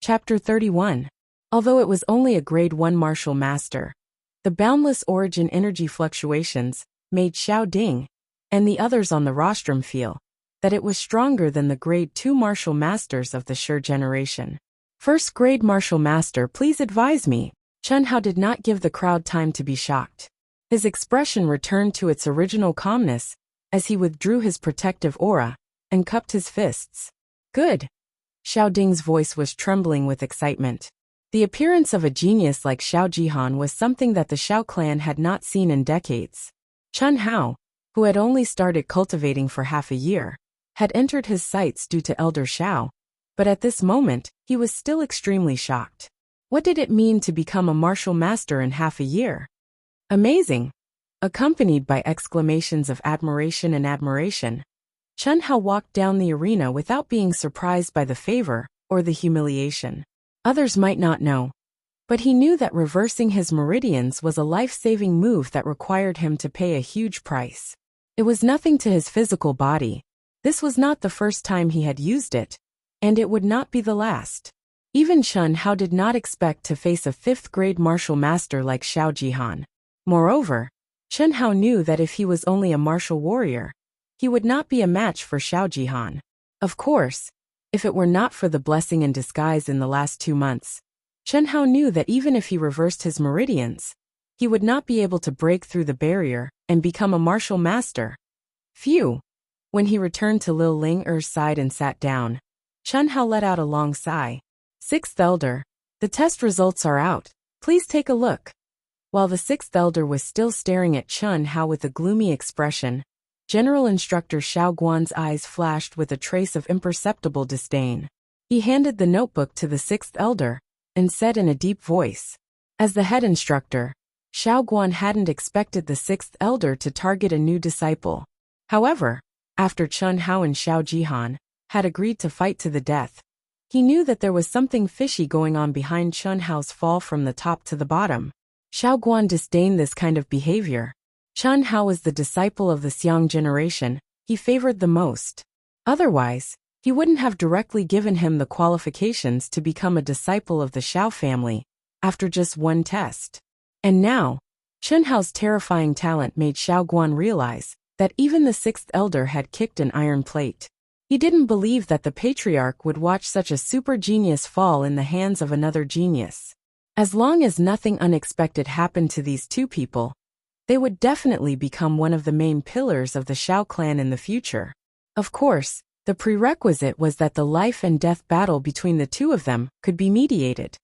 Chapter 31. Although it was only a Grade 1 martial master, the boundless origin energy fluctuations made Xiao Ding and the others on the rostrum feel that it was stronger than the Grade 2 martial masters of the Shi generation. First grade martial master, please advise me. Chen Hao did not give the crowd time to be shocked. His expression returned to its original calmness as he withdrew his protective aura and cupped his fists. Good. Xiao Ding's voice was trembling with excitement. The appearance of a genius like Xiao Jihan was something that the Xiao clan had not seen in decades. Chen Hao, who had only started cultivating for half a year, had entered his sights due to Elder Xiao, but at this moment, he was still extremely shocked. What did it mean to become a martial master in half a year? Amazing! Accompanied by exclamations of admiration, Chen Hao walked down the arena without being surprised by the favor or the humiliation. Others might not know, but he knew that reversing his meridians was a life-saving move that required him to pay a huge price. It was nothing to his physical body. This was not the first time he had used it, and it would not be the last. Even Chen Hao did not expect to face a 5th-grade martial master like Xiao Jihan. Moreover, Chen Hao knew that if he was only a martial warrior, he would not be a match for Xiao Jihan. Of course, if it were not for the blessing in disguise in the last 2 months, Chen Hao knew that even if he reversed his meridians, he would not be able to break through the barrier and become a martial master. Phew! When he returned to Lil Ling-er's side and sat down, Chen Hao let out a long sigh. 6th Elder, the test results are out. Please take a look. While the 6th Elder was still staring at Chen Hao with a gloomy expression, General Instructor Xiao Guan's eyes flashed with a trace of imperceptible disdain. He handed the notebook to the 6th Elder and said in a deep voice. As the head instructor, Xiao Guan hadn't expected the 6th Elder to target a new disciple. However, after Chen Hao and Xiao Jihan had agreed to fight to the death, he knew that there was something fishy going on behind Chen Hao's fall from the top to the bottom. Xiao Guan disdained this kind of behavior. Chen Hao was the disciple of the Xiang generation he favored the most. Otherwise, he wouldn't have directly given him the qualifications to become a disciple of the Xiao family after just one test. And now, Chen Hao's terrifying talent made Xiao Guan realize that even the 6th Elder had kicked an iron plate. He didn't believe that the Patriarch would watch such a super genius fall in the hands of another genius. As long as nothing unexpected happened to these two people, they would definitely become one of the main pillars of the Xiao clan in the future. Of course, the prerequisite was that the life and death battle between the two of them could be mediated.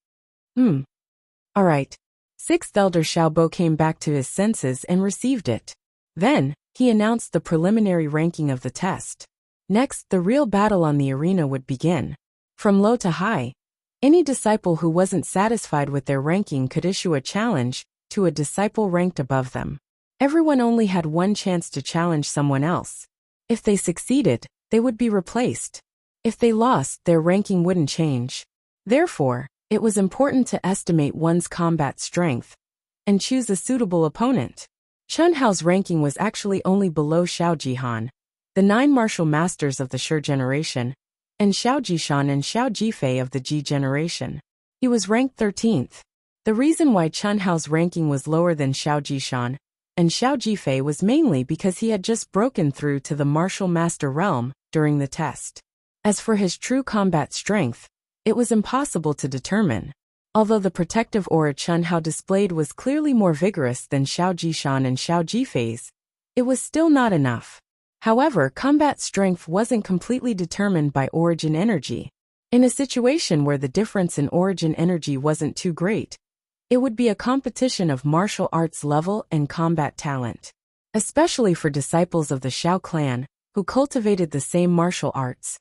Alright. 6th Elder Xiaobo came back to his senses and received it. Then, he announced the preliminary ranking of the test. Next, the real battle on the arena would begin. From low to high, any disciple who wasn't satisfied with their ranking could issue a challenge to a disciple ranked above them. Everyone only had one chance to challenge someone else. If they succeeded, they would be replaced. If they lost, their ranking wouldn't change. Therefore, it was important to estimate one's combat strength and choose a suitable opponent. Chen Hao's ranking was actually only below Xiao Jihan, the 9 martial masters of the Shi generation, and Xiao Jishan and Xiao Jifei of the Ji generation. He was ranked 13th. The reason why Chen Hao's ranking was lower than Xiao Jishan and Xiao Jifei was mainly because he had just broken through to the martial master realm during the test. As for his true combat strength, it was impossible to determine. Although the protective aura Chen Hao displayed was clearly more vigorous than Xiao Jishan and Xiao Jifei's, it was still not enough. However, combat strength wasn't completely determined by origin energy. In a situation where the difference in origin energy wasn't too great, it would be a competition of martial arts level and combat talent. Especially for disciples of the Xiao clan, who cultivated the same martial arts.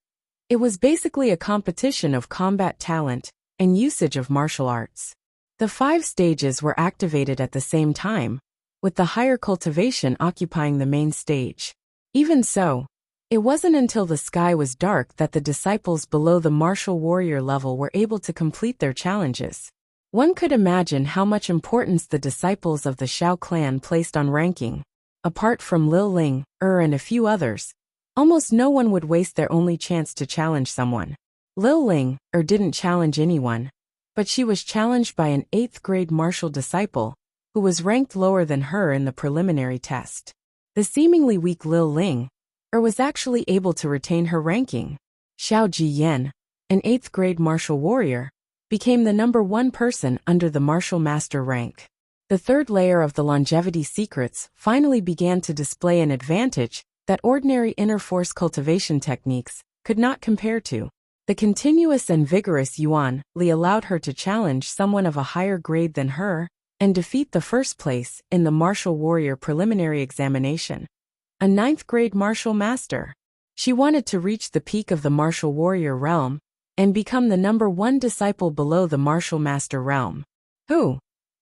It was basically a competition of combat talent and usage of martial arts. The 5 stages were activated at the same time, with the higher cultivation occupying the main stage. Even so, it wasn't until the sky was dark that the disciples below the martial warrior level were able to complete their challenges. One could imagine how much importance the disciples of the Xiao clan placed on ranking. Apart from Lil Ling, and a few others, almost no one would waste their only chance to challenge someone. Lil Ling didn't challenge anyone, but she was challenged by an 8th grade martial disciple who was ranked lower than her in the preliminary test. The seemingly weak Lil Ling was actually able to retain her ranking. Xiao Jiyan, an 8th grade martial warrior, became the #1 person under the martial master rank. The third layer of the longevity secrets finally began to display an advantage that ordinary inner force cultivation techniques could not compare to. The continuous and vigorous Yuan Li allowed her to challenge someone of a higher grade than her and defeat the first place in the martial warrior preliminary examination. A 9th grade martial master. She wanted to reach the peak of the martial warrior realm and become the #1 disciple below the martial master realm. Who?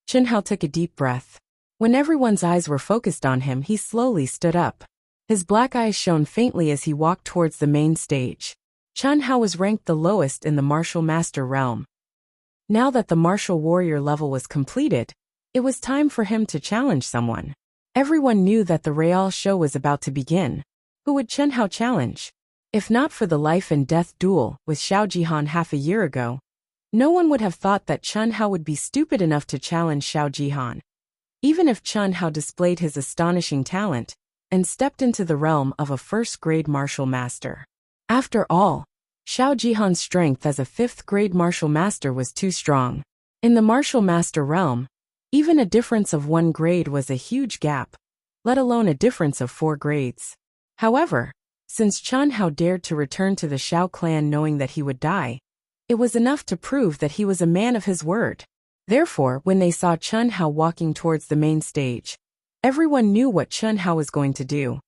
Chen Hao took a deep breath. When everyone's eyes were focused on him, he slowly stood up. His black eyes shone faintly as he walked towards the main stage. Chen Hao was ranked the lowest in the martial master realm. Now that the martial warrior level was completed, it was time for him to challenge someone. Everyone knew that the Real show was about to begin. Who would Chen Hao challenge? If not for the life and death duel with Xiao Jihan half a year ago, no one would have thought that Chen Hao would be stupid enough to challenge Xiao Jihan. Even if Chen Hao displayed his astonishing talent and stepped into the realm of a first-grade martial master. After all, Xiao Jihan's strength as a 5th grade martial master was too strong. In the martial master realm, even a difference of 1 grade was a huge gap, let alone a difference of 4 grades. However, since Chen Hao dared to return to the Xiao clan knowing that he would die, it was enough to prove that he was a man of his word. Therefore, when they saw Chen Hao walking towards the main stage, everyone knew what Chen Hao was going to do.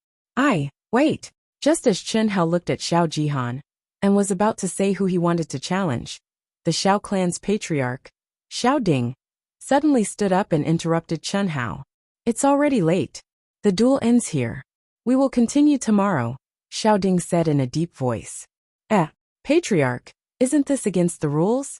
Wait! Just as Chen Hao looked at Xiao Jihan and was about to say who he wanted to challenge, the Xiao clan's patriarch, Xiao Ding, suddenly stood up and interrupted Chen Hao. It's already late. The duel ends here. We will continue tomorrow, Xiao Ding said in a deep voice. Patriarch, isn't this against the rules?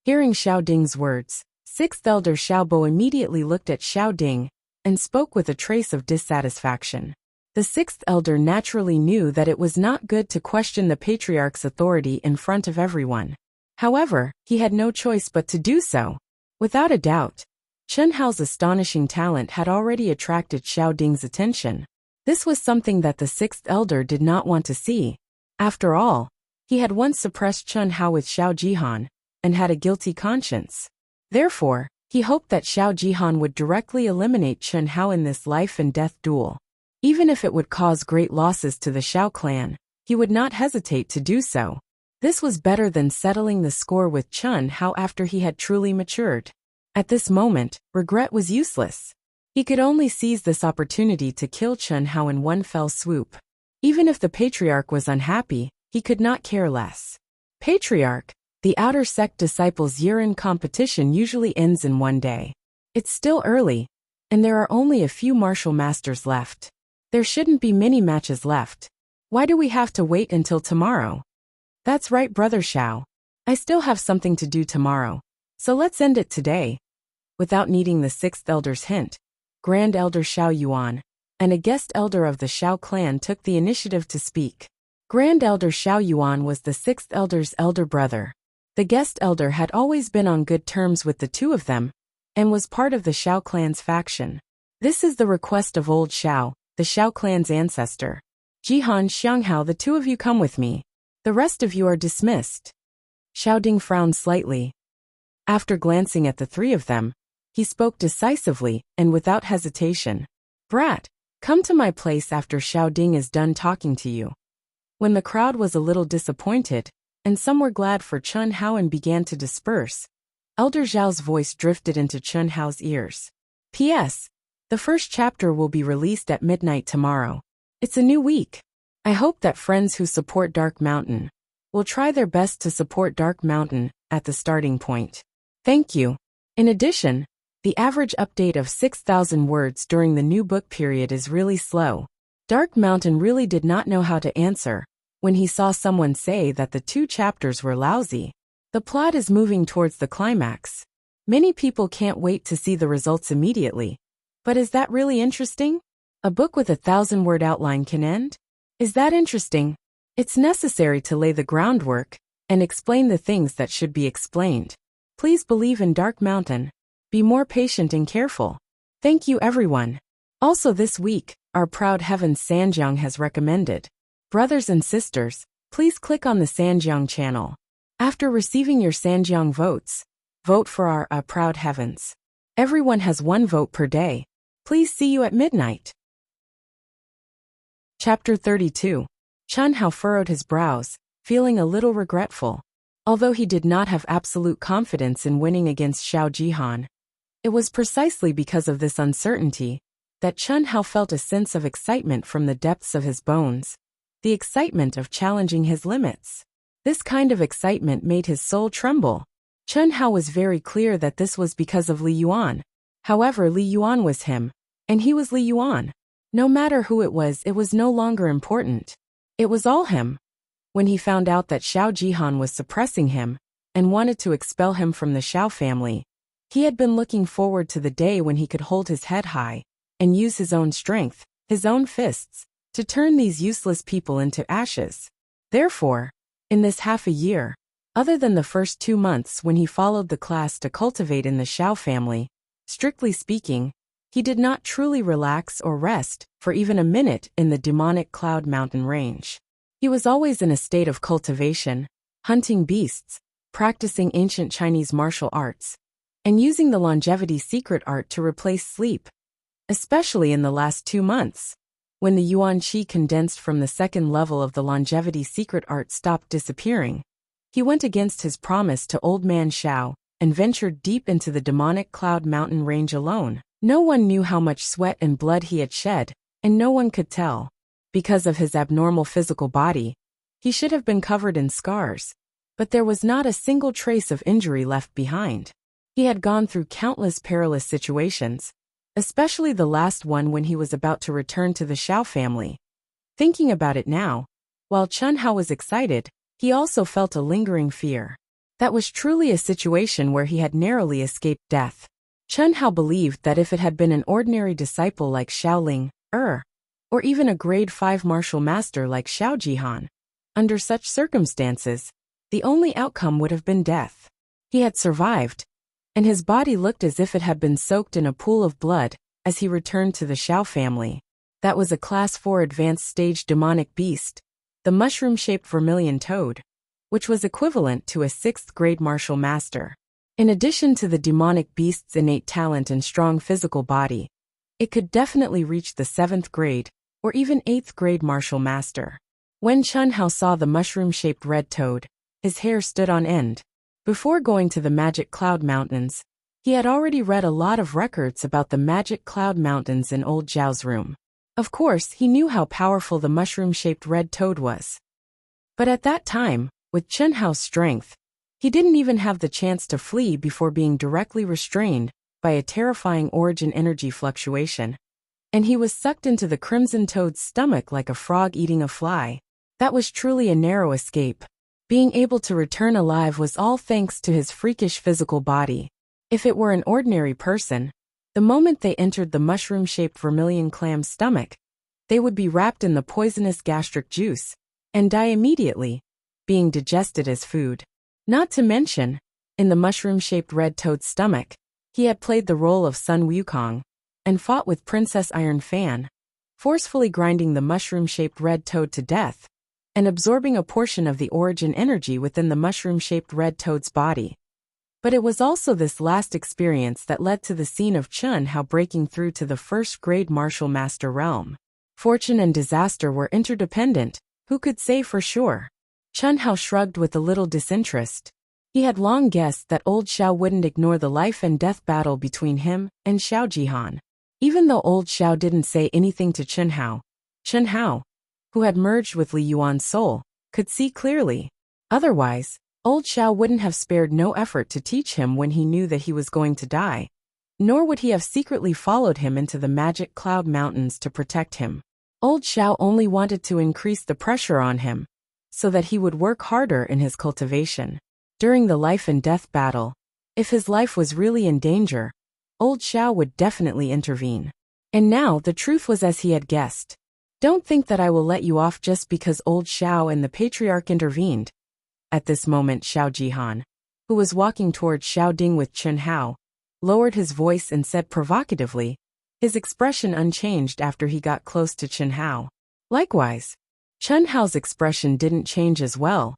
Hearing Xiao Ding's words, 6th elder Xiao Bo immediately looked at Xiao Ding and spoke with a trace of dissatisfaction. The 6th elder naturally knew that it was not good to question the patriarch's authority in front of everyone. However, he had no choice but to do so. Without a doubt, Chen Hao's astonishing talent had already attracted Xiao Ding's attention. This was something that the 6th elder did not want to see. After all, he had once suppressed Chen Hao with Xiao Jihan and had a guilty conscience. Therefore, he hoped that Xiao Jihan would directly eliminate Chen Hao in this life and death duel. Even if it would cause great losses to the Xiao clan, he would not hesitate to do so. This was better than settling the score with Chen Hao after he had truly matured. At this moment, regret was useless. He could only seize this opportunity to kill Chen Hao in one fell swoop. Even if the patriarch was unhappy, he could not care less. Patriarch, the outer sect disciples' year-end competition usually ends in 1 day. It's still early, and there are only a few martial masters left. There shouldn't be many matches left. Why do we have to wait until tomorrow? That's right, Brother Xiao. I still have something to do tomorrow, so let's end it today. Without needing the 6th elder's hint, Grand Elder Xiao Yuan and a guest elder of the Xiao clan took the initiative to speak. Grand Elder Xiao Yuan was the 6th elder's elder brother. The guest elder had always been on good terms with the two of them and was part of the Xiao clan's faction. This is the request of old Xiao, the Xiao clan's ancestor. Jihan, Xianghao, the two of you come with me. The rest of you are dismissed. Xiao Ding frowned slightly. After glancing at the 3 of them, he spoke decisively and without hesitation. Brat, come to my place after Xiao Ding is done talking to you. When the crowd was a little disappointed, and some were glad for Chen Hao and began to disperse, Elder Zhao's voice drifted into Chen Hao's ears. P.S. The first chapter will be released at midnight tomorrow. It's a new week. I hope that friends who support Dark Mountain will try their best to support Dark Mountain at the starting point. Thank you. In addition, the average update of 6,000 words during the new book period is really slow. Dark Mountain really did not know how to answer when he saw someone say that the 2 chapters were lousy. The plot is moving towards the climax. Many people can't wait to see the results immediately. But is that really interesting? A book with a 1,000-word outline can end? Is that interesting? It's necessary to lay the groundwork and explain the things that should be explained. Please believe in Dark Mountain. Be more patient and careful. Thank you everyone. Also this week, our proud heavens Sanjiang has recommended. Brothers and sisters, please click on the Sanjiang channel. After receiving your Sanjiang votes, vote for our proud heavens. Everyone has 1 vote per day. Please see you at midnight. Chapter 32. Chun Hao furrowed his brows, feeling a little regretful. Although he did not have absolute confidence in winning against Xiao Jihan, it was precisely because of this uncertainty that Chun Hao felt a sense of excitement from the depths of his bones, the excitement of challenging his limits. This kind of excitement made his soul tremble. Chun Hao was very clear that this was because of Li Yuan. However, Li Yuan was him, and he was Li Yuan. No matter who it was no longer important. It was all him. When he found out that Xiao Jihan was suppressing him and wanted to expel him from the Xiao family, he had been looking forward to the day when he could hold his head high and use his own strength, his own fists, to turn these useless people into ashes. Therefore, in this half a year, other than the first 2 months when he followed the class to cultivate in the Xiao family, strictly speaking, he did not truly relax or rest for even a minute in the demonic Cloud Mountain range. He was always in a state of cultivation, hunting beasts, practicing ancient Chinese martial arts, and using the longevity secret art to replace sleep. Especially in the last 2 months, when the Yuan Qi condensed from the second level of the longevity secret art stopped disappearing, he went against his promise to Old Man Xiao and ventured deep into the demonic Cloud Mountain range alone. No one knew how much sweat and blood he had shed, and no one could tell. Because of his abnormal physical body, he should have been covered in scars, but there was not a single trace of injury left behind. He had gone through countless perilous situations, especially the last one when he was about to return to the Xiao family. Thinking about it now, while Chun Hao was excited, he also felt a lingering fear. That was truly a situation where he had narrowly escaped death. Chun Hao believed that if it had been an ordinary disciple like Shaoling, or even a grade 5 martial master like Xiao Jihan, under such circumstances, the only outcome would have been death. He had survived, and his body looked as if it had been soaked in a pool of blood as he returned to the Xiao family. That was a Class 4 advanced stage demonic beast, the mushroom-shaped vermilion toad, which was equivalent to a 6th grade martial master. In addition to the demonic beast's innate talent and strong physical body, it could definitely reach the 7th grade, or even 8th grade martial master. When Chun Hao saw the mushroom-shaped red toad, his hair stood on end. Before going to the Magic Cloud Mountains, he had already read a lot of records about the Magic Cloud Mountains in Old Zhao's room. Of course, he knew how powerful the mushroom-shaped red toad was. But at that time, with Chun Hao's strength, he didn't even have the chance to flee before being directly restrained by a terrifying origin energy fluctuation. And he was sucked into the crimson toad's stomach like a frog eating a fly. That was truly a narrow escape. Being able to return alive was all thanks to his freakish physical body. If it were an ordinary person, the moment they entered the mushroom-shaped vermilion clam's stomach, they would be wrapped in the poisonous gastric juice and die immediately, being digested as food. Not to mention, in the mushroom-shaped red toad's stomach, he had played the role of Sun Wukong and fought with Princess Iron Fan, forcefully grinding the mushroom-shaped red toad to death and absorbing a portion of the origin energy within the mushroom-shaped red toad's body. But it was also this last experience that led to the scene of Chun Hao breaking through to the 1st grade martial master realm. Fortune and disaster were interdependent, who could say for sure? Chun Hao shrugged with a little disinterest. He had long guessed that old Xiao wouldn't ignore the life and death battle between him and Xiao Jihan. Even though old Xiao didn't say anything to Chun Hao, who had merged with Li Yuan's soul, could see clearly. Otherwise, old Xiao wouldn't have spared no effort to teach him when he knew that he was going to die, nor would he have secretly followed him into the Magic Cloud Mountains to protect him. Old Xiao only wanted to increase the pressure on him, so that he would work harder in his cultivation. During the life and death battle, if his life was really in danger, old Xiao would definitely intervene. And now the truth was as he had guessed. Don't think that I will let you off just because old Xiao and the patriarch intervened. At this moment Xiao Jihan, who was walking towards Xiao Ding with Chen Hao, lowered his voice and said provocatively, his expression unchanged after he got close to Chen Hao. Likewise, Chen Hao's expression didn't change as well,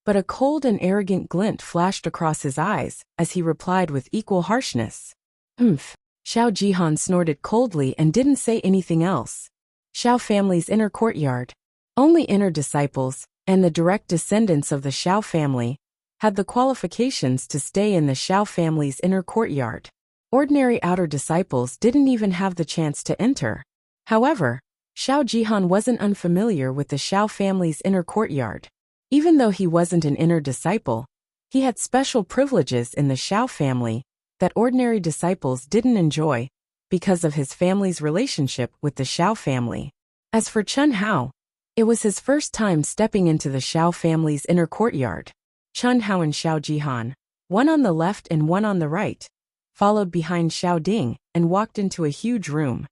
but a cold and arrogant glint flashed across his eyes as he replied with equal harshness. Humph. Xiao Jihan snorted coldly and didn't say anything else. Xiao family's inner courtyard. Only inner disciples, and the direct descendants of the Xiao family, had the qualifications to stay in the Xiao family's inner courtyard. Ordinary outer disciples didn't even have the chance to enter. However, Xiao Jihan wasn't unfamiliar with the Xiao family's inner courtyard. Even though he wasn't an inner disciple, he had special privileges in the Xiao family that ordinary disciples didn't enjoy because of his family's relationship with the Xiao family. As for Chen Hao, it was his first time stepping into the Xiao family's inner courtyard. Chen Hao and Xiao Jihan, one on the left and one on the right, followed behind Xiao Ding and walked into a huge room.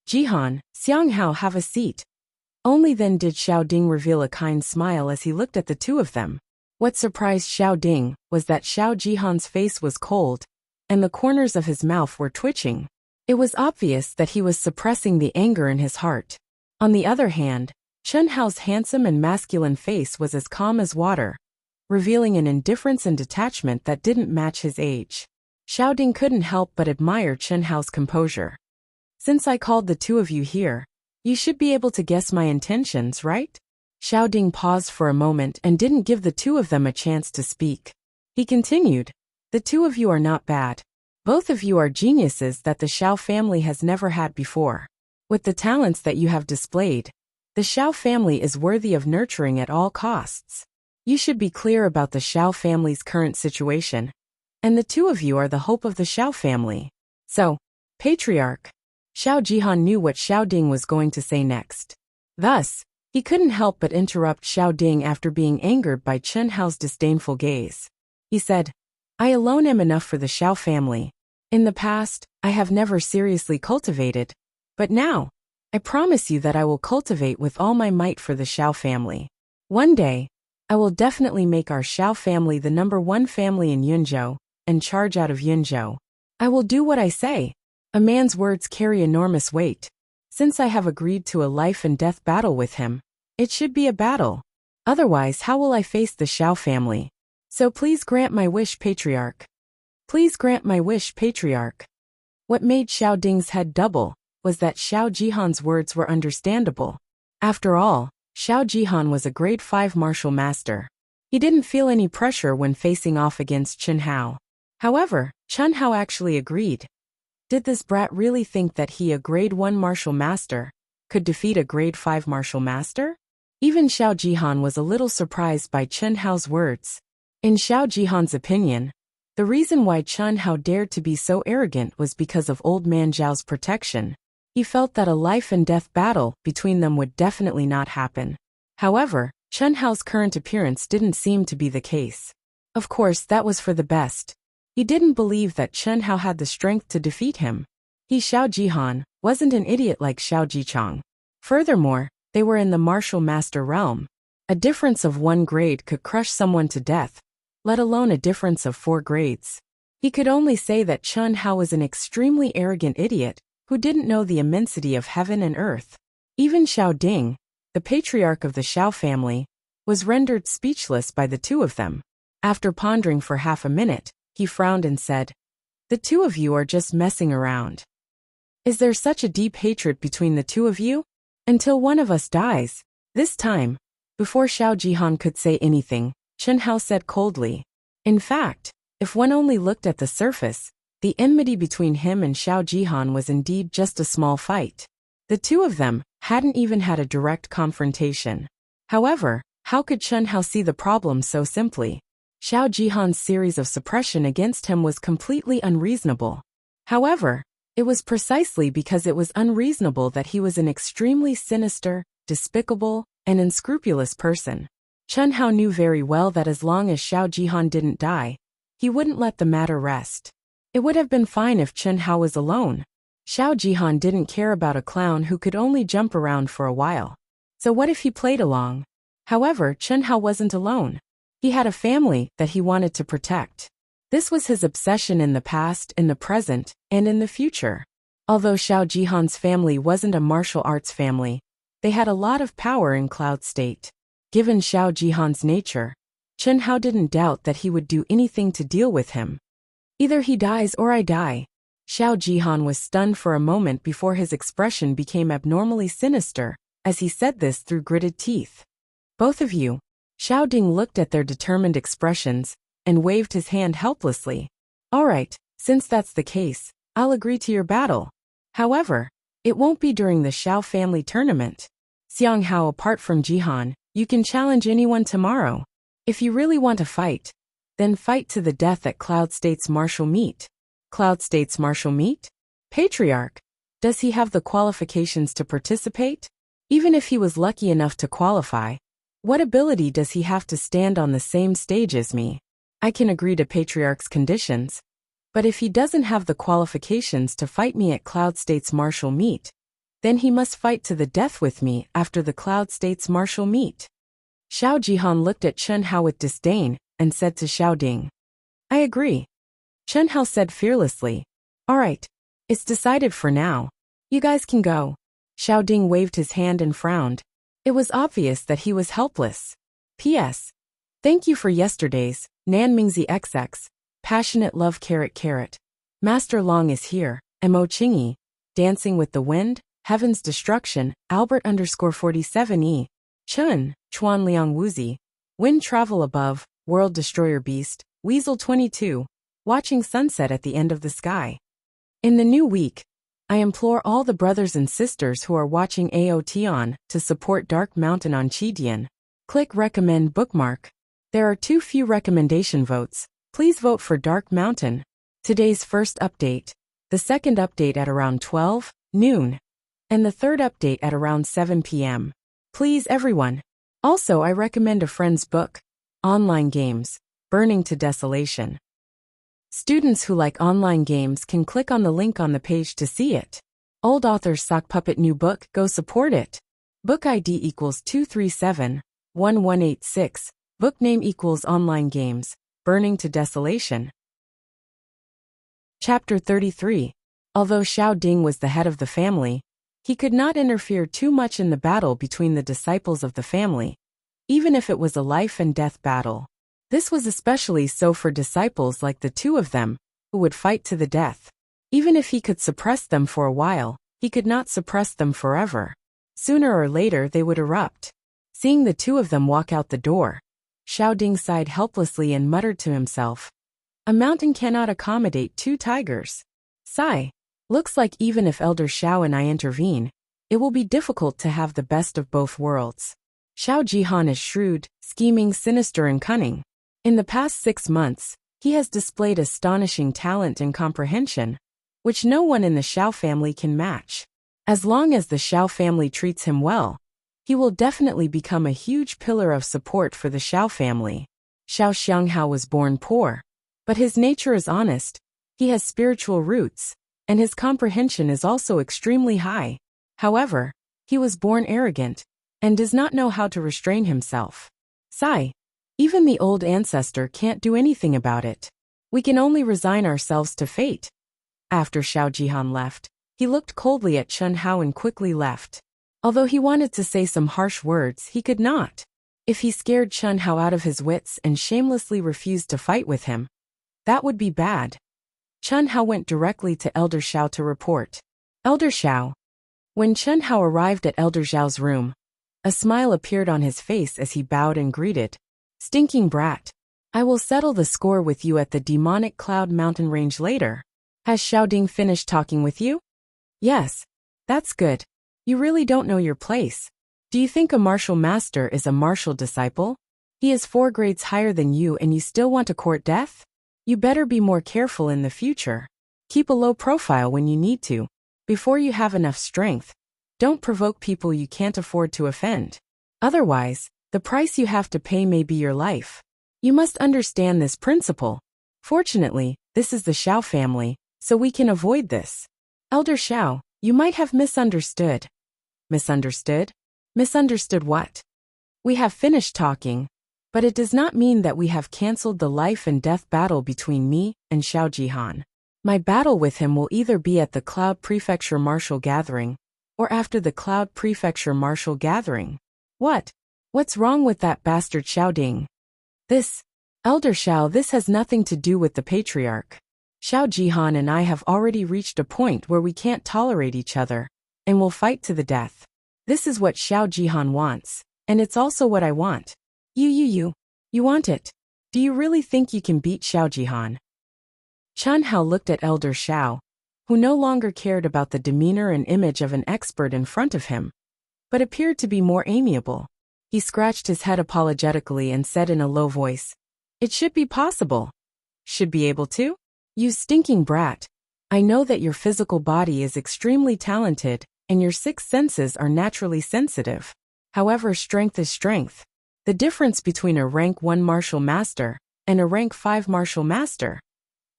Jihan, Xiang Hao, have a seat. Only then did Xiao Ding reveal a kind smile as he looked at the two of them. What surprised Xiao Ding was that Xiao Jihan's face was cold, and the corners of his mouth were twitching. It was obvious that he was suppressing the anger in his heart. On the other hand, Chen Hao's handsome and masculine face was as calm as water, revealing an indifference and detachment that didn't match his age. Xiao Ding couldn't help but admire Chen Hao's composure. Since I called the two of you here, you should be able to guess my intentions, right? Xiao Ding paused for a moment and didn't give the two of them a chance to speak. He continued, the two of you are not bad. Both of you are geniuses that the Xiao family has never had before. With the talents that you have displayed, the Xiao family is worthy of nurturing at all costs. You should be clear about the Xiao family's current situation, and the two of you are the hope of the Xiao family. So, Patriarch. Xiao Jihan knew what Xiao Ding was going to say next. Thus, he couldn't help but interrupt Xiao Ding after being angered by Chen Hao's disdainful gaze. He said, I alone am enough for the Xiao family. In the past, I have never seriously cultivated, but now, I promise you that I will cultivate with all my might for the Xiao family. One day, I will definitely make our Xiao family the #1 family in Yunzhou, and charge out of Yunzhou. I will do what I say. A man's words carry enormous weight. Since I have agreed to a life and death battle with him, it should be a battle. Otherwise, how will I face the Xiao family? So please grant my wish, Patriarch. Please grant my wish, Patriarch. What made Xiao Ding's head double was that Xiao Jihan's words were understandable. After all, Xiao Jihan was a grade 5 martial master. He didn't feel any pressure when facing off against Chen Hao. However, Chen Hao actually agreed. Did this brat really think that he, a grade 1 martial master, could defeat a grade 5 martial master? Even Xiao Jihan was a little surprised by Chen Hao's words. In Xiao Jihan's opinion, the reason why Chen Hao dared to be so arrogant was because of old man Zhao's protection. He felt that a life and death battle between them would definitely not happen. However, Chen Hao's current appearance didn't seem to be the case. Of course, that was for the best. He didn't believe that Chen Hao had the strength to defeat him. He, Xiao Jihan, wasn't an idiot like Xiao Jichang. Furthermore, they were in the martial master realm. A difference of 1 grade could crush someone to death, let alone a difference of 4 grades. He could only say that Chen Hao was an extremely arrogant idiot who didn't know the immensity of heaven and earth. Even Xiao Ding, the patriarch of the Xiao family, was rendered speechless by the two of them. After pondering for half a minute, he frowned and said, the two of you are just messing around. Is there such a deep hatred between the two of you? Until one of us dies. This time, before Xiao Jihan could say anything, Chen Hao said coldly. In fact, if one only looked at the surface, the enmity between him and Xiao Jihan was indeed just a small fight. The two of them hadn't even had a direct confrontation. However, how could Chen Hao see the problem so simply? Xiao Jihan's series of suppression against him was completely unreasonable. However, it was precisely because it was unreasonable that he was an extremely sinister, despicable, and unscrupulous person. Chen Hao knew very well that as long as Xiao Jihan didn't die, he wouldn't let the matter rest. It would have been fine if Chen Hao was alone. Xiao Jihan didn't care about a clown who could only jump around for a while. So what if he played along? However, Chen Hao wasn't alone. He had a family that he wanted to protect. This was his obsession in the past, in the present, and in the future. Although Xiao Jihan's family wasn't a martial arts family, they had a lot of power in Cloud State. Given Xiao Jihan's nature, Chen Hao didn't doubt that he would do anything to deal with him. Either he dies or I die. Xiao Jihan was stunned for a moment before his expression became abnormally sinister, as he said this through gritted teeth. Both of you. Xiao Ding looked at their determined expressions and waved his hand helplessly. All right, since that's the case, I'll agree to your battle. However, it won't be during the Xiao family tournament. Xiang Hao, apart from Jihan, you can challenge anyone tomorrow. If you really want to fight, then fight to the death at Cloud State's martial meet. Cloud State's martial meet? Patriarch. Does he have the qualifications to participate? Even if he was lucky enough to qualify, what ability does he have to stand on the same stage as me? I can agree to Patriarch's conditions, but if he doesn't have the qualifications to fight me at Cloud State's martial meet, then he must fight to the death with me after the Cloud State's martial meet. Xiao Jihan looked at Chen Hao with disdain and said to Xiao Ding, I agree. Chen Hao said fearlessly, all right, it's decided for now. You guys can go. Xiao Ding waved his hand and frowned. It was obvious that he was helpless. P.S. Thank you for yesterday's, Nan Mingzi XX, passionate love carrot. Master Long is here, Mo Qingyi, Dancing with the Wind, Heaven's Destruction, Albert_47E, Chun, Chuan Liang Wuzi, Wind Travel Above, World Destroyer Beast, Weasel 22, Watching Sunset at the End of the Sky. In the new week, I implore all the brothers and sisters who are watching AOT on to support Dark Mountain on Qidian. Click recommend bookmark. There are too few recommendation votes. Please vote for Dark Mountain. Today's first update, the second update at around 12 noon, and the third update at around 7 p.m. Please everyone. Also, I recommend a friend's book, Online Games, Burning to Desolation. Students who like online games can click on the link on the page to see it. Old author's sock puppet new book, go support it. Book ID equals 237-1186. Book name equals Online Games, Burning to Desolation. Chapter 33. Although Xiao Ding was the head of the family, he could not interfere too much in the battle between the disciples of the family, even if it was a life and death battle. This was especially so for disciples like the two of them, who would fight to the death. Even if he could suppress them for a while, he could not suppress them forever. Sooner or later they would erupt. Seeing the two of them walk out the door, Xiao Ding sighed helplessly and muttered to himself, a mountain cannot accommodate two tigers. Sigh. Looks like even if Elder Xiao and I intervene, it will be difficult to have the best of both worlds. Xiao Jihan is shrewd, scheming, sinister, and cunning. In the past 6 months, he has displayed astonishing talent and comprehension, which no one in the Xiao family can match. As long as the Xiao family treats him well, he will definitely become a huge pillar of support for the Xiao family. Xiao Xianghao was born poor, but his nature is honest, he has spiritual roots, and his comprehension is also extremely high. However, he was born arrogant, and does not know how to restrain himself. Sigh. Even the old ancestor can't do anything about it. We can only resign ourselves to fate. After Xiao Jihan left, he looked coldly at Chen Hao and quickly left. Although he wanted to say some harsh words, he could not. If he scared Chen Hao out of his wits and shamelessly refused to fight with him, that would be bad. Chen Hao went directly to Elder Xiao to report. Elder Xiao. When Chen Hao arrived at Elder Xiao's room, a smile appeared on his face as he bowed and greeted. Stinking brat. I will settle the score with you at the demonic Cloud Mountain range later. Has Xiao Ding finished talking with you? Yes. That's good. You really don't know your place. Do you think a martial master is a martial disciple? He is 4 grades higher than you and you still want to court death? You better be more careful in the future. Keep a low profile when you need to. Before you have enough strength, don't provoke people you can't afford to offend. Otherwise, the price you have to pay may be your life. You must understand this principle. Fortunately, this is the Xiao family, so we can avoid this. Elder Xiao, you might have misunderstood. Misunderstood? Misunderstood what? We have finished talking, But it does not mean that we have cancelled the life and death battle between me and Xiao Jihan. My battle with him will either be at the Cloud Prefecture Martial Gathering, or after the Cloud Prefecture Martial Gathering. What? What's wrong with that bastard Xiao Ding? This, Elder Xiao, this has nothing to do with the Patriarch. Xiao Jihan and I have already reached a point where we can't tolerate each other, and will fight to the death. This is what Xiao Jihan wants, and it's also what I want. You want it? Do you really think you can beat Xiao Jihan? Chen Hao looked at Elder Xiao, who no longer cared about the demeanor and image of an expert in front of him, but appeared to be more amiable. He scratched his head apologetically and said in a low voice, "It should be possible. Should be able to? You stinking brat. I know that your physical body is extremely talented, and your six senses are naturally sensitive. However, strength is strength. The difference between a rank 1 martial master and a rank 5 martial master.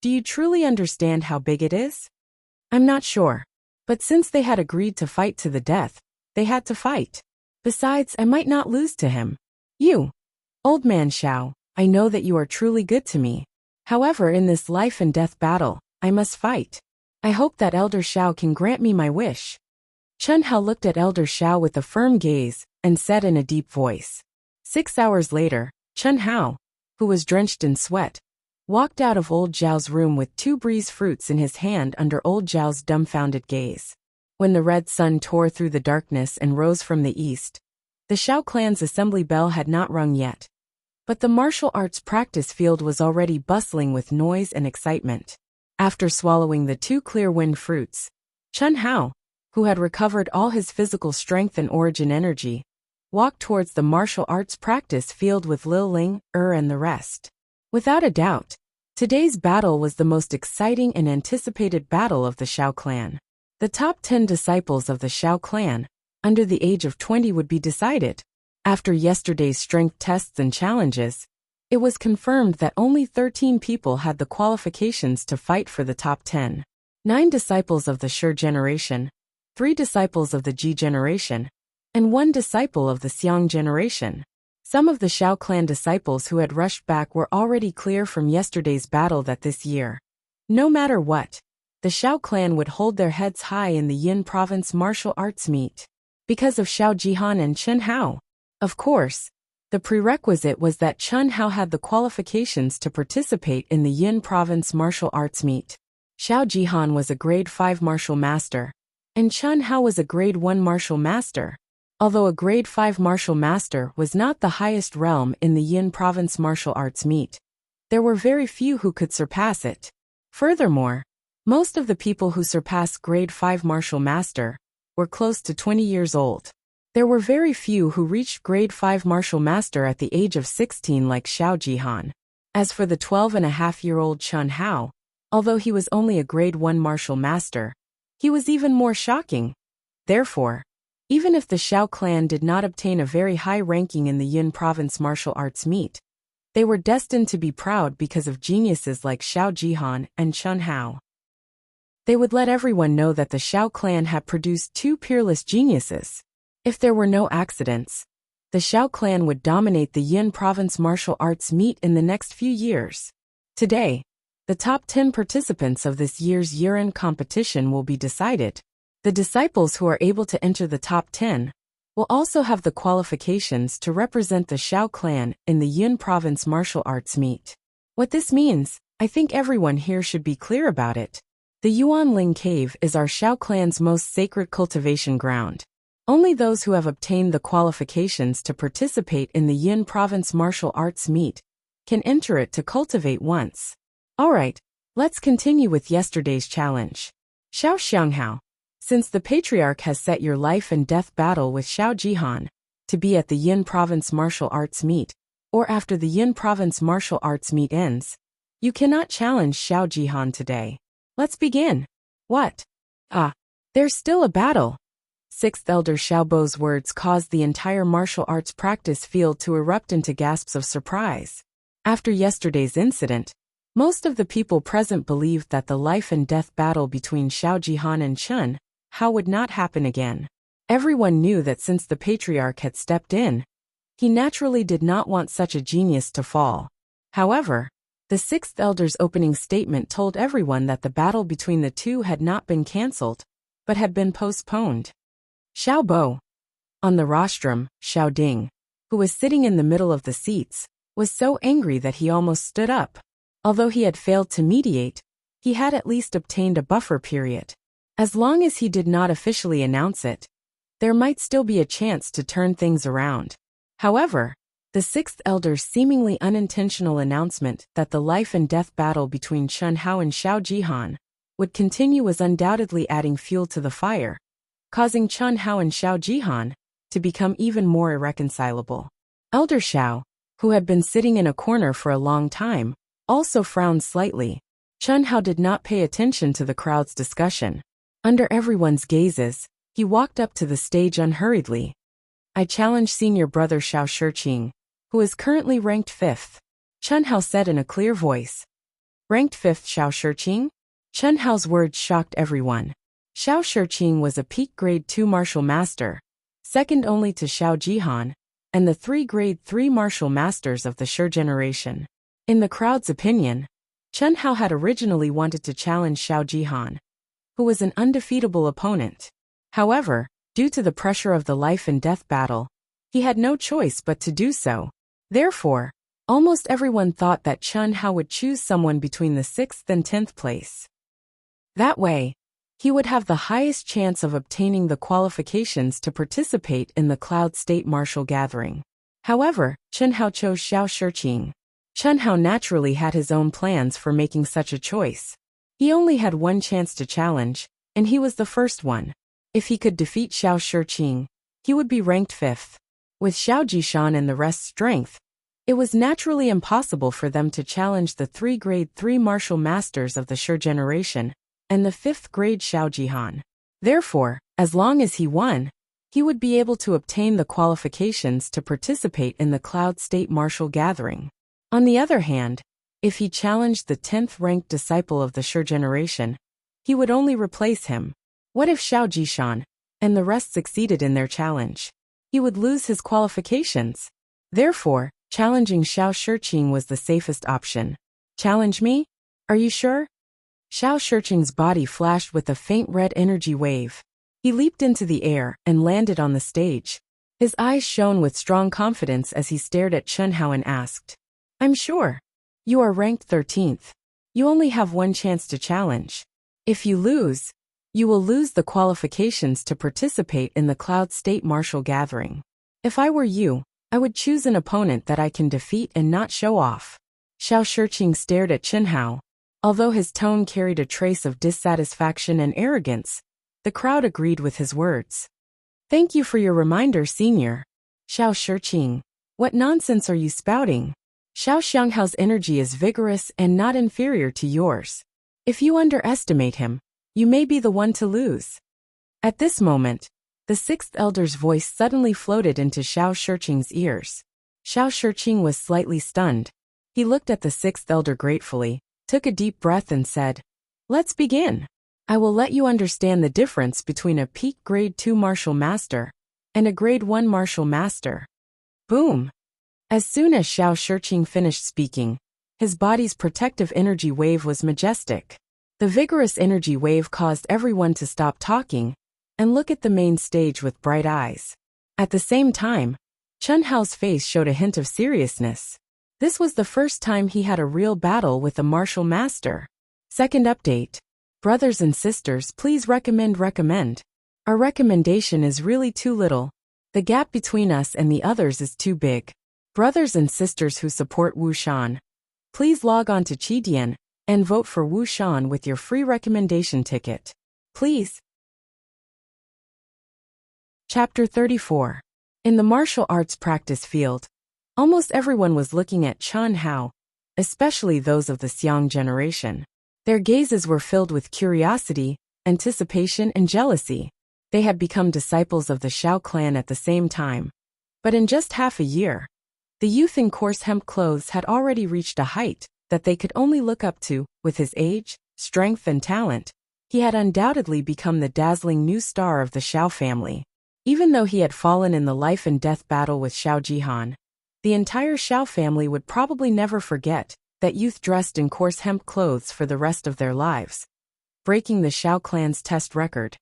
Do you truly understand how big it is? I'm not sure. But since they had agreed to fight to the death, they had to fight. Besides, I might not lose to him. You, old man Xiao, I know that you are truly good to me. However, in this life and death battle, I must fight. I hope that Elder Xiao can grant me my wish." Chen Hao looked at Elder Xiao with a firm gaze and said in a deep voice. 6 hours later, Chen Hao, who was drenched in sweat, walked out of old Zhao's room with 2 breeze fruits in his hand under old Zhao's dumbfounded gaze. When the red sun tore through the darkness and rose from the east, the Xiao clan's assembly bell had not rung yet. But the martial arts practice field was already bustling with noise and excitement. After swallowing the 2 clear wind fruits, Chen Hao, who had recovered all his physical strength and origin energy, walked towards the martial arts practice field with Lil Ling, and the rest. Without a doubt, today's battle was the most exciting and anticipated battle of the Xiao clan. The top 10 disciples of the Xiao clan, under the age of 20, would be decided. After yesterday's strength tests and challenges, it was confirmed that only 13 people had the qualifications to fight for the top 10. 9 disciples of the Shi generation, 3 disciples of the Ji generation, and 1 disciple of the Xiang generation. Some of the Xiao clan disciples who had rushed back were already clear from yesterday's battle that this year, no matter what, the Xiao clan would hold their heads high in the Yin province martial arts meet. Because of Xiao Jihan and Chen Hao. Of course, the prerequisite was that Chen Hao had the qualifications to participate in the Yin province martial arts meet. Xiao Jihan was a grade 5 martial master, and Chen Hao was a grade 1 martial master. Although a grade 5 martial master was not the highest realm in the Yin province martial arts meet, there were very few who could surpass it. Furthermore, most of the people who surpassed grade 5 martial master were close to 20 years old. There were very few who reached grade 5 martial master at the age of 16 like Xiao Jihan. As for the 12-and-a-half-year-old Chen Hao, although he was only a grade 1 martial master, he was even more shocking. Therefore, even if the Xiao clan did not obtain a very high ranking in the Yin province martial arts meet, they were destined to be proud because of geniuses like Xiao Jihan and Chen Hao. They would let everyone know that the Xiao clan had produced 2 peerless geniuses. If there were no accidents, the Xiao clan would dominate the Yin province martial arts meet in the next few years. Today, the top 10 participants of this year's year-end competition will be decided. The disciples who are able to enter the top 10 will also have the qualifications to represent the Xiao clan in the Yin province martial arts meet. What this means, I think everyone here should be clear about it. The Yuanling Cave is our Xiao clan's most sacred cultivation ground. Only those who have obtained the qualifications to participate in the Yin province martial arts meet can enter it to cultivate once. Alright, let's continue with yesterday's challenge. Xiao Xianghao, since the Patriarch has set your life and death battle with Xiao Jihan to be at the Yin province martial arts meet, or after the Yin province martial arts meet ends, you cannot challenge Xiao Jihan today. Let's begin. What? There's still a battle. 6th Elder Xiaobo's words caused the entire martial arts practice field to erupt into gasps of surprise. After yesterday's incident, most of the people present believed that the life and death battle between Xiao Jihan and Chen Hao would not happen again. Everyone knew that since the Patriarch had stepped in, He naturally did not want such a genius to fall. However, the sixth elder's opening statement told everyone that the battle between the two had not been cancelled, but had been postponed. Xiao Bo. On the rostrum, Xiao Ding, who was sitting in the middle of the seats, was so angry that he almost stood up. Although he had failed to mediate, he had at least obtained a buffer period. As long as he did not officially announce it, there might still be a chance to turn things around. However, the sixth elder's seemingly unintentional announcement that the life and death battle between Chen Hao and Xiao Jihan would continue was undoubtedly adding fuel to the fire, causing Chen Hao and Xiao Jihan to become even more irreconcilable. Elder Xiao, who had been sitting in a corner for a long time, also frowned slightly. Chen Hao did not pay attention to the crowd's discussion. Under everyone's gazes, he walked up to the stage unhurriedly. I challenge senior brother Xiao Shiqing, who is currently ranked 5th. Chen Hao said in a clear voice. Ranked 5th Xiao Shiqing? Chen Hao's words shocked everyone. Xiao Shiqing was a peak grade 2 martial master, second only to Xiao Jihan, and the 3 grade 3 martial masters of the Shi generation. In the crowd's opinion, Chen Hao had originally wanted to challenge Xiao Jihan, who was an undefeatable opponent. However, due to the pressure of the life and death battle, he had no choice but to do so. Therefore, almost everyone thought that Chen Hao would choose someone between the 6th and 10th place. That way, he would have the highest chance of obtaining the qualifications to participate in the Cloud State Martial Gathering. However, Chen Hao chose Xiao Shiqing. Chen Hao naturally had his own plans for making such a choice. He only had one chance to challenge, and he was the first one. If he could defeat Xiao Shiqing, he would be ranked 5th. With Xiao Jishan and the rest's strength, it was naturally impossible for them to challenge the 3 grade 3 martial masters of the Shi generation and the 5th grade Xiao Jihan. Therefore, as long as he won, he would be able to obtain the qualifications to participate in the Cloud State Martial Gathering. On the other hand, if he challenged the 10th ranked disciple of the Shi generation, he would only replace him. What if Xiao Jishan and the rest succeeded in their challenge? He would lose his qualifications. Therefore, challenging Xiao Shiqing was the safest option. Challenge me? Are you sure? Xiao Shiqing's body flashed with a faint red energy wave. He leaped into the air and landed on the stage. His eyes shone with strong confidence as he stared at Chen Hao and asked, I'm sure. You are ranked 13th. You only have one chance to challenge. If you lose, you will lose the qualifications to participate in the Cloud State Martial Gathering. If I were you, I would choose an opponent that I can defeat and not show off. Xiao Shiqing stared at Chen Hao. Although his tone carried a trace of dissatisfaction and arrogance, the crowd agreed with his words. Thank you for your reminder, senior. Xiao Shiqing, what nonsense are you spouting? Xiao Xianghao's energy is vigorous and not inferior to yours. If you underestimate him, you may be the one to lose. At this moment, the 6th elder's voice suddenly floated into Xiao Shiqing's ears. Xiao Shiqing was slightly stunned. He looked at the 6th elder gratefully, took a deep breath and said, Let's begin. I will let you understand the difference between a peak grade 2 martial master and a grade 1 martial master. Boom! As soon as Xiao Shiqing finished speaking, his body's protective energy wave was majestic. The vigorous energy wave caused everyone to stop talking and look at the main stage with bright eyes. At the same time, Chen Hao's face showed a hint of seriousness. This was the first time he had a real battle with a martial master. Second update. Brothers and sisters, please recommend. Our recommendation is really too little. The gap between us and the others is too big. Brothers and sisters who support Wu Shan, please log on to Qidian and vote for Wu Shan with your free recommendation ticket. Please. Chapter 34. In the martial arts practice field, almost everyone was looking at Chen Hao, especially those of the Xiang generation. Their gazes were filled with curiosity, anticipation, and jealousy. They had become disciples of the Xiao clan at the same time. But in just half a year, the youth in coarse hemp clothes had already reached a height that they could only look up to. With his age, strength, and talent, he had undoubtedly become the dazzling new star of the Xiao family. Even though he had fallen in the life and death battle with Xiao Jihan, the entire Xiao family would probably never forget that youth dressed in coarse hemp clothes for the rest of their lives, breaking the Xiao clan's test record,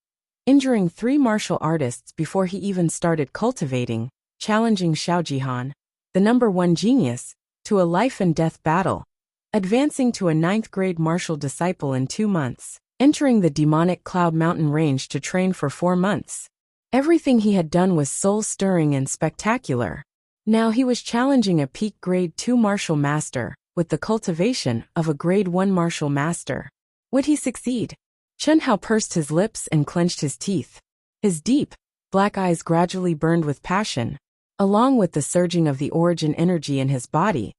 injuring 3 martial artists before he even started cultivating, challenging Xiao Jihan, the #1 genius, to a life and death battle, advancing to a 9th grade martial disciple in 2 months, entering the demonic Cloud Mountain range to train for 4 months. Everything he had done was soul-stirring and spectacular. Now he was challenging a peak grade 2 martial master with the cultivation of a grade 1 martial master. Would he succeed? Chen Hao pursed his lips and clenched his teeth. His deep, black eyes gradually burned with passion, along with the surging of the origin energy in his body.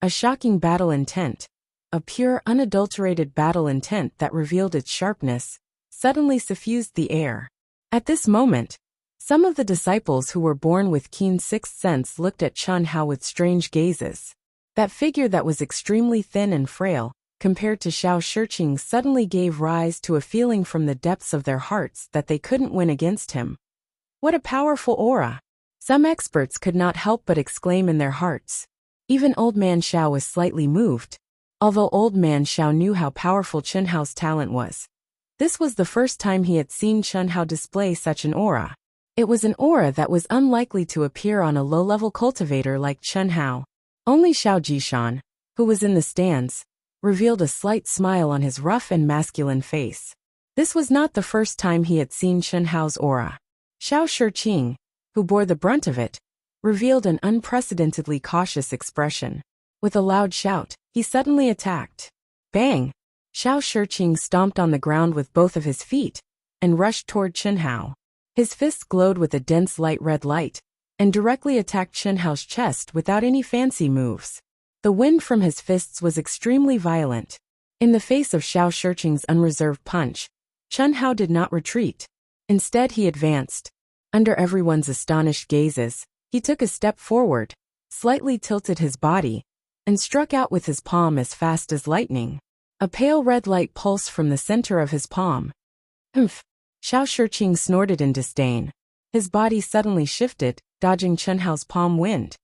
A shocking battle intent, a pure unadulterated battle intent that revealed its sharpness, suddenly suffused the air. At this moment, some of the disciples who were born with keen sixth sense looked at Chen Hao with strange gazes. That figure that was extremely thin and frail, compared to Xiao Shiqing, suddenly gave rise to a feeling from the depths of their hearts that they couldn't win against him. What a powerful aura! Some experts could not help but exclaim in their hearts. Even Old Man Xiao was slightly moved, although Old Man Xiao knew how powerful Chen Hao's talent was. This was the first time he had seen Chen Hao display such an aura. It was an aura that was unlikely to appear on a low-level cultivator like Chen Hao. Only Xiao Jishan, who was in the stands, revealed a slight smile on his rough and masculine face. This was not the first time he had seen Chen Hao's aura. Xiao Shiqing, who bore the brunt of it, revealed an unprecedentedly cautious expression. With a loud shout, he suddenly attacked. Bang! Xiao Shiqing stomped on the ground with both of his feet and rushed toward Chen Hao. His fists glowed with a dense light red light and directly attacked Chen Hao's chest without any fancy moves. The wind from his fists was extremely violent. In the face of Xiao Shiqing's unreserved punch, Chen Hao did not retreat. Instead he advanced. Under everyone's astonished gazes, he took a step forward, slightly tilted his body, and struck out with his palm as fast as lightning. A pale red light pulsed from the center of his palm. Humph! Xiao Shiqing snorted in disdain. His body suddenly shifted, dodging Chen Hao's palm wind.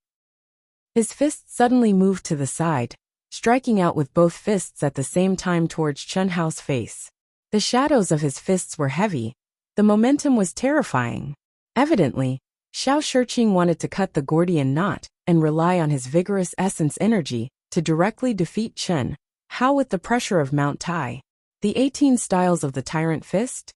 His fist suddenly moved to the side, striking out with both fists at the same time towards Chen Hao's face. The shadows of his fists were heavy. The momentum was terrifying. Evidently, Xiao Shiqing wanted to cut the Gordian knot and rely on his vigorous essence energy to directly defeat Chen Hao with the pressure of Mount Tai. The 18 styles of the Tyrant Fist?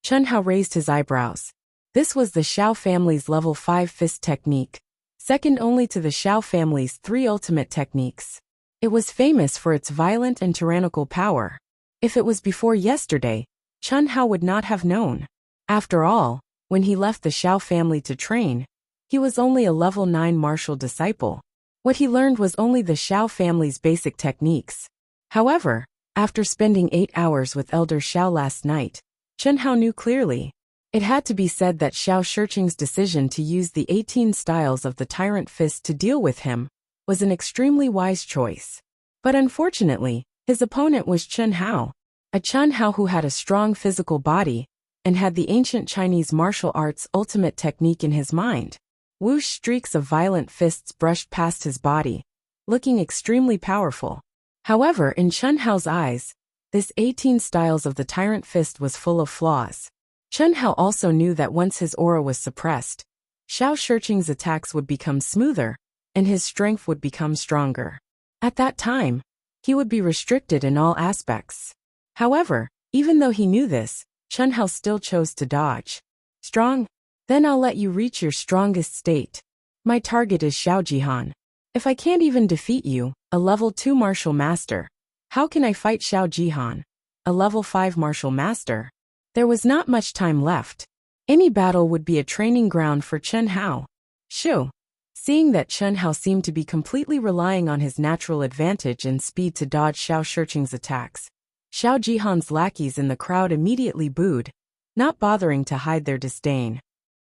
Chen Hao raised his eyebrows. This was the Xiao family's level 5 fist technique, second only to the Xiao family's 3 ultimate techniques. It was famous for its violent and tyrannical power. If it was before yesterday, Chen Hao would not have known. After all, when he left the Xiao family to train, he was only a level 9 martial disciple. What he learned was only the Xiao family's basic techniques. However, after spending 8 hours with Elder Xiao last night, Chen Hao knew clearly. It had to be said that Xiao Shiqing's decision to use the 18 styles of the Tyrant Fist to deal with him was an extremely wise choice. But unfortunately, his opponent was Chen Hao, a Chen Hao who had a strong physical body and had the ancient Chinese martial arts ultimate technique in his mind. Whoosh, streaks of violent fists brushed past his body, looking extremely powerful. However, in Chen Hao's eyes, this 18 styles of the Tyrant Fist was full of flaws. Chen Hao also knew that once his aura was suppressed, Xiao Shiqing's attacks would become smoother, and his strength would become stronger. At that time, he would be restricted in all aspects. However, even though he knew this, Chen Hao still chose to dodge. Strong? Then I'll let you reach your strongest state. My target is Xiao Jihan. If I can't even defeat you, a level 2 martial master, how can I fight Xiao Jihan, a level 5 martial master? There was not much time left. Any battle would be a training ground for Chen Hao. Shoo! Seeing that Chen Hao seemed to be completely relying on his natural advantage and speed to dodge Xiao Shiqing's attacks, Xiao Jihan's lackeys in the crowd immediately booed, not bothering to hide their disdain.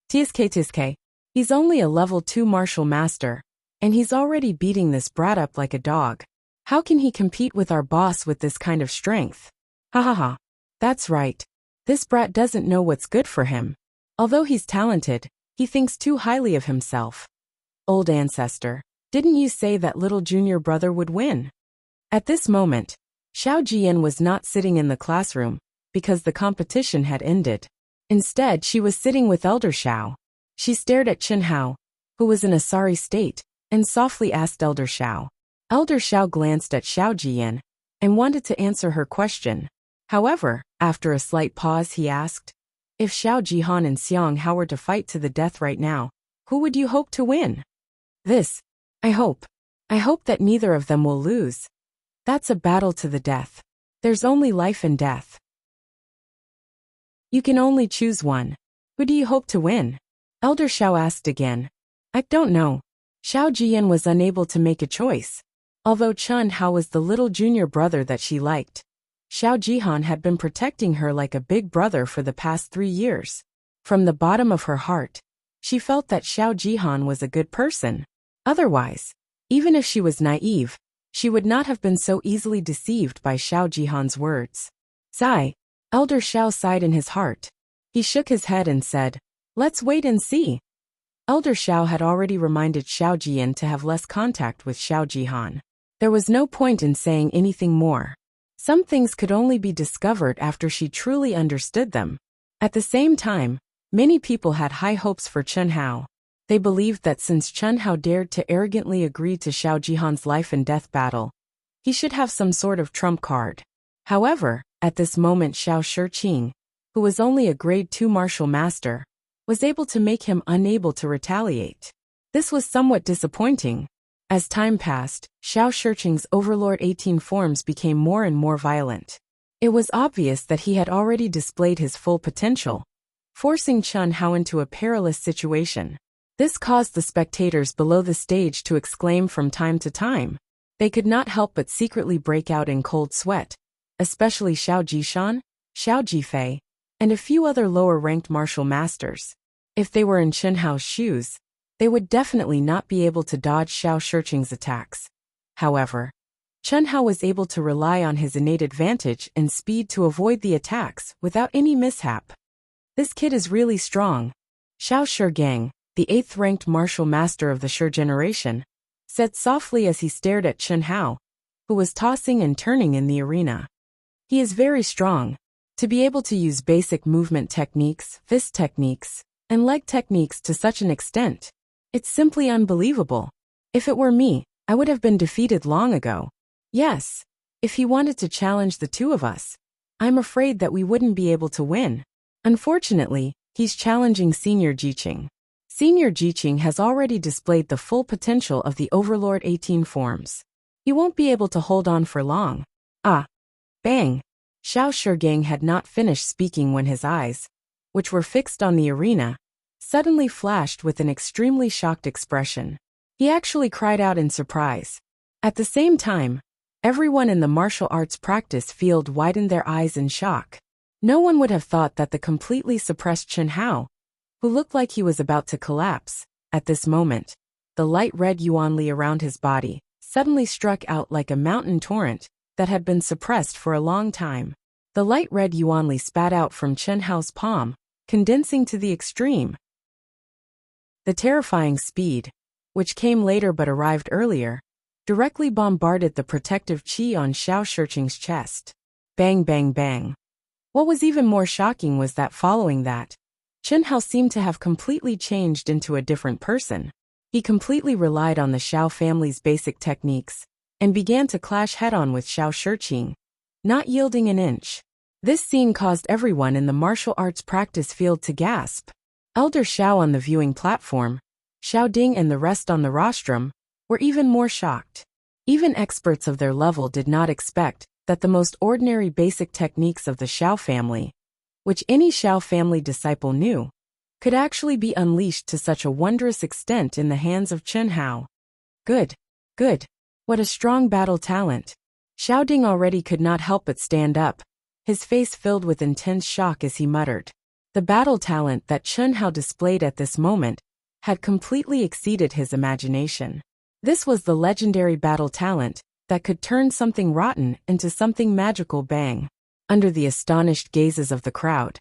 Tsk, he's only a level 2 martial master, and he's already beating this brat up like a dog. How can he compete with our boss with this kind of strength? Ha ha ha. That's right. This brat doesn't know what's good for him. Although he's talented, he thinks too highly of himself. Old ancestor, didn't you say that little junior brother would win? At this moment, Xiao Jian was not sitting in the classroom, because the competition had ended. Instead, she was sitting with Elder Xiao. She stared at Chen Hao, who was in a sorry state, and softly asked Elder Xiao. Elder Xiao glanced at Xiao Jian and wanted to answer her question. However, after a slight pause he asked, if Xiao Jihan and Xiang Hao were to fight to the death right now, who would you hope to win? I hope that neither of them will lose. That's a battle to the death. There's only life and death. You can only choose one. Who do you hope to win? Elder Xiao asked again. I don't know. Xiao Jian was unable to make a choice. Although Chen Hao was the little junior brother that she liked, Xiao Jihan had been protecting her like a big brother for the past 3 years. From the bottom of her heart, she felt that Xiao Jihan was a good person. Otherwise, even if she was naive, she would not have been so easily deceived by Xiao Jihan's words. Sigh. Elder Xiao sighed in his heart. He shook his head and said, let's wait and see. Elder Xiao had already reminded Xiao Jian to have less contact with Xiao Jihan. There was no point in saying anything more. Some things could only be discovered after she truly understood them. At the same time, many people had high hopes for Chen Hao. They believed that since Chen Hao dared to arrogantly agree to Xiao Jihan's life and death battle, he should have some sort of trump card. However, at this moment Xiao Shiqing, who was only a grade 2 martial master, was able to make him unable to retaliate. This was somewhat disappointing. As time passed, Xiao Shiqing's Overlord 18 forms became more and more violent. It was obvious that he had already displayed his full potential, forcing Chen Hao into a perilous situation. This caused the spectators below the stage to exclaim from time to time. They could not help but secretly break out in cold sweat, especially Xiao Jishan, Xiao Jifei, and a few other lower-ranked martial masters. If they were in Chen Hao's shoes, they would definitely not be able to dodge Xiao Shiqing's attacks. However, Chen Hao was able to rely on his innate advantage and speed to avoid the attacks without any mishap. This kid is really strong. Xiao Shigang, the 8th-ranked martial master of the Shi generation, said softly as he stared at Chen Hao, who was tossing and turning in the arena. He is very strong. To be able to use basic movement techniques, fist techniques, and leg techniques to such an extent, it's simply unbelievable. If it were me, I would have been defeated long ago. Yes, if he wanted to challenge the two of us, I'm afraid that we wouldn't be able to win. Unfortunately, he's challenging Senior Jiqing. Senior Jiqing has already displayed the full potential of the Overlord 18 forms. He won't be able to hold on for long. Ah! Bang! Xiao Shigang had not finished speaking when his eyes, which were fixed on the arena, suddenly flashed with an extremely shocked expression. He actually cried out in surprise. At the same time, everyone in the martial arts practice field widened their eyes in shock. No one would have thought that the completely suppressed Chen Hao, who looked like he was about to collapse, at this moment, the light red yuanli around his body suddenly struck out like a mountain torrent that had been suppressed for a long time. The light red yuanli spat out from Chen Hao's palm, condensing to the extreme. The terrifying speed, which came later but arrived earlier, directly bombarded the protective qi on Xiao Shiqing's chest. Bang bang bang. What was even more shocking was that following that, Chen Hao seemed to have completely changed into a different person. He completely relied on the Xiao family's basic techniques, and began to clash head-on with Xiao Shiqing, not yielding an inch. This scene caused everyone in the martial arts practice field to gasp. Elder Xiao on the viewing platform, Xiao Ding and the rest on the rostrum, were even more shocked. Even experts of their level did not expect that the most ordinary basic techniques of the Xiao family, which any Xiao family disciple knew, could actually be unleashed to such a wondrous extent in the hands of Chen Hao. Good. What a strong battle talent. Xiao Ding already could not help but stand up, his face filled with intense shock as he muttered. The battle talent that Chen Hao displayed at this moment had completely exceeded his imagination. This was the legendary battle talent that could turn something rotten into something magical. Bang. Under the astonished gazes of the crowd,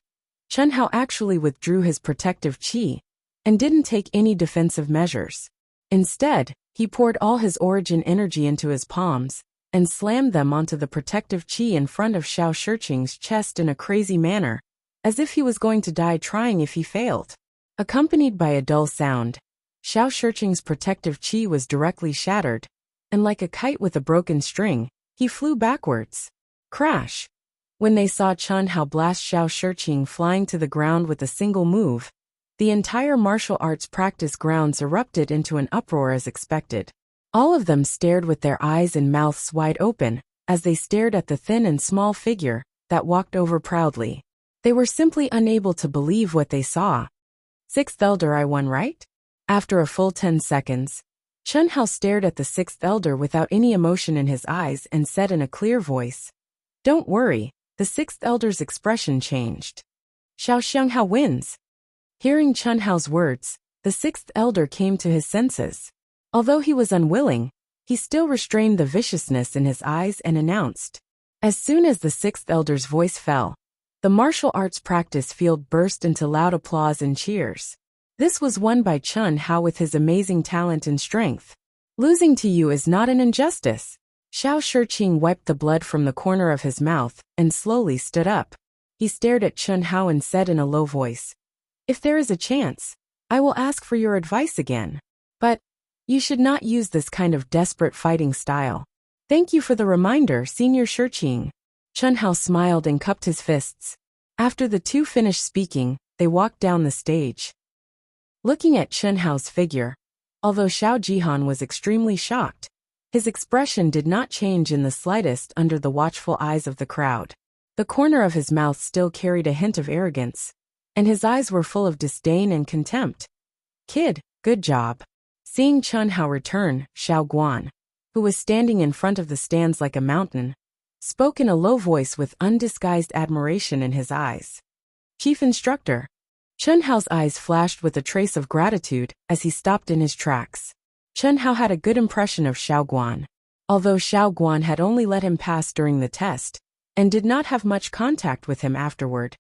Chen Hao actually withdrew his protective qi and didn't take any defensive measures. Instead, he poured all his origin energy into his palms and slammed them onto the protective qi in front of Xiao Shiqing's chest in a crazy manner, as if he was going to die trying if he failed. Accompanied by a dull sound, Xiao Shiqing's protective qi was directly shattered, and like a kite with a broken string, he flew backwards. Crash! When they saw Chen Hao blast Xiao Shiqing flying to the ground with a single move, the entire martial arts practice grounds erupted into an uproar as expected. All of them stared with their eyes and mouths wide open, as they stared at the thin and small figure that walked over proudly. They were simply unable to believe what they saw. Sixth Elder, I won, right? After a full 10 seconds, Chen Hao stared at the Sixth Elder without any emotion in his eyes and said in a clear voice, "Don't worry." The Sixth Elder's expression changed. Xiao Xianghao wins. Hearing Chen Hao's words, the Sixth Elder came to his senses. Although he was unwilling, he still restrained the viciousness in his eyes and announced. As soon as the Sixth Elder's voice fell, the martial arts practice field burst into loud applause and cheers. This was won by Chen Hao with his amazing talent and strength. Losing to you is not an injustice. Xiao Shiqing wiped the blood from the corner of his mouth and slowly stood up. He stared at Chen Hao and said in a low voice, "If there is a chance, I will ask for your advice again. But you should not use this kind of desperate fighting style. Thank you for the reminder, Senior Shiqing." Chen Hao smiled and cupped his fists. After the two finished speaking, they walked down the stage. Looking at Chen Hao's figure, although Xiao Jihan was extremely shocked, his expression did not change in the slightest under the watchful eyes of the crowd. The corner of his mouth still carried a hint of arrogance, and his eyes were full of disdain and contempt. "Kid, good job." Seeing Chen Hao return, Xiao Guan, who was standing in front of the stands like a mountain, spoke in a low voice with undisguised admiration in his eyes. "Chief Instructor." Chen Hao's eyes flashed with a trace of gratitude as he stopped in his tracks. Chen Hao had a good impression of Xiao Guan. Although Xiao Guan had only let him pass during the test, and did not have much contact with him afterward,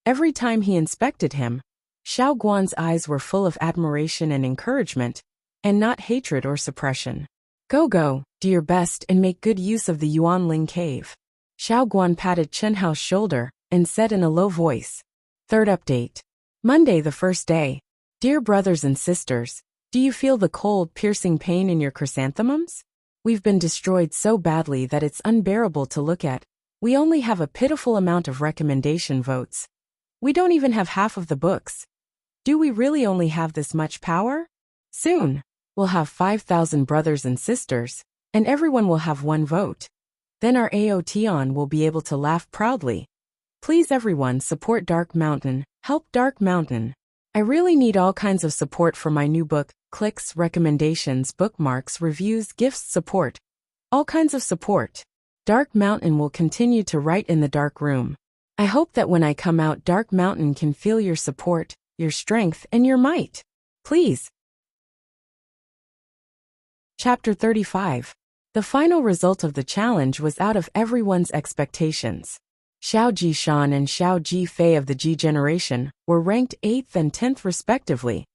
every time he inspected him, Xiao Guan's eyes were full of admiration and encouragement, and not hatred or suppression. Go, do your best and make good use of the Yuanling cave." Xiao Guan patted Chen Hao's shoulder and said in a low voice. Third update. Monday, the first day. Dear brothers and sisters, do you feel the cold, piercing pain in your chrysanthemums? We've been destroyed so badly that it's unbearable to look at. We only have a pitiful amount of recommendation votes. We don't even have half of the books. Do we really only have this much power? Soon, we'll have 5,000 brothers and sisters, and everyone will have one vote. Then our Aotion will be able to laugh proudly. Please everyone support Dark Mountain, help Dark Mountain. I really need all kinds of support for my new book, clicks, recommendations, bookmarks, reviews, gifts, support. All kinds of support. Dark Mountain will continue to write in the dark room. I hope that when I come out, Dark Mountain can feel your support, your strength, and your might. Please. Chapter 35. The final result of the challenge was out of everyone's expectations. Xiao Jishan and Xiao Jifei of the Ji generation were ranked 8th and 10th respectively,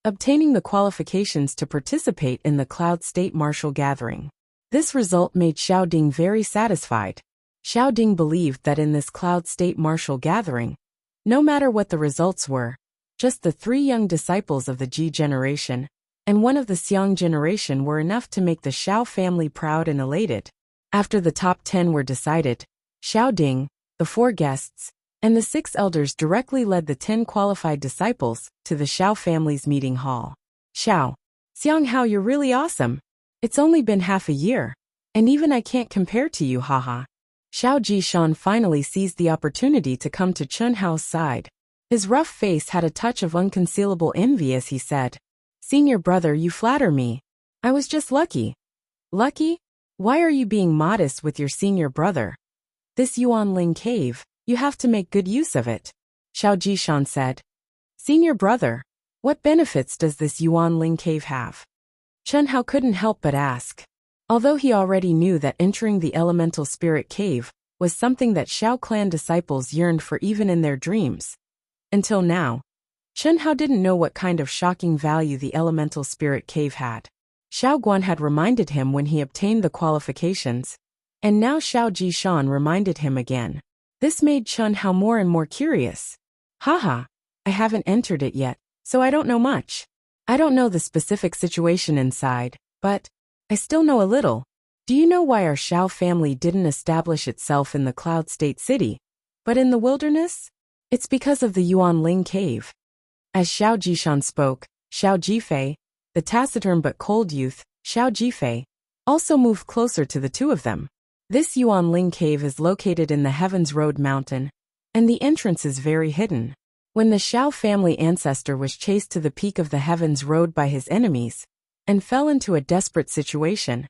obtaining the qualifications to participate in the Cloud State Martial Gathering. This result made Xiao Ding very satisfied. Xiao Ding believed that in this Cloud State Martial Gathering, no matter what the results were, just the 3 young disciples of the Ji generation and one of the Xiang generation were enough to make the Xiao family proud and elated. After the top 10 were decided, Xiao Ding, the 4 guests, and the 6 elders directly led the 10 qualified disciples to the Xiao family's meeting hall. Xianghao, you're really awesome. It's only been half a year, and even I can't compare to you, haha. Xiao Jishan finally seized the opportunity to come to Chen Hao's side. His rough face had a touch of unconcealable envy as he said, "Senior brother, you flatter me. I was just lucky." "Lucky? Why are you being modest with your senior brother? This Yuanling cave, you have to make good use of it," Xiao Jishan said. "Senior brother, what benefits does this Yuanling cave have?" Chen Hao couldn't help but ask. Although he already knew that entering the elemental spirit cave was something that Xiao clan disciples yearned for even in their dreams, Until now, Chun Hao didn't know what kind of shocking value the elemental spirit cave had. Xiao Guan had reminded him when he obtained the qualifications, and now Xiao Jishan reminded him again. This made Chun Hao more and more curious. Haha, I haven't entered it yet, so I don't know much. I don't know the specific situation inside, but I still know a little. Do you know why our Xiao family didn't establish itself in the Cloud State City, but in the wilderness? It's because of the Yuanling Cave. As Xiao Jishan spoke, Xiao Jifei, the taciturn but cold youth, Xiao Jifei, also moved closer to the two of them. This Yuanling Cave is located in the Heavens Road Mountain, and the entrance is very hidden. When the Xiao family ancestor was chased to the peak of the Heavens Road by his enemies, and fell into a desperate situation,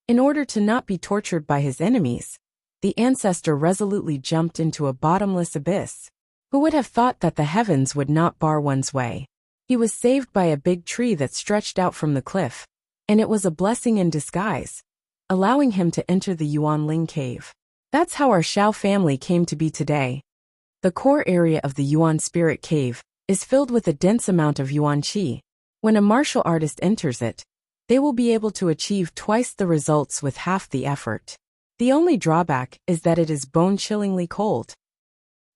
in order to not be tortured by his enemies, the ancestor resolutely jumped into a bottomless abyss. Who would have thought that the heavens would not bar one's way? He was saved by a big tree that stretched out from the cliff, and it was a blessing in disguise, allowing him to enter the Yuanling Cave. That's how our Xiao family came to be today. The core area of the Yuan Spirit Cave is filled with a dense amount of Yuan Qi. When a martial artist enters it, they will be able to achieve twice the results with half the effort. The only drawback is that it is bone-chillingly cold.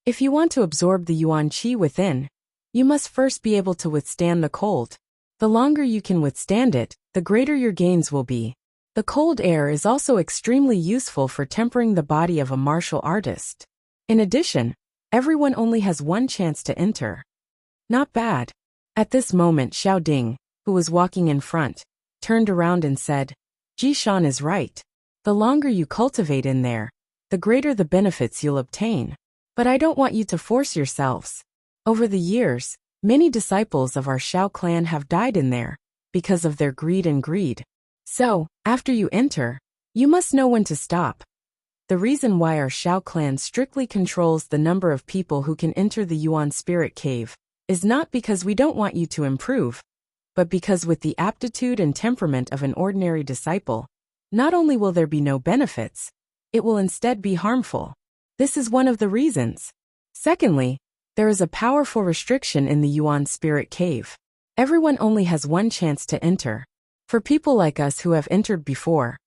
If you want to absorb the Yuan Qi within, you must first be able to withstand the cold. The longer you can withstand it, the greater your gains will be. The cold air is also extremely useful for tempering the body of a martial artist. In addition, everyone only has one chance to enter. Not bad. At this moment Xiao Ding, who was walking in front, turned around and said, Jishan is right. The longer you cultivate in there, the greater the benefits you'll obtain. But I don't want you to force yourselves. Over the years, many disciples of our Xiao clan have died in there, because of their greed. So, after you enter, you must know when to stop. The reason why our Xiao clan strictly controls the number of people who can enter the Yuan Spirit Cave is not because we don't want you to improve, but because with the aptitude and temperament of an ordinary disciple, not only will there be no benefits, it will instead be harmful. This is one of the reasons. Secondly, there is a powerful restriction in the Yuan Spirit Cave. Everyone only has one chance to enter. For people like us who have entered before,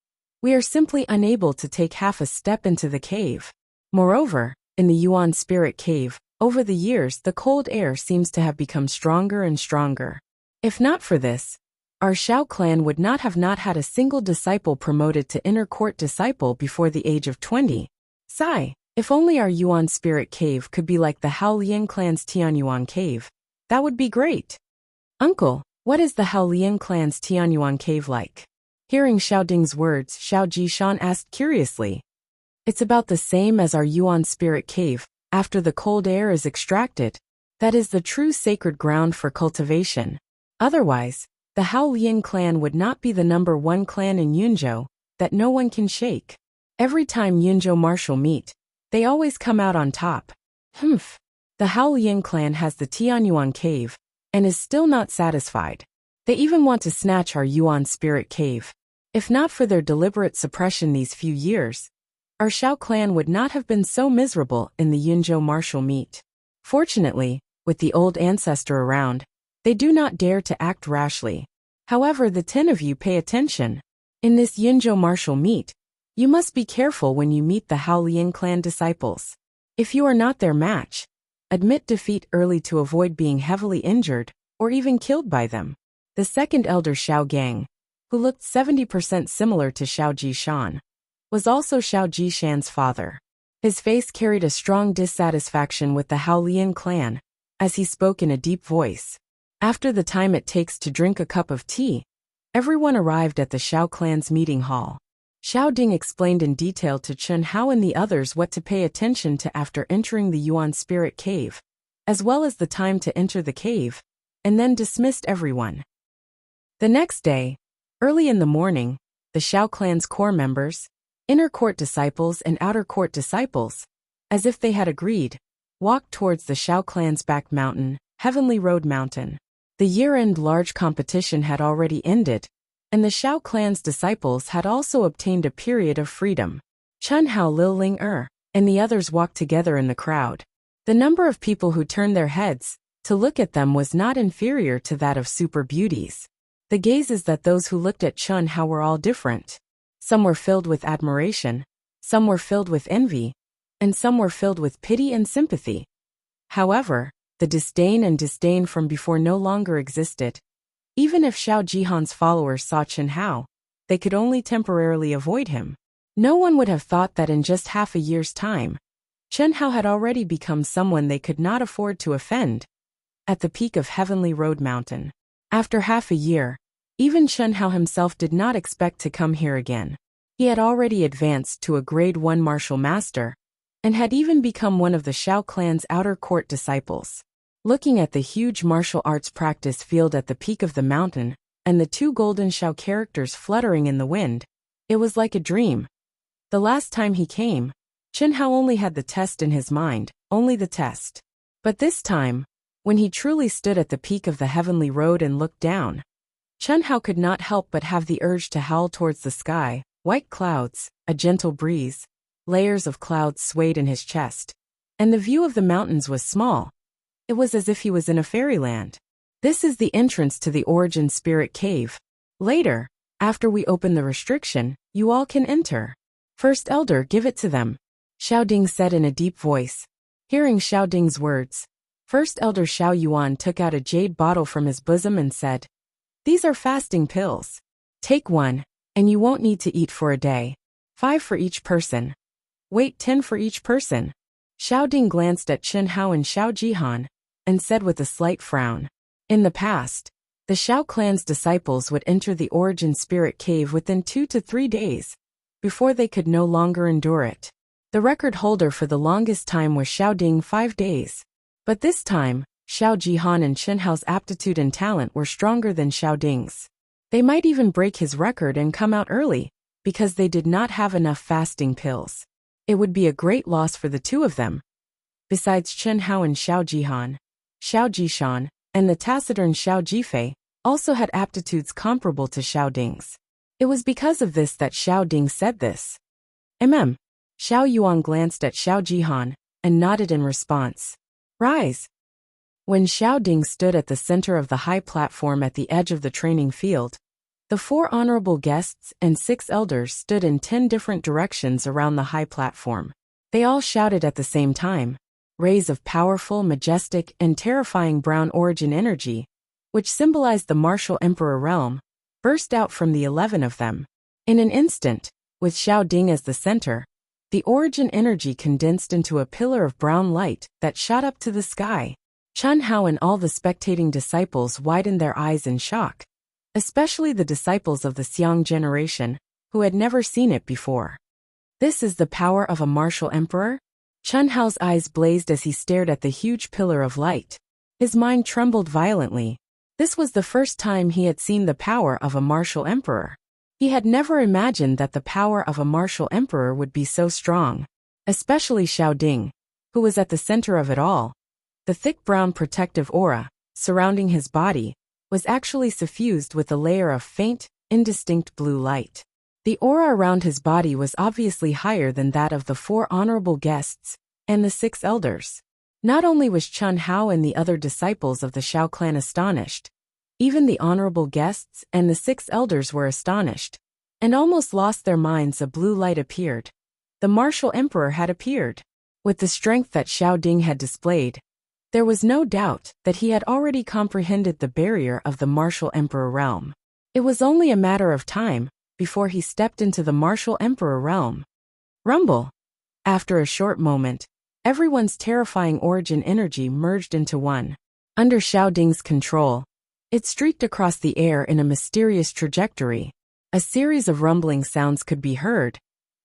we are simply unable to take half a step into the cave. Moreover, in the Yuan Spirit Cave, over the years the cold air seems to have become stronger and stronger. If not for this, our Xiao clan would not have had a single disciple promoted to inner court disciple before the age of 20. Sigh. If only our Yuan Spirit Cave could be like the Haolian clan's Tianyuan Cave, that would be great. Uncle, what is the Haolian clan's Tianyuan Cave like? Hearing Xiao Ding's words, Xiao Jishan asked curiously. It's about the same as our Yuan Spirit Cave, after the cold air is extracted. That is the true sacred ground for cultivation. Otherwise, the Haolian clan would not be the #1 clan in Yunzhou that no one can shake. Every time Yunzhou martial meet, they always come out on top. The Haolian clan has the Tianyuan Cave, and is still not satisfied. They even want to snatch our Yuan Spirit Cave. If not for their deliberate suppression these few years, our Xiao clan would not have been so miserable in the Yunzhou martial meet. Fortunately, with the old ancestor around, they do not dare to act rashly. However, the 10 of you pay attention. In this Yunzhou martial meet, you must be careful when you meet the Haolian clan disciples. If you are not their match, admit defeat early to avoid being heavily injured, or even killed by them. The second elder Xiao Gang, who looked 70% similar to Xiao Jishan, was also Xiao Jishan's father. His face carried a strong dissatisfaction with the Haolian clan, as he spoke in a deep voice. After the time it takes to drink a cup of tea, everyone arrived at the Xiao clan's meeting hall. Xiao Ding explained in detail to Chun Hao and the others what to pay attention to after entering the Yuan Spirit Cave, as well as the time to enter the cave, and then dismissed everyone. The next day, early in the morning, the Xiao clan's core members, inner court disciples and outer court disciples, as if they had agreed, walked towards the Xiao clan's back mountain, Heavenly Road Mountain. The year-end large competition had already ended, and the Xiao clan's disciples had also obtained a period of freedom. Chun Hao, Lil Ling and the others walked together in the crowd. The number of people who turned their heads to look at them was not inferior to that of super beauties. The gazes that those who looked at Chun Hao were all different. Some were filled with admiration, some were filled with envy, and some were filled with pity and sympathy. However, the disdain from before no longer existed. Even if Xiao Jihan's followers saw Chun Hao, they could only temporarily avoid him. No one would have thought that in just half a year's time, Chun Hao had already become someone they could not afford to offend. At the peak of Heavenly Road Mountain. After half a year, even Chun Hao himself did not expect to come here again. He had already advanced to a grade 1 martial master, and had even become one of the Shao clan's outer court disciples. Looking at the huge martial arts practice field at the peak of the mountain, and the 2 golden Shao characters fluttering in the wind, it was like a dream. The last time he came, Chun Hao only had the test in his mind, only the test. But this time, when he truly stood at the peak of the heavenly road and looked down, Chun Hao could not help but have the urge to howl towards the sky. White clouds, a gentle breeze, layers of clouds swayed in his chest. And the view of the mountains was small. It was as if he was in a fairyland. This is the entrance to the Origin Spirit Cave. Later, after we open the restriction, you all can enter. First Elder, give it to them, Xiao Ding said in a deep voice. Hearing Xiao Ding's words, First Elder Xiao Yuan took out a jade bottle from his bosom and said, "These are fasting pills. Take one, and you won't need to eat for a day. 5 for each person. Wait, 10 for each person." Xiao Ding glanced at Chun Hao and Xiao Jihan, and said with a slight frown, "In the past, the Shao clan's disciples would enter the Origin Spirit Cave within 2 to 3 days, before they could no longer endure it. The record holder for the longest time was Xiao Ding, 5 days. But this time, Xiao Jihan and Chun Hao's aptitude and talent were stronger than Xiao Ding's. They might even break his record and come out early, because they did not have enough fasting pills. It would be a great loss for the 2 of them. Besides Chun Hao and Xiao Jihan, Xiao Jishan, and the taciturn Xiao Jifei, also had aptitudes comparable to Xiao Ding's. It was because of this that Xiao Ding said this. Xiao Yuan glanced at Xiao Jihan, and nodded in response. Rise. When Xiao Ding stood at the center of the high platform at the edge of the training field, the 4 honorable guests and 6 elders stood in 10 different directions around the high platform. They all shouted at the same time. Rays of powerful, majestic, and terrifying brown origin energy, which symbolized the martial emperor realm, burst out from the 11 of them. In an instant, with Xiao Ding as the center, the origin energy condensed into a pillar of brown light that shot up to the sky. Chun Hao and all the spectating disciples widened their eyes in shock, especially the disciples of the Xiang generation, who had never seen it before. This is the power of a martial emperor? Chun Hao's eyes blazed as he stared at the huge pillar of light. His mind trembled violently. This was the first time he had seen the power of a martial emperor. He had never imagined that the power of a martial emperor would be so strong, especially Xiao Ding, who was at the center of it all. The thick brown protective aura, surrounding his body, was actually suffused with a layer of faint, indistinct blue light. The aura around his body was obviously higher than that of the 4 honorable guests and the 6 elders. Not only was Chun Hao and the other disciples of the Shao clan astonished, even the honorable guests and the 6 elders were astonished, and almost lost their minds. A blue light appeared. The martial emperor had appeared. With the strength that Xiao Ding had displayed, there was no doubt that he had already comprehended the barrier of the martial emperor realm. It was only a matter of time before he stepped into the martial emperor realm. Rumble. After a short moment, everyone's terrifying origin energy merged into one. Under Xiao Ding's control, it streaked across the air in a mysterious trajectory. A series of rumbling sounds could be heard,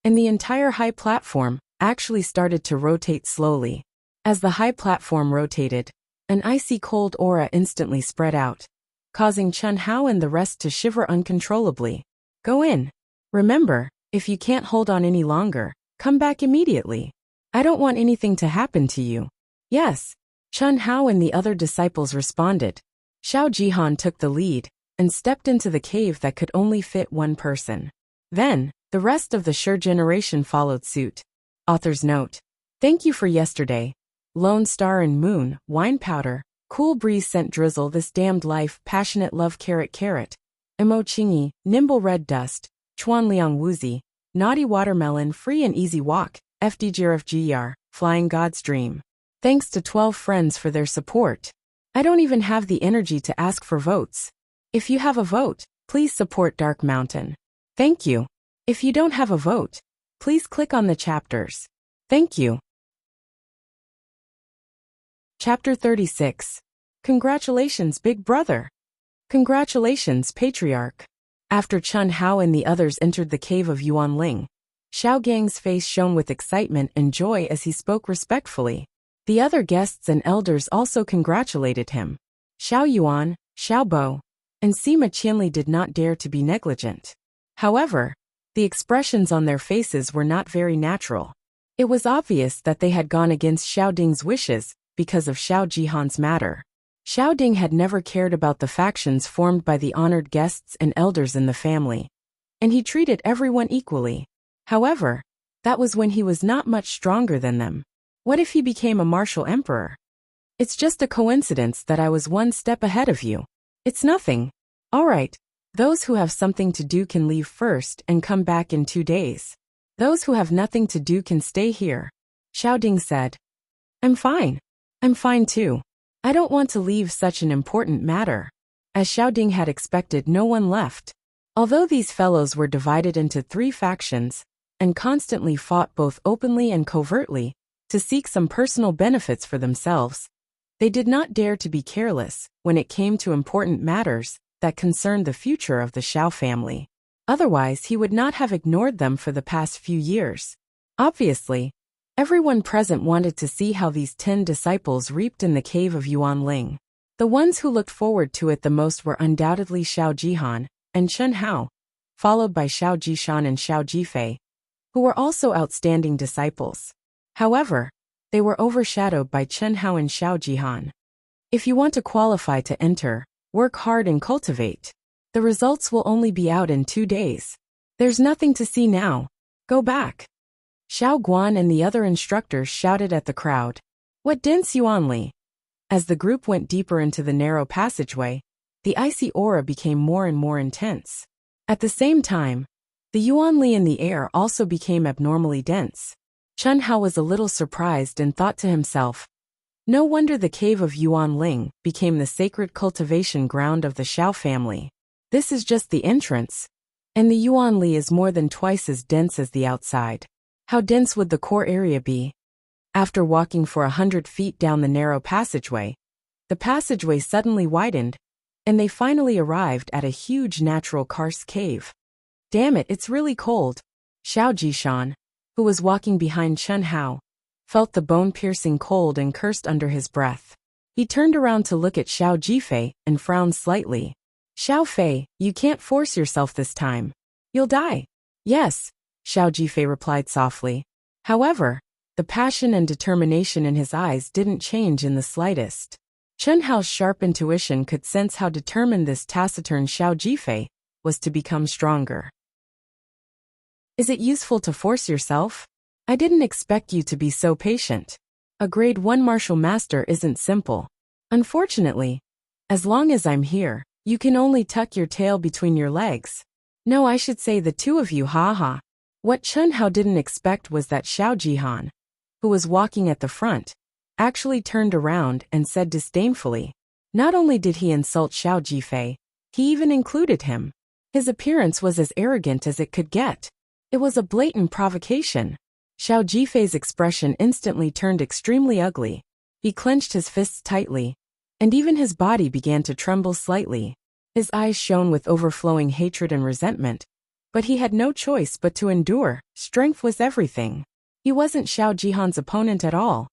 and the entire high platform actually started to rotate slowly. As the high platform rotated, an icy cold aura instantly spread out, causing Chun Hao and the rest to shiver uncontrollably. Go in. Remember, if you can't hold on any longer, come back immediately. I don't want anything to happen to you. Yes. Chun Hao and the other disciples responded. Xiao Jihan took the lead and stepped into the cave that could only fit 1 person. Then, the rest of the Shi generation followed suit. Author's note. Thank you for yesterday. Lone Star and Moon, Wine Powder, Cool Breeze Scent Drizzle, This Damned Life, Passionate Love, Carrot, Emo Chingy, Nimble Red Dust, Chuan Liang Wuzi, Naughty Watermelon, Free and Easy Walk, FDGRFGR, Flying God's Dream. Thanks to 12 friends for their support. I don't even have the energy to ask for votes. If you have a vote, please support Dark Mountain. Thank you. If you don't have a vote, please click on the chapters. Thank you. Chapter 36. Congratulations, Big Brother. Congratulations, Patriarch. After Chun Hao and the others entered the cave of Yuan Ling, Xiao Gang's face shone with excitement and joy as he spoke respectfully. The other guests and elders also congratulated him. Xiao Yuan, Xiao Bo, and Sima Qianli did not dare to be negligent. However, the expressions on their faces were not very natural. It was obvious that they had gone against Xiao Ding's wishes because of Xiao Jihan's matter. Xiao Ding had never cared about the factions formed by the honored guests and elders in the family, and he treated everyone equally. However, that was when he was not much stronger than them. What if he became a martial emperor? It's just a coincidence that I was one step ahead of you. It's nothing. All right, those who have something to do can leave first and come back in 2 days. Those who have nothing to do can stay here, Xiao Ding said. I'm fine. I'm fine too. I don't want to leave such an important matter. As Xiao Ding had expected, no one left. Although these fellows were divided into 3 factions and constantly fought both openly and covertly to seek some personal benefits for themselves, they did not dare to be careless when it came to important matters that concerned the future of the Xiao family. Otherwise, he would not have ignored them for the past few years. Obviously, everyone present wanted to see how these 10 disciples reaped in the cave of Yuan Ling. The ones who looked forward to it the most were undoubtedly Xiao Jihan and Chun Hao, followed by Xiao Jishan and Xiao Jifei, who were also outstanding disciples. However, they were overshadowed by Chun Hao and Xiao Jihan. If you want to qualify to enter, work hard and cultivate. The results will only be out in 2 days. There's nothing to see now. Go back. Xiao Guan and the other instructors shouted at the crowd. What dense Yuanli? As the group went deeper into the narrow passageway, the icy aura became more and more intense. At the same time, the Yuanli in the air also became abnormally dense. Chun Hao was a little surprised and thought to himself, no wonder the cave of Yuan Ling became the sacred cultivation ground of the Xiao family. This is just the entrance, and the Yuanli is more than twice as dense as the outside. How dense would the core area be? After walking for 100 feet down the narrow passageway, the passageway suddenly widened, and they finally arrived at a huge natural karst cave. Damn it, it's really cold. Xiao Jishan, who was walking behind Chun Hao, felt the bone-piercing cold and cursed under his breath. He turned around to look at Xiao Jifei and frowned slightly. Xiao Fei, you can't force yourself this time. You'll die. Yes, Xiao Jifei replied softly. However, the passion and determination in his eyes didn't change in the slightest. Chun Hao's sharp intuition could sense how determined this taciturn Xiao Jifei was to become stronger. Is it useful to force yourself? I didn't expect you to be so patient. A grade 1 martial master isn't simple. Unfortunately, as long as I'm here, you can only tuck your tail between your legs. No, I should say the 2 of you, haha. What Chun Hao didn't expect was that Xiao Jihan, who was walking at the front, actually turned around and said disdainfully. Not only did he insult Xiao Jifei, he even included him. His appearance was as arrogant as it could get. It was a blatant provocation. Xiao Jifei's expression instantly turned extremely ugly. He clenched his fists tightly, and even his body began to tremble slightly. His eyes shone with overflowing hatred and resentment, but he had no choice but to endure. Strength was everything. He wasn't Xiao Jihan's opponent at all.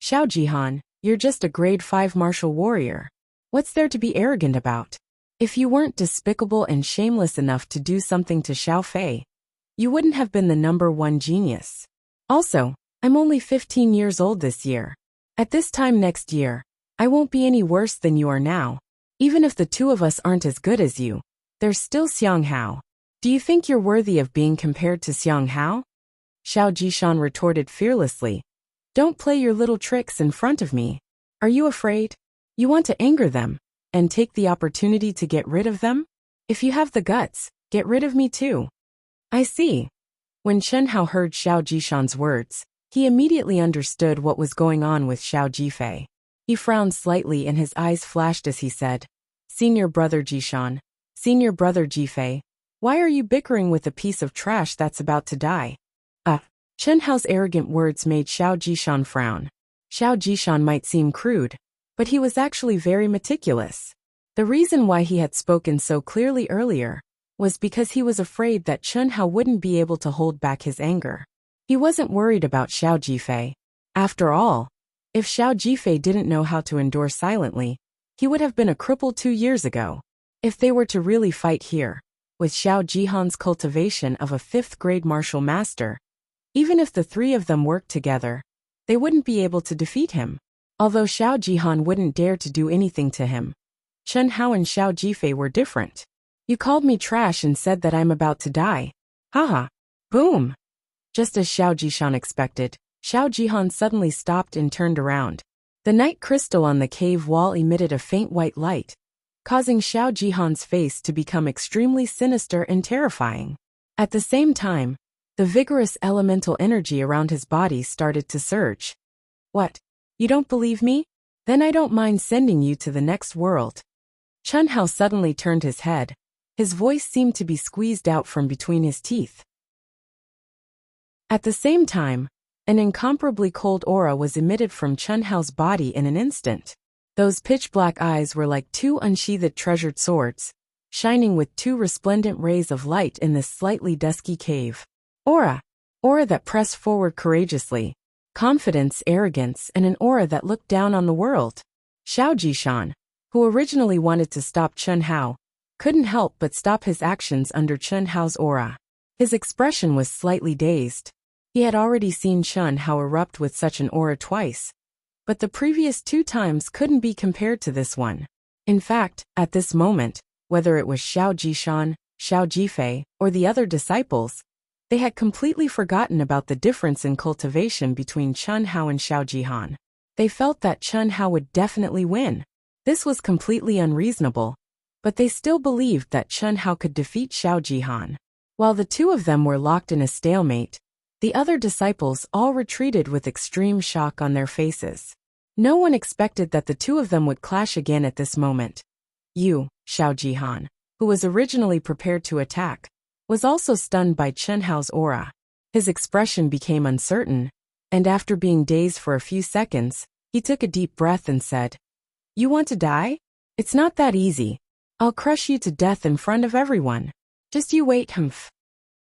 Xiao Jihan, you're just a grade 5 martial warrior. What's there to be arrogant about? If you weren't despicable and shameless enough to do something to Xiao Fei, you wouldn't have been the #1 genius. Also, I'm only 15 years old this year. At this time next year, I won't be any worse than you are now. Even if the 2 of us aren't as good as you, there's still Xiang Hao. Do you think you're worthy of being compared to Xiang Hao? Xiao Jishan retorted fearlessly, Don't play your little tricks in front of me. Are you afraid? You want to anger them and take the opportunity to get rid of them? If you have the guts, get rid of me too. I see. When Chen Hao heard Xiao Jishan's words, he immediately understood what was going on with Xiao Jifei. He frowned slightly and his eyes flashed as he said, Senior brother Jishan, Senior brother Jifei, why are you bickering with a piece of trash that's about to die? Chen Hao's arrogant words made Xiao Jishan frown. Xiao Jishan might seem crude, but he was actually very meticulous. The reason why he had spoken so clearly earlier was because he was afraid that Chen Hao wouldn't be able to hold back his anger. He wasn't worried about Xiao Jifei. After all, if Xiao Jifei didn't know how to endure silently, he would have been a cripple 2 years ago. If they were to really fight here, with Xiao Jihan's cultivation of a 5th-grade martial master, even if the 3 of them worked together, they wouldn't be able to defeat him. Although Xiao Jihan wouldn't dare to do anything to him, Chen Hao and Xiao Jifei were different. You called me trash and said that I'm about to die. Haha. Boom. Just as Xiao Jishan expected, Xiao Jihan suddenly stopped and turned around. The night crystal on the cave wall emitted a faint white light, causing Xiao Jihan's face to become extremely sinister and terrifying. At the same time, the vigorous elemental energy around his body started to surge. What? You don't believe me? Then I don't mind sending you to the next world. Chen Hao suddenly turned his head. His voice seemed to be squeezed out from between his teeth. At the same time, an incomparably cold aura was emitted from Chen Hao's body in an instant. Those pitch-black eyes were like 2 unsheathed treasured swords, shining with 2 resplendent rays of light in this slightly dusky cave. Aura that pressed forward courageously, confidence, arrogance, and an aura that looked down on the world. Xiao Jishan, who originally wanted to stop Chen Hao, couldn't help but stop his actions under Chen Hao's aura. His expression was slightly dazed. He had already seen Chen Hao erupt with such an aura twice, but the previous 2 times couldn't be compared to this one. In fact, at this moment, whether it was Xiao Jishan, Xiao Jifei, or the other disciples, they had completely forgotten about the difference in cultivation between Chen Hao and Xiao Jihan. They felt that Chen Hao would definitely win. This was completely unreasonable, but they still believed that Chen Hao could defeat Xiao Jihan. While the 2 of them were locked in a stalemate, the other disciples all retreated with extreme shock on their faces. No one expected that the 2 of them would clash again at this moment. Xiao Jihan, who was originally prepared to attack, was also stunned by Chen Hao's aura. His expression became uncertain, and after being dazed for a few seconds, he took a deep breath and said, You want to die? It's not that easy. I'll crush you to death in front of everyone. Just you wait, humph.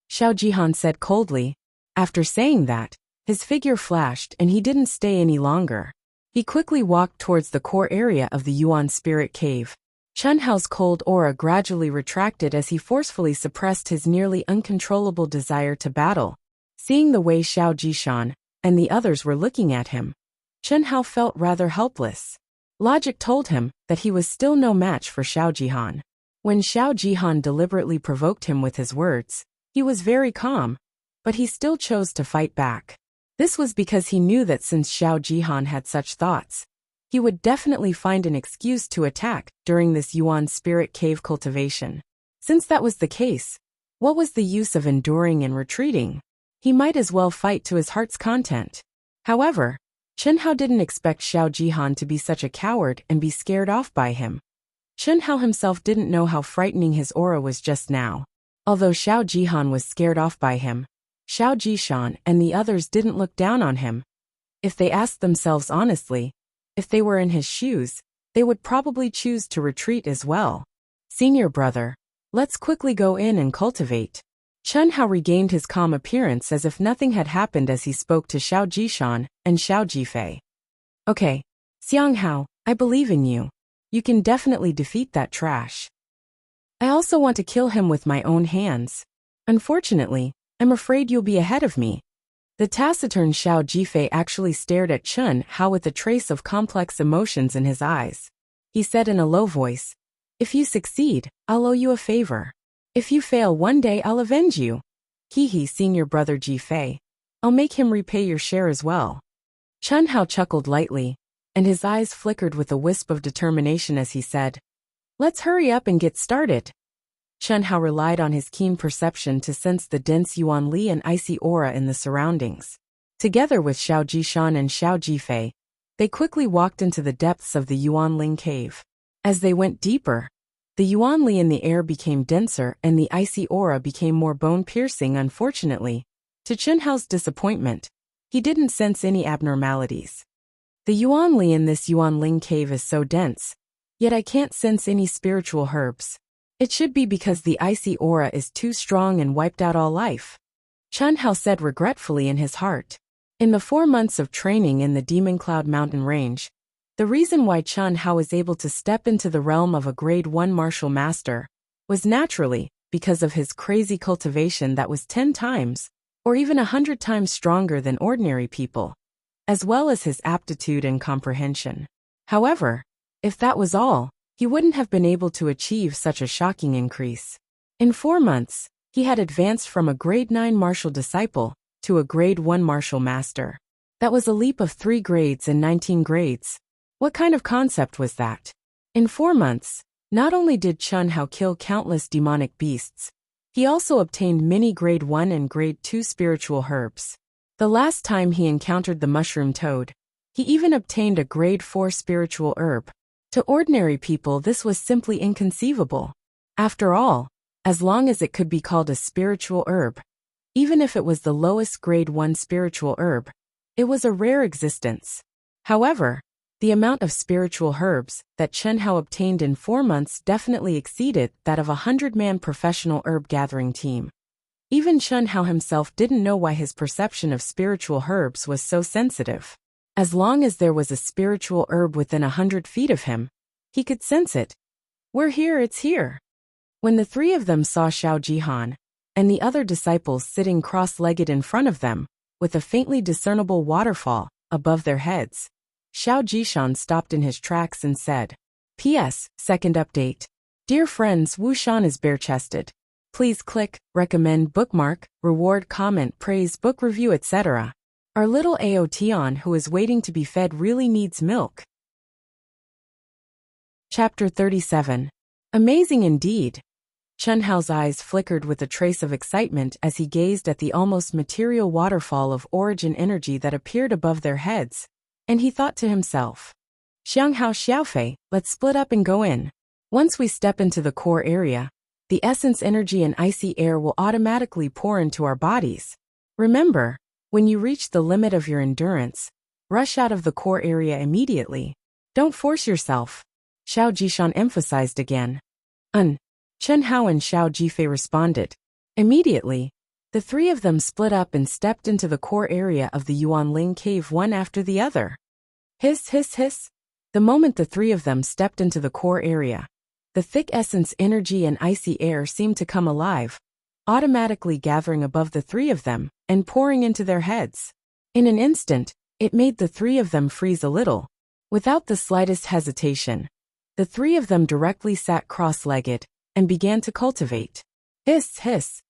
Xiao Jihan said coldly. After saying that, his figure flashed and he didn't stay any longer. He quickly walked towards the core area of the Yuan Spirit Cave. Chen Hao's cold aura gradually retracted as he forcefully suppressed his nearly uncontrollable desire to battle. Seeing the way Xiao Jishan and the others were looking at him, Chen Hao felt rather helpless. Logic told him that he was still no match for Xiao Jihan. When Xiao Jihan deliberately provoked him with his words, he was very calm, but he still chose to fight back. This was because he knew that since Xiao Jihan had such thoughts, he would definitely find an excuse to attack during this Yuan Spirit Cave cultivation. Since that was the case, what was the use of enduring and retreating? He might as well fight to his heart's content. However, Chen Hao didn't expect Xiao Jihan to be such a coward and be scared off by him. Chen Hao himself didn't know how frightening his aura was just now. Although Xiao Jihan was scared off by him, Xiao Jishan and the others didn't look down on him. If they asked themselves honestly, if they were in his shoes, they would probably choose to retreat as well. Senior brother, let's quickly go in and cultivate. Chen Hao regained his calm appearance as if nothing had happened as he spoke to Xiao Jishan and Xiao Jifei. Okay, Xiang Hao, I believe in you. You can definitely defeat that trash. I also want to kill him with my own hands. Unfortunately, I'm afraid you'll be ahead of me. The taciturn Xiao Jifei actually stared at Chen Hao with a trace of complex emotions in his eyes. He said in a low voice, If you succeed, I'll owe you a favor. If you fail one day, I'll avenge you. Senior brother Jifei. I'll make him repay your share as well. Chun Hao chuckled lightly, and his eyes flickered with a wisp of determination as he said, "Let's hurry up and get started." Chun Hao relied on his keen perception to sense the dense Yuan Li and icy aura in the surroundings. Together with Xiao Jishan and Xiao Jifei, they quickly walked into the depths of the Yuanling cave. As they went deeper, the Yuan Li in the air became denser and the icy aura became more bone-piercing. Unfortunately, to Chun Hao's disappointment, he didn't sense any abnormalities. The Yuan Li in this Yuanling cave is so dense, yet I can't sense any spiritual herbs. It should be because the icy aura is too strong and wiped out all life, Chun Hao said regretfully in his heart. In the 4 months of training in the Demon Cloud Mountain Range, the reason why Chun Hao was able to step into the realm of a Grade 1 martial master was naturally because of his crazy cultivation that was 10 times, or even 100 times stronger than ordinary people, as well as his aptitude and comprehension. However, if that was all, he wouldn't have been able to achieve such a shocking increase. In 4 months, he had advanced from a Grade 9 martial disciple to a Grade 1 martial master. That was a leap of 3 grades and 19 grades. What kind of concept was that? In 4 months, not only did Chun Hao kill countless demonic beasts, he also obtained many Grade 1 and Grade 2 spiritual herbs. The last time he encountered the mushroom toad, he even obtained a Grade 4 spiritual herb. To ordinary people, this was simply inconceivable. After all, as long as it could be called a spiritual herb, even if it was the lowest Grade 1 spiritual herb, it was a rare existence. However, the amount of spiritual herbs that Chun Hao obtained in 4 months definitely exceeded that of a 100-man professional herb gathering team. Even Chun Hao himself didn't know why his perception of spiritual herbs was so sensitive. As long as there was a spiritual herb within 100 feet of him, he could sense it. "We're here, it's here." When the 3 of them saw Xiao Jihan and the other disciples sitting cross-legged in front of them, with a faintly discernible waterfall above their heads, Xiao Jishan stopped in his tracks and said, "P.S. Second update. Dear friends, Wuxian is bare-chested. Please click, recommend, bookmark, reward, comment, praise, book review, etc. Our little Aotian who is waiting to be fed really needs milk." Chapter 37. Amazing indeed. Chun Hao's eyes flickered with a trace of excitement as he gazed at the almost material waterfall of origin energy that appeared above their heads, and he thought to himself, "Xianghao Xiaofei, let's split up and go in. Once we step into the core area, the essence energy and icy air will automatically pour into our bodies. Remember, when you reach the limit of your endurance, rush out of the core area immediately. Don't force yourself," Xiao Jishan emphasized again. Chun Hao and Xiao Jifei responded. Immediately, the 3 of them split up and stepped into the core area of the Yuanling cave one after the other. Hiss, hiss, hiss. The moment the 3 of them stepped into the core area, the thick essence energy and icy air seemed to come alive, automatically gathering above the 3 of them and pouring into their heads. In an instant, it made the 3 of them freeze a little. Without the slightest hesitation, the 3 of them directly sat cross-legged and began to cultivate. Hiss, hiss.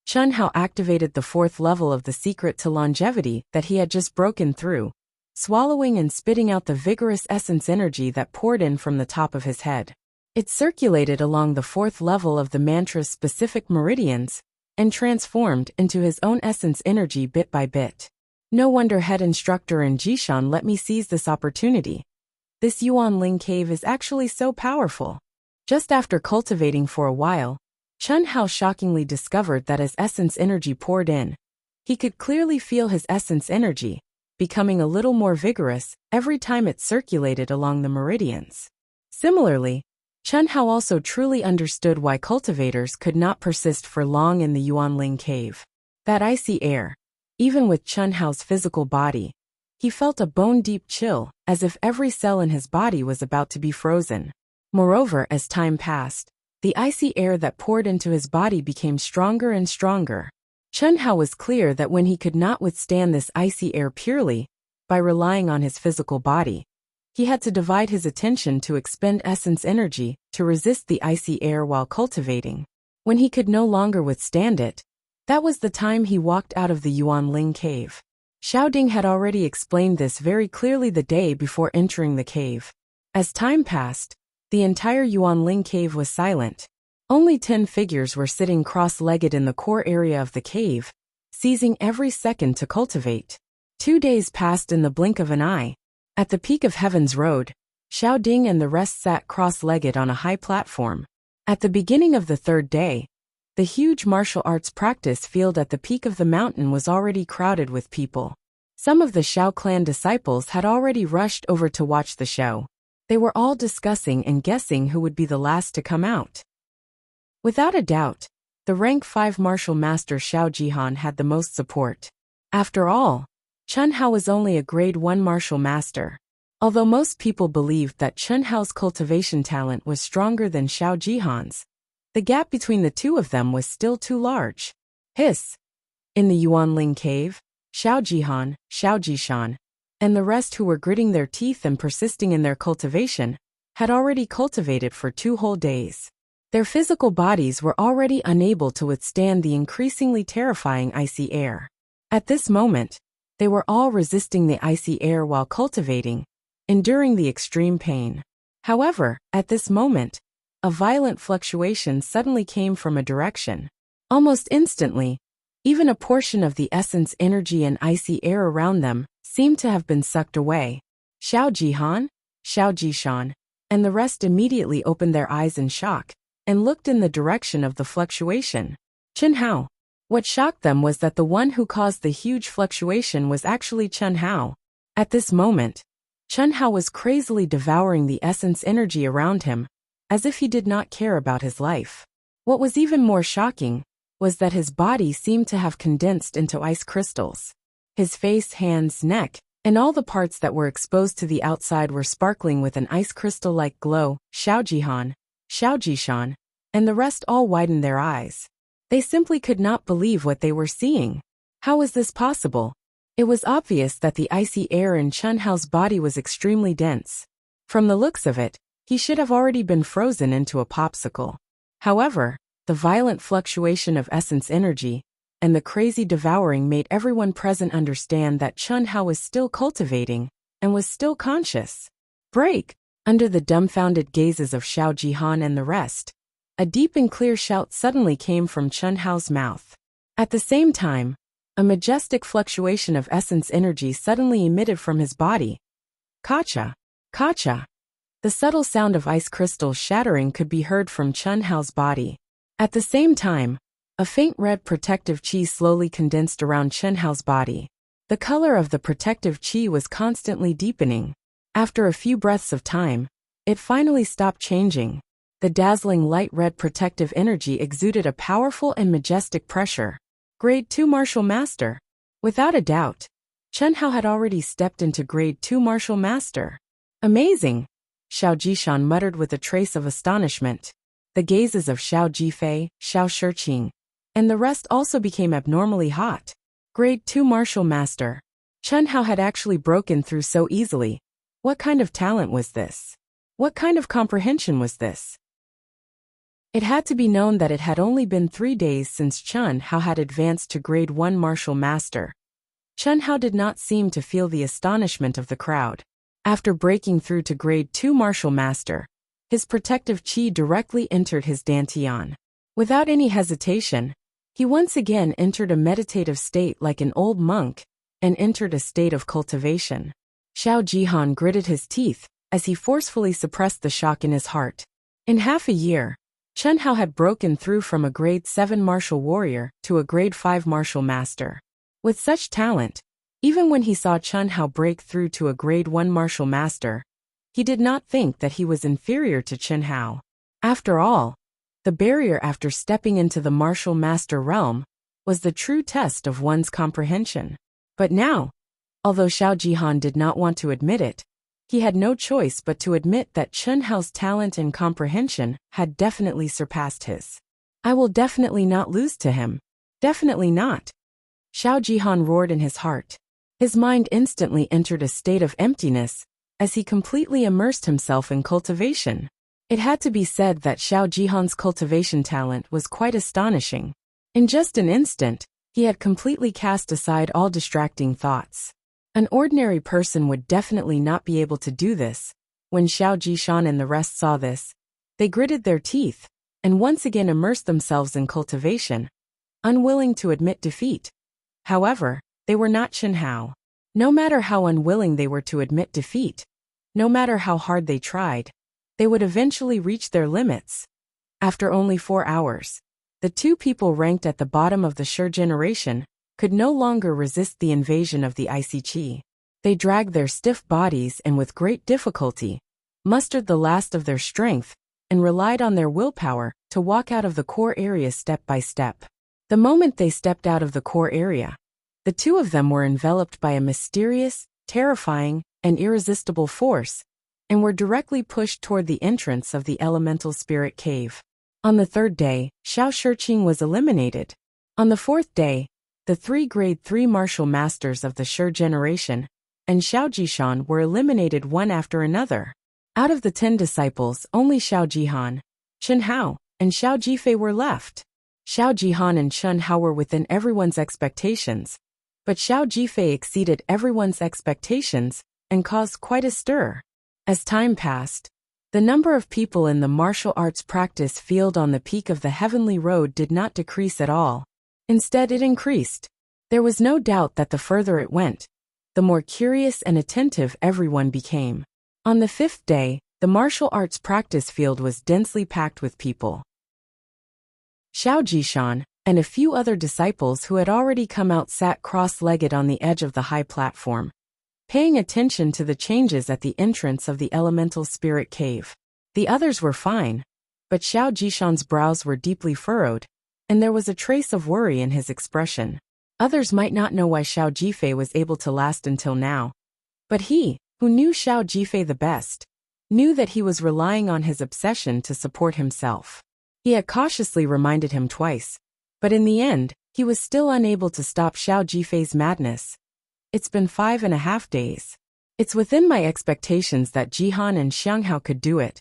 Chun Hao activated the 4th level of the secret to longevity that he had just broken through, swallowing and spitting out the vigorous essence energy that poured in from the top of his head. It circulated along the 4th level of the mantra's specific meridians and transformed into his own essence energy bit by bit. No wonder head instructor and Jishan let me seize this opportunity. This Yuanling cave is actually so powerful. Just after cultivating for a while, Chun Hao shockingly discovered that as essence energy poured in, he could clearly feel his essence energy becoming a little more vigorous every time it circulated along the meridians. Similarly, Chun Hao also truly understood why cultivators could not persist for long in the Yuanling cave. That icy air, even with Chun Hao's physical body, he felt a bone-deep chill, as if every cell in his body was about to be frozen. Moreover, as time passed, the icy air that poured into his body became stronger and stronger. Chun Hao was clear that when he could not withstand this icy air purely by relying on his physical body, he had to divide his attention to expend essence energy to resist the icy air while cultivating. When he could no longer withstand it, that was the time he walked out of the Yuanling cave. Xiao Ding had already explained this very clearly the day before entering the cave. As time passed, the entire Yuanling cave was silent. Only 10 figures were sitting cross-legged in the core area of the cave, seizing every second to cultivate. 2 days passed in the blink of an eye. At the peak of Heaven's Road, Xiao Ding and the rest sat cross-legged on a high platform. At the beginning of the 3rd day, the huge martial arts practice field at the peak of the mountain was already crowded with people. Some of the Xiao clan disciples had already rushed over to watch the show. They were all discussing and guessing who would be the last to come out. Without a doubt, the rank 5 martial master Xiao Jihan had the most support. After all, Chen Hao was only a grade 1 martial master. Although most people believed that Chen Hao's cultivation talent was stronger than Xiao Jihan's, the gap between the two of them was still too large. Hiss! In the Yuanling cave, Xiao Jihan, Xiao Jishan, and the rest who were gritting their teeth and persisting in their cultivation, had already cultivated for 2 whole days. Their physical bodies were already unable to withstand the increasingly terrifying icy air. At this moment, they were all resisting the icy air while cultivating, enduring the extreme pain. However, at this moment, a violent fluctuation suddenly came from a direction. Almost instantly, even a portion of the essence energy and icy air around them seemed to have been sucked away. Xiao Jihan, Xiao Jishan, and the rest immediately opened their eyes in shock and looked in the direction of the fluctuation. Chen Hao. What shocked them was that the one who caused the huge fluctuation was actually Chen Hao. At this moment, Chen Hao was crazily devouring the essence energy around him, as if he did not care about his life. What was even more shocking was that his body seemed to have condensed into ice crystals. His face, hands, neck, and all the parts that were exposed to the outside were sparkling with an ice crystal-like glow. Xiao Jihan, Xiao Jishan, and the rest all widened their eyes. They simply could not believe what they were seeing. How was this possible? It was obvious that the icy air in Chen Hao's body was extremely dense. From the looks of it, he should have already been frozen into a popsicle. However, the violent fluctuation of essence energy and the crazy devouring made everyone present understand that Chen Hao was still cultivating and was still conscious. Break! Under the dumbfounded gazes of Xiao Jihan and the rest, a deep and clear shout suddenly came from Chen Hao's mouth. At the same time, a majestic fluctuation of essence energy suddenly emitted from his body. Kacha! Kacha! The subtle sound of ice crystals shattering could be heard from Chen Hao's body. At the same time, a faint red protective qi slowly condensed around Chen Hao's body. The color of the protective qi was constantly deepening. After a few breaths of time, it finally stopped changing. The dazzling light red protective energy exuded a powerful and majestic pressure. Grade 2 Martial Master. Without a doubt, Chen Hao had already stepped into Grade 2 Martial Master. Amazing! Xiao Jishan muttered with a trace of astonishment. The gazes of Xiao Jifei, Xiao Shiqing, and the rest also became abnormally hot. Grade 2 Martial Master. Chen Hao had actually broken through so easily. What kind of talent was this? What kind of comprehension was this? It had to be known that it had only been 3 days since Chen Hao had advanced to Grade 1 Martial Master. Chen Hao did not seem to feel the astonishment of the crowd. After breaking through to Grade 2 Martial Master, his protective qi directly entered his dantian. Without any hesitation, he once again entered a meditative state like an old monk, and entered a state of cultivation. Xiao Jihan gritted his teeth as he forcefully suppressed the shock in his heart. In half a year, Chen Hao had broken through from a Grade 7 martial warrior to a Grade 5 martial master. With such talent, even when he saw Chen Hao break through to a Grade 1 martial master, he did not think that he was inferior to Chen Hao. After all, the barrier after stepping into the martial master realm was the true test of one's comprehension. But now, although Xiao Jihan did not want to admit it, he had no choice but to admit that Chen Hao's talent and comprehension had definitely surpassed his. I will definitely not lose to him. Definitely not. Xiao Jihan roared in his heart. His mind instantly entered a state of emptiness as he completely immersed himself in cultivation. It had to be said that Xiao Jihan's cultivation talent was quite astonishing. In just an instant, He had completely cast aside all distracting thoughts. An ordinary person would definitely not be able to do this. When Xiao Jishan and the rest saw this, they gritted their teeth and once again immersed themselves in cultivation, unwilling to admit defeat. However, they were not Chen Hao. No matter how unwilling they were to admit defeat, no matter how hard they tried, they would eventually reach their limits. After only 4 hours, the two people ranked at the bottom of the Shi generation could no longer resist the invasion of the icy qi. They dragged their stiff bodies and with great difficulty mustered the last of their strength and relied on their willpower to walk out of the core area step by step. The moment they stepped out of the core area, the two of them were enveloped by a mysterious, terrifying, and irresistible force, and were directly pushed toward the entrance of the elemental spirit cave. On the third day, Xiao Shiqing was eliminated. On the fourth day, the 3 grade 3 martial masters of the Shi generation and Xiao Jishan were eliminated one after another. Out of the 10 disciples, only Xiao Jihan, Chen Hao, and Xiao Jifei were left. Xiao Jihan and Chen Hao were within everyone's expectations, but Xiao Jifei exceeded everyone's expectations and caused quite a stir. As time passed, the number of people in the martial arts practice field on the peak of the heavenly road did not decrease at all. Instead, it increased. There was no doubt that the further it went, the more curious and attentive everyone became. On the 5th day, the martial arts practice field was densely packed with people. Xiao Jishan and a few other disciples who had already come out sat cross-legged on the edge of the high platform, paying attention to the changes at the entrance of the elemental spirit cave. The others were fine, but Xiao Jishan's brows were deeply furrowed, and there was a trace of worry in his expression. Others might not know why Xiao Jifei was able to last until now, but he, who knew Xiao Jifei the best, knew that he was relying on his obsession to support himself. He had cautiously reminded him twice, but in the end, he was still unable to stop Xiao Jifei's madness. It's been 5.5 days. It's within my expectations that Jihan and Xianghao could do it,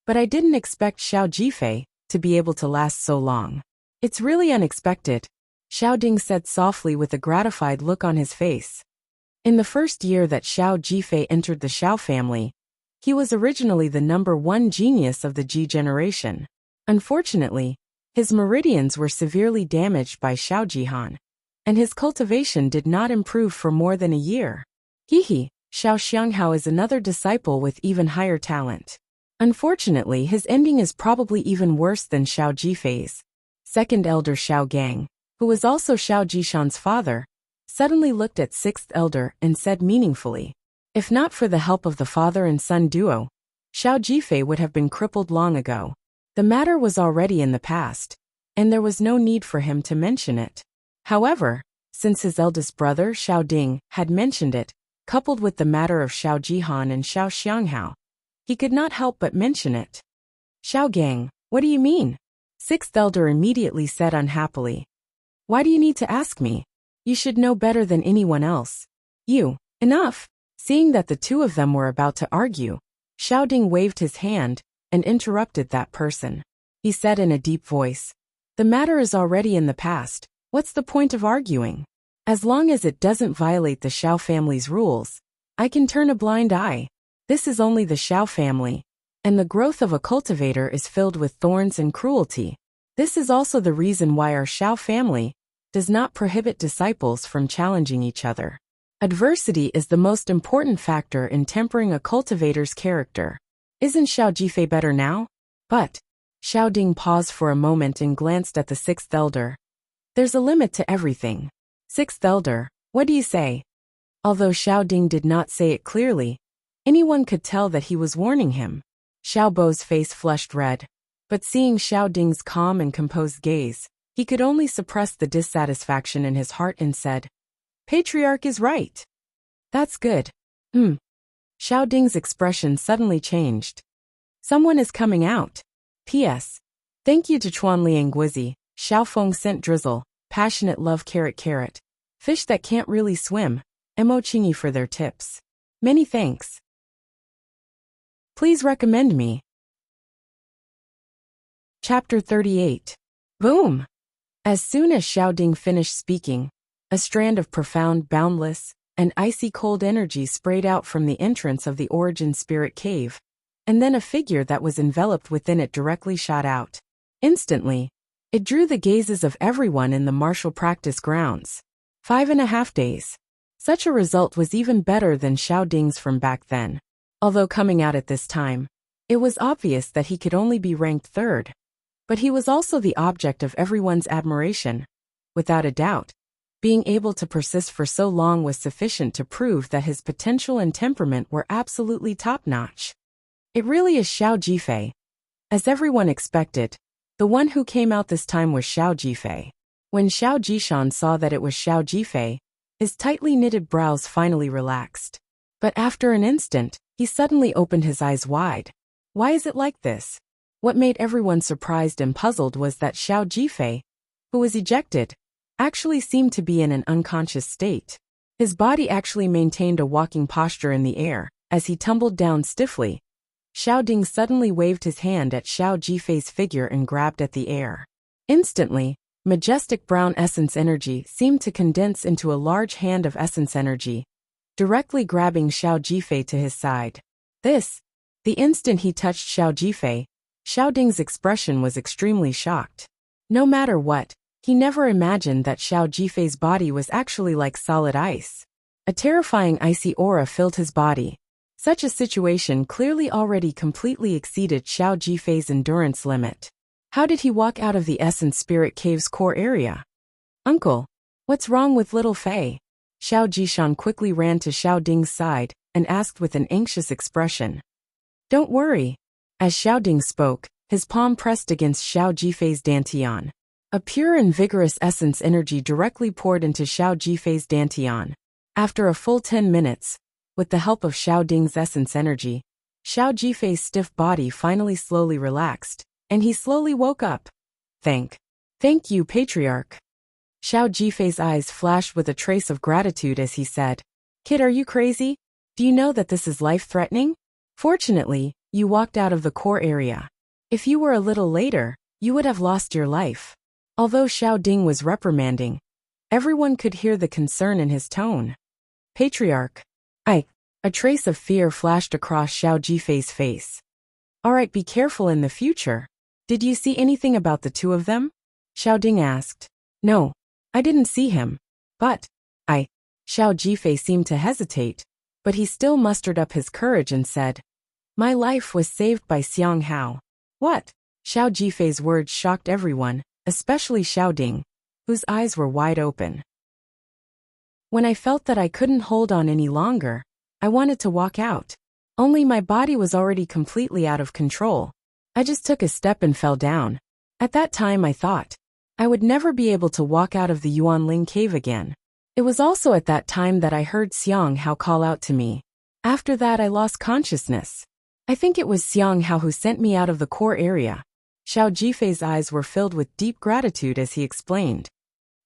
but I didn't expect Xiao Jifei to be able to last so long. It's really unexpected, Xiao Ding said softly with a gratified look on his face. In the first year that Xiao Jifei entered the Xiao family, he was originally the number 1 genius of the Ji generation. Unfortunately, his meridians were severely damaged by Xiao Jihan, and his cultivation did not improve for more than a year. Xiao Xianghao is another disciple with even higher talent. Unfortunately, his ending is probably even worse than Xiao Jifei's. Second elder Xiao Gang, who was also Xiao Jishan's father, suddenly looked at 6th elder and said meaningfully, "If not for the help of the father and son duo, Xiao Jifei would have been crippled long ago." The matter was already in the past, and there was no need for him to mention it. However, since his eldest brother Xiao Ding had mentioned it, coupled with the matter of Xiao Jihan and Xiao Xianghao, he could not help but mention it. "Xiao Gang, what do you mean?" 6th elder immediately said unhappily. "Why do you need to ask me? You should know better than anyone else." Enough." Seeing that the two of them were about to argue, Xiao Ding waved his hand and interrupted that person. He said in a deep voice, "The matter is already in the past. What's the point of arguing? As long as it doesn't violate the Xiao family's rules, I can turn a blind eye. This is only the Xiao family, and the growth of a cultivator is filled with thorns and cruelty. This is also the reason why our Xiao family does not prohibit disciples from challenging each other. Adversity is the most important factor in tempering a cultivator's character. Isn't Xiao Jifei better now?" But Xiao Ding paused for a moment and glanced at the 6th elder. "There's a limit to everything. 6th elder, what do you say?" Although Xiao Ding did not say it clearly, anyone could tell that he was warning him. Xiao Bo's face flushed red, but seeing Xiao Ding's calm and composed gaze, he could only suppress the dissatisfaction in his heart and said, "Patriarch is right." "That's good." Xiao Ding's expression suddenly changed. "Someone is coming out. P.S. Thank you to Chuan Liang Guizi, Xiao Feng Scent Drizzle, Passionate Love Carrot, Fish That Can't Really Swim, Mo Chingy for their tips. Many thanks. Please recommend me." Chapter 38. Boom! As soon as Xiao Ding finished speaking, a strand of profound, boundless, and icy cold energy sprayed out from the entrance of the Origin Spirit Cave, and then a figure that was enveloped within it directly shot out. Instantly, it drew the gazes of everyone in the martial practice grounds. 5.5 days. Such a result was even better than Xiao Ding's from back then. Although coming out at this time, it was obvious that he could only be ranked third. But he was also the object of everyone's admiration. Without a doubt, being able to persist for so long was sufficient to prove that his potential and temperament were absolutely top-notch. It really is Xiao Jifei. As everyone expected, the one who came out this time was Xiao Jifei. When Xiao Jishan saw that it was Xiao Jifei, his tightly knitted brows finally relaxed. But after an instant, he suddenly opened his eyes wide. Why is it like this? What made everyone surprised and puzzled was that Xiao Jifei, who was ejected, actually seemed to be in an unconscious state. His body actually maintained a walking posture in the air. As he tumbled down stiffly, Xiao Ding suddenly waved his hand at Xiao Jifei's figure and grabbed at the air. Instantly, majestic brown essence energy seemed to condense into a large hand of essence energy, directly grabbing Xiao Jifei to his side. The instant he touched Xiao Jifei, Xiao Ding's expression was extremely shocked. No matter what, he never imagined that Xiao Jifei's body was actually like solid ice. A terrifying icy aura filled his body. Such a situation clearly already completely exceeded Xiao Jifei's endurance limit. How did he walk out of the Essence Spirit Cave's core area? Uncle, what's wrong with little Fei? Xiao Jishan quickly ran to Xiao Ding's side and asked with an anxious expression. Don't worry. As Xiao Ding spoke, his palm pressed against Xiao Jifei's dantian. A pure and vigorous essence energy directly poured into Xiao Jifei's dantian. After a full 10 minutes, with the help of Xiao Ding's essence energy, Xiao Jifei's stiff body finally slowly relaxed, and he slowly woke up. Thank you, Patriarch. Xiao Jifei's eyes flashed with a trace of gratitude as he said, Kid, are you crazy? Do you know that this is life-threatening? Fortunately, you walked out of the core area. If you were a little later, you would have lost your life. Although Xiao Ding was reprimanding, everyone could hear the concern in his tone. Patriarch. A trace of fear flashed across Xiao Jifei's face. Alright, be careful in the future. Did you see anything about the two of them? Xiao Ding asked. No, I didn't see him. But, Xiao Jifei seemed to hesitate, but he still mustered up his courage and said, My life was saved by Xiang Hao. What? Xiao Jifei's words shocked everyone, especially Xiao Ding, whose eyes were wide open. When I felt that I couldn't hold on any longer, I wanted to walk out. Only my body was already completely out of control. I just took a step and fell down. At that time I thought, I would never be able to walk out of the Yuanling cave again. It was also at that time that I heard Xiang Hao call out to me. After that I lost consciousness. I think it was Xiang Hao who sent me out of the core area. Xiao Jifei's eyes were filled with deep gratitude as he explained.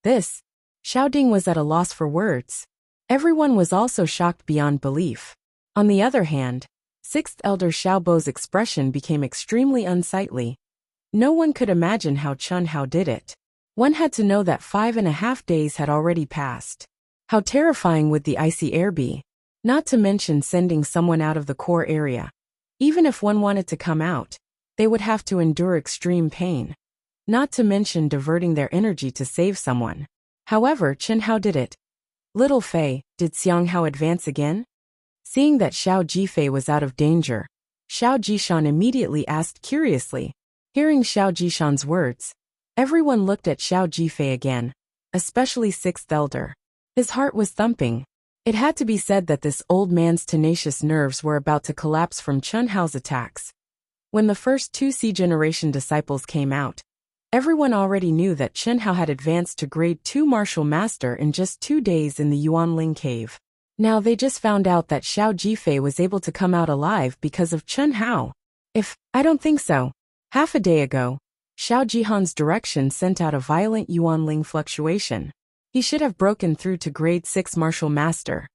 Xiao Ding was at a loss for words. Everyone was also shocked beyond belief. On the other hand, 6th Elder Xiao Bo's expression became extremely unsightly. No one could imagine how Chun Hao did it. One had to know that 5.5 days had already passed. How terrifying would the icy air be? Not to mention sending someone out of the core area. Even if one wanted to come out, they would have to endure extreme pain. Not to mention diverting their energy to save someone. However, Chun Hao did it. Little Fei, did Xiang Hao advance again? Seeing that Xiao Jifei was out of danger, Xiao Jishan immediately asked curiously. Hearing Xiao Jishan's words, everyone looked at Xiao Jifei again, especially 6th Elder. His heart was thumping. It had to be said that this old man's tenacious nerves were about to collapse from Chun Hao's attacks. When the first 2 C-generation disciples came out, everyone already knew that Chun Hao had advanced to grade 2 martial master in just 2 days in the Yuanling cave. Now they just found out that Xiao Jifei was able to come out alive because of Chun Hao. I don't think so. Half a day ago, Xiao Jihan's direction sent out a violent Yuanling fluctuation. He should have broken through to grade 6 martial master.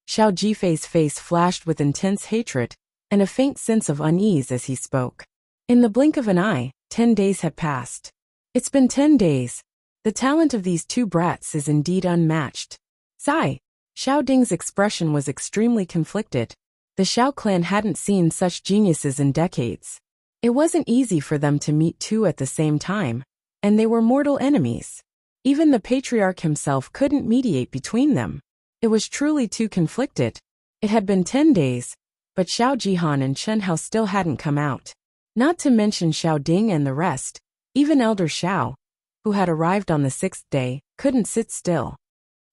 Xiao Jifei's face flashed with intense hatred and a faint sense of unease as he spoke. In the blink of an eye, 10 days had passed. It's been 10 days. The talent of these two brats is indeed unmatched. Sigh. Xiao Ding's expression was extremely conflicted. The Xiao clan hadn't seen such geniuses in decades. It wasn't easy for them to meet two at the same time, and they were mortal enemies. Even the patriarch himself couldn't mediate between them. It was truly too conflicted. It had been 10 days, but Xiao Jihan and Chen Hao still hadn't come out. Not to mention Xiao Ding and the rest, even Elder Xiao, who had arrived on the 6th day, couldn't sit still.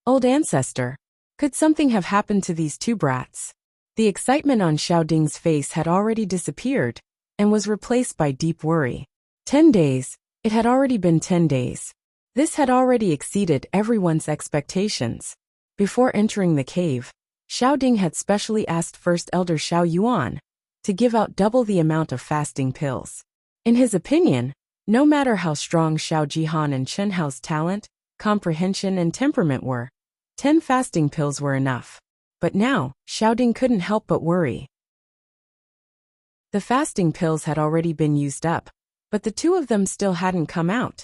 Old ancestor, could something have happened to these two brats? The excitement on Xiao Ding's face had already disappeared, and was replaced by deep worry. 10 days, it had already been 10 days. This had already exceeded everyone's expectations. Before entering the cave, Xiao Ding had specially asked First Elder Xiao Yuan to give out double the amount of fasting pills. In his opinion, no matter how strong Xiao Jihan and Chen Hao's talent, comprehension and temperament were, 10 fasting pills were enough. But now, Xiao Ding couldn't help but worry. The fasting pills had already been used up, but the two of them still hadn't come out.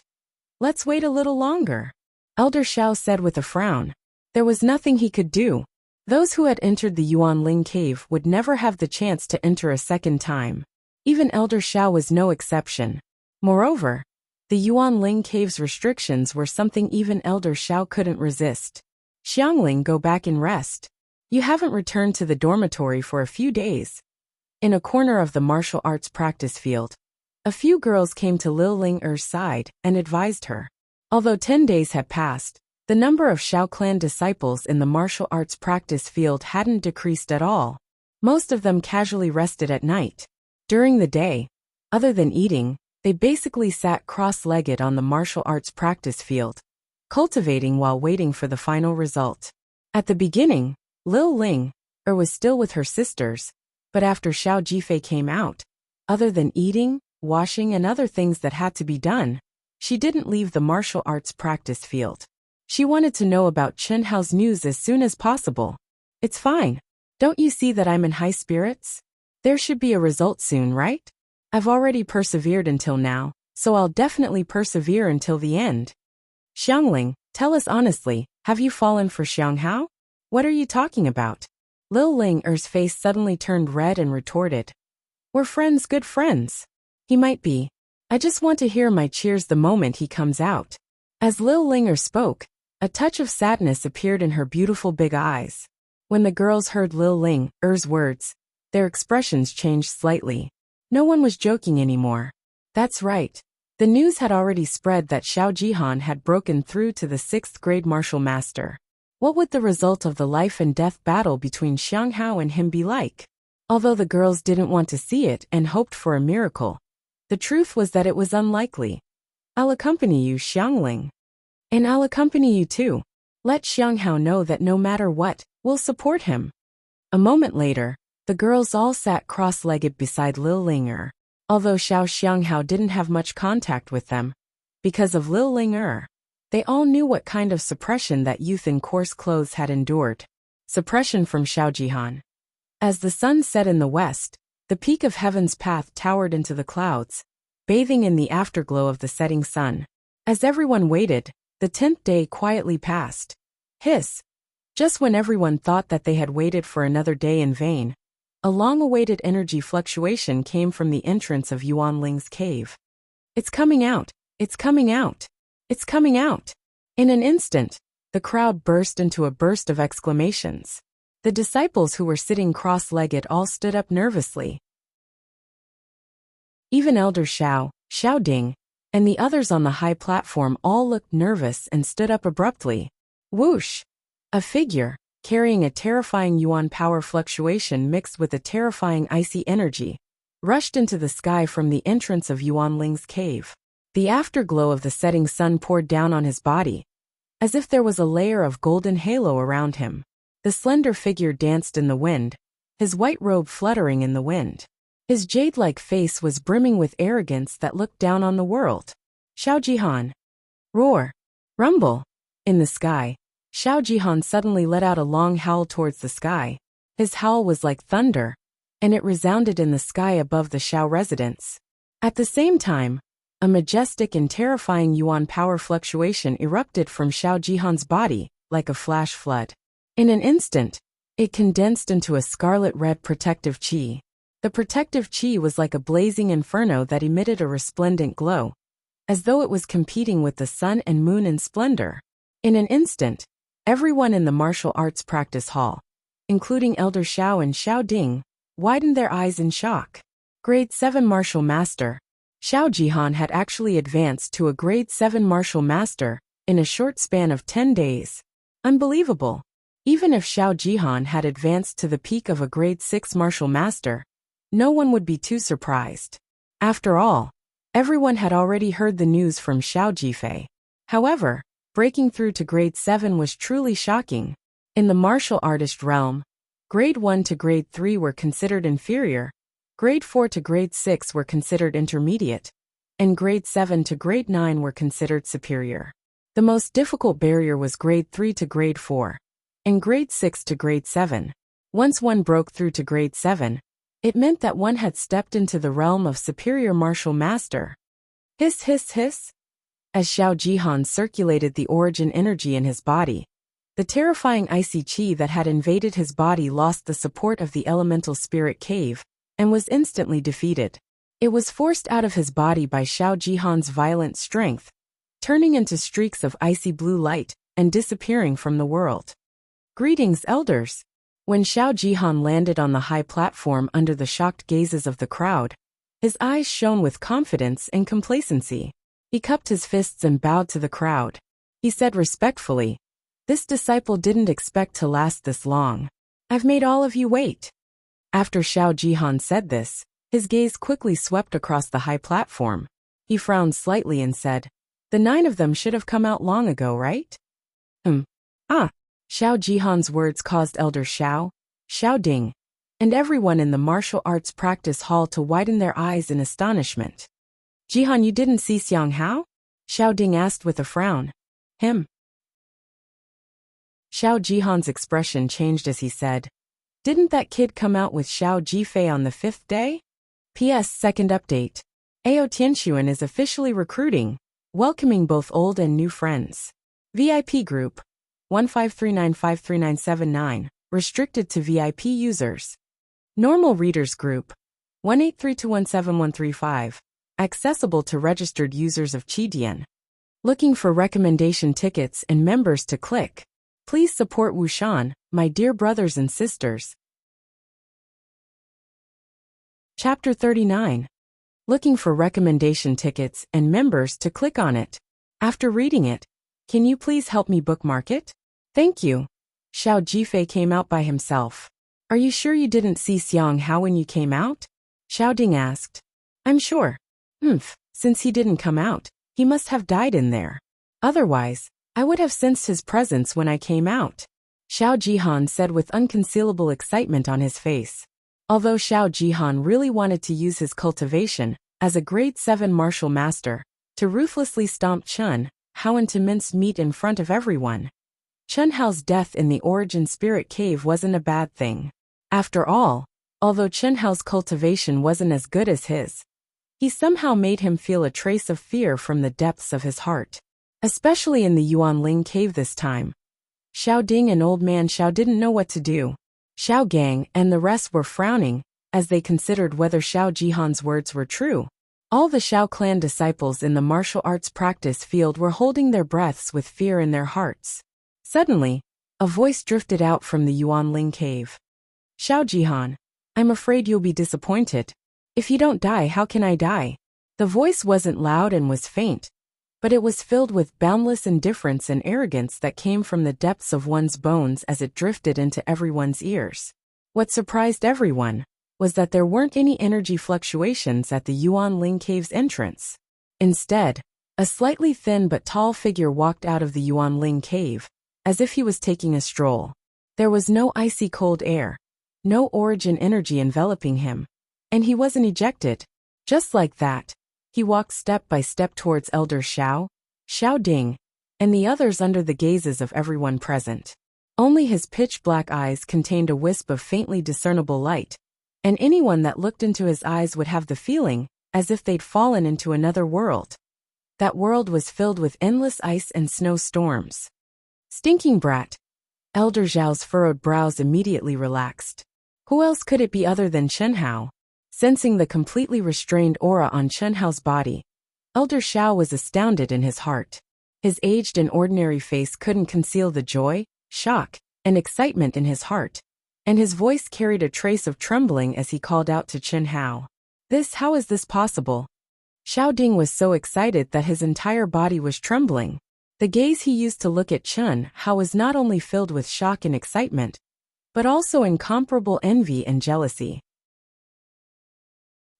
Let's wait a little longer, Elder Xiao said with a frown. There was nothing he could do. Those who had entered the Yuanling cave would never have the chance to enter a second time. Even Elder Xiao was no exception. Moreover, the Yuanling cave's restrictions were something even Elder Xiao couldn't resist. Xiangling, go back and rest. You haven't returned to the dormitory for a few days. In a corner of the martial arts practice field, a few girls came to Lil Ling Er's side and advised her. Although 10 days had passed, the number of Xiao clan disciples in the martial arts practice field hadn't decreased at all. Most of them casually rested at night. During the day, other than eating, they basically sat cross-legged on the martial arts practice field, cultivating while waiting for the final result. At the beginning, Lil Ling Er was still with her sisters, but after Xiao Jifei came out, other than eating, washing and other things that had to be done, she didn't leave the martial arts practice field. She wanted to know about Chen Hao's news as soon as possible. It's fine. Don't you see that I'm in high spirits? There should be a result soon, right? I've already persevered until now, so I'll definitely persevere until the end. Xiangling, tell us honestly, have you fallen for Xiang Hao? What are you talking about? Lil Ling Er's face suddenly turned red and retorted. We're friends, good friends. He might be. I just want to hear my cheers the moment he comes out. As Lil Ling Er spoke, a touch of sadness appeared in her beautiful big eyes. When the girls heard Lil Ling Er's words, their expressions changed slightly. No one was joking anymore. That's right. The news had already spread that Xiao Jihan had broken through to the 6th grade martial master. What would the result of the life and death battle between Xiang Hao and him be like? Although the girls didn't want to see it and hoped for a miracle, the truth was that it was unlikely. I'll accompany you, Xiangling. And I'll accompany you too. Let Xiang Hao know that no matter what, we'll support him. A moment later, the girls all sat cross-legged beside Lil Ling Er. Although Xiang Hao didn't have much contact with them, because of Lil Ling Er, they all knew what kind of suppression that youth in coarse clothes had endured. Suppression from Xiao Jihan. As the sun set in the west, the peak of heaven's path towered into the clouds, bathing in the afterglow of the setting sun. As everyone waited, the 10th day quietly passed. Hiss! Just when everyone thought that they had waited for another day in vain, a long-awaited energy fluctuation came from the entrance of Yuanling's cave. It's coming out! It's coming out! It's coming out! In an instant, the crowd burst into a burst of exclamations. The disciples who were sitting cross-legged all stood up nervously. Even Elder Xiao, Xiao Ding, and the others on the high platform all looked nervous and stood up abruptly. Whoosh! A figure, carrying a terrifying yuan power fluctuation mixed with a terrifying icy energy, rushed into the sky from the entrance of Yuanling's cave. The afterglow of the setting sun poured down on his body, as if there was a layer of golden halo around him. The slender figure danced in the wind, his white robe fluttering in the wind. His jade-like face was brimming with arrogance that looked down on the world. Xiao Jihan. Roar. Rumble. In the sky, Xiao Jihan suddenly let out a long howl towards the sky. His howl was like thunder, and it resounded in the sky above the Xiao residence. At the same time, A majestic and terrifying yuan power fluctuation erupted from Xiao Jihan's body, like a flash flood. In an instant, it condensed into a scarlet-red protective qi. The protective qi was like a blazing inferno that emitted a resplendent glow, as though it was competing with the sun and moon in splendor. In an instant, everyone in the martial arts practice hall, including Elder Xiao and Xiao Ding, widened their eyes in shock. Grade 7 Martial Master. Xiao Jihan had actually advanced to a Grade 7 Martial Master in a short span of 10 days. Unbelievable. Even if Xiao Jihan had advanced to the peak of a Grade 6 Martial Master, no one would be too surprised. After all, everyone had already heard the news from Xiao Jifei. However, breaking through to Grade 7 was truly shocking. In the martial artist realm, Grade 1 to Grade 3 were considered inferior, Grade 4 to Grade 6 were considered intermediate, and Grade 7 to Grade 9 were considered superior. The most difficult barrier was Grade 3 to Grade 4, and Grade 6 to Grade 7. Once one broke through to Grade 7, it meant that one had stepped into the realm of superior martial master. Hiss hiss hiss. As Xiao Jihan circulated the origin energy in his body, the terrifying icy qi that had invaded his body lost the support of the elemental spirit cave, and was instantly defeated. It was forced out of his body by Xiao Jihan's violent strength, turning into streaks of icy blue light and disappearing from the world. Greetings, elders. When Xiao Jihan landed on the high platform under the shocked gazes of the crowd, his eyes shone with confidence and complacency. He cupped his fists and bowed to the crowd. He said respectfully, "This disciple didn't expect to last this long. I've made all of you wait." After Xiao Jihan said this, his gaze quickly swept across the high platform. He frowned slightly and said, "The 9 of them should have come out long ago, right?" Xiao Jihan's words caused Elder Xiao, Xiao Ding, and everyone in the martial arts practice hall to widen their eyes in astonishment. "Jihan, you didn't see Xiang Hao?" Xiao Ding asked with a frown. "Him?" Xiao Jihan's expression changed as he said, "Didn't that kid come out with Xiao Jifei on the 5th day? P.S. Second update. Ao Tianxuan is officially recruiting, welcoming both old and new friends. VIP group, 1539539979, restricted to VIP users. Normal readers group, 183217135, accessible to registered users of Qidian. Looking for recommendation tickets and members to click? Please support Wuxian, my dear brothers and sisters." Chapter 39. Looking for recommendation tickets and members to click on it. After reading it, can you please help me bookmark it? Thank you. Xiao Jifei came out by himself. Are you sure you didn't see Xiang Hao when you came out? Xiao Ding asked. I'm sure. Since he didn't come out, he must have died in there. Otherwise, I would have sensed his presence when I came out. Xiao Jihan said with unconcealable excitement on his face. Although Xiao Jihan really wanted to use his cultivation as a Grade 7 martial master to ruthlessly stomp Chen Hao into minced meat in front of everyone, Chen Hao's death in the Origin Spirit Cave wasn't a bad thing. After all, although Chen Hao's cultivation wasn't as good as his, he somehow made him feel a trace of fear from the depths of his heart. Especially in the Yuanling cave this time. Xiao Ding and Old Man Xiao didn't know what to do. Xiao Gang and the rest were frowning as they considered whether Xiao Jihan's words were true. All the Xiao clan disciples in the martial arts practice field were holding their breaths with fear in their hearts. Suddenly, a voice drifted out from the Yuanling cave. Xiao Jihan, I'm afraid you'll be disappointed. If you don't die, how can I die? The voice wasn't loud and was faint, but it was filled with boundless indifference and arrogance that came from the depths of one's bones as it drifted into everyone's ears. What surprised everyone was that there weren't any energy fluctuations at the Yuanling cave's entrance. Instead, a slightly thin but tall figure walked out of the Yuanling cave, as if he was taking a stroll. There was no icy cold air, no origin energy enveloping him, and he wasn't ejected. Just like that, he walked step by step towards Elder Xiao, Xiao Ding, and the others under the gazes of everyone present. Only his pitch-black eyes contained a wisp of faintly discernible light, and anyone that looked into his eyes would have the feeling as if they'd fallen into another world. That world was filled with endless ice and snowstorms. Stinking brat. Elder Zhao's furrowed brows immediately relaxed. Who else could it be other than Chen Hao? Sensing the completely restrained aura on Chen Hao's body, Elder Zhao was astounded in his heart. His aged and ordinary face couldn't conceal the joy, shock, and excitement in his heart, and his voice carried a trace of trembling as he called out to Chen Hao. How is this possible? Xiao Ding was so excited that his entire body was trembling. The gaze he used to look at Chen Hao was not only filled with shock and excitement, but also incomparable envy and jealousy.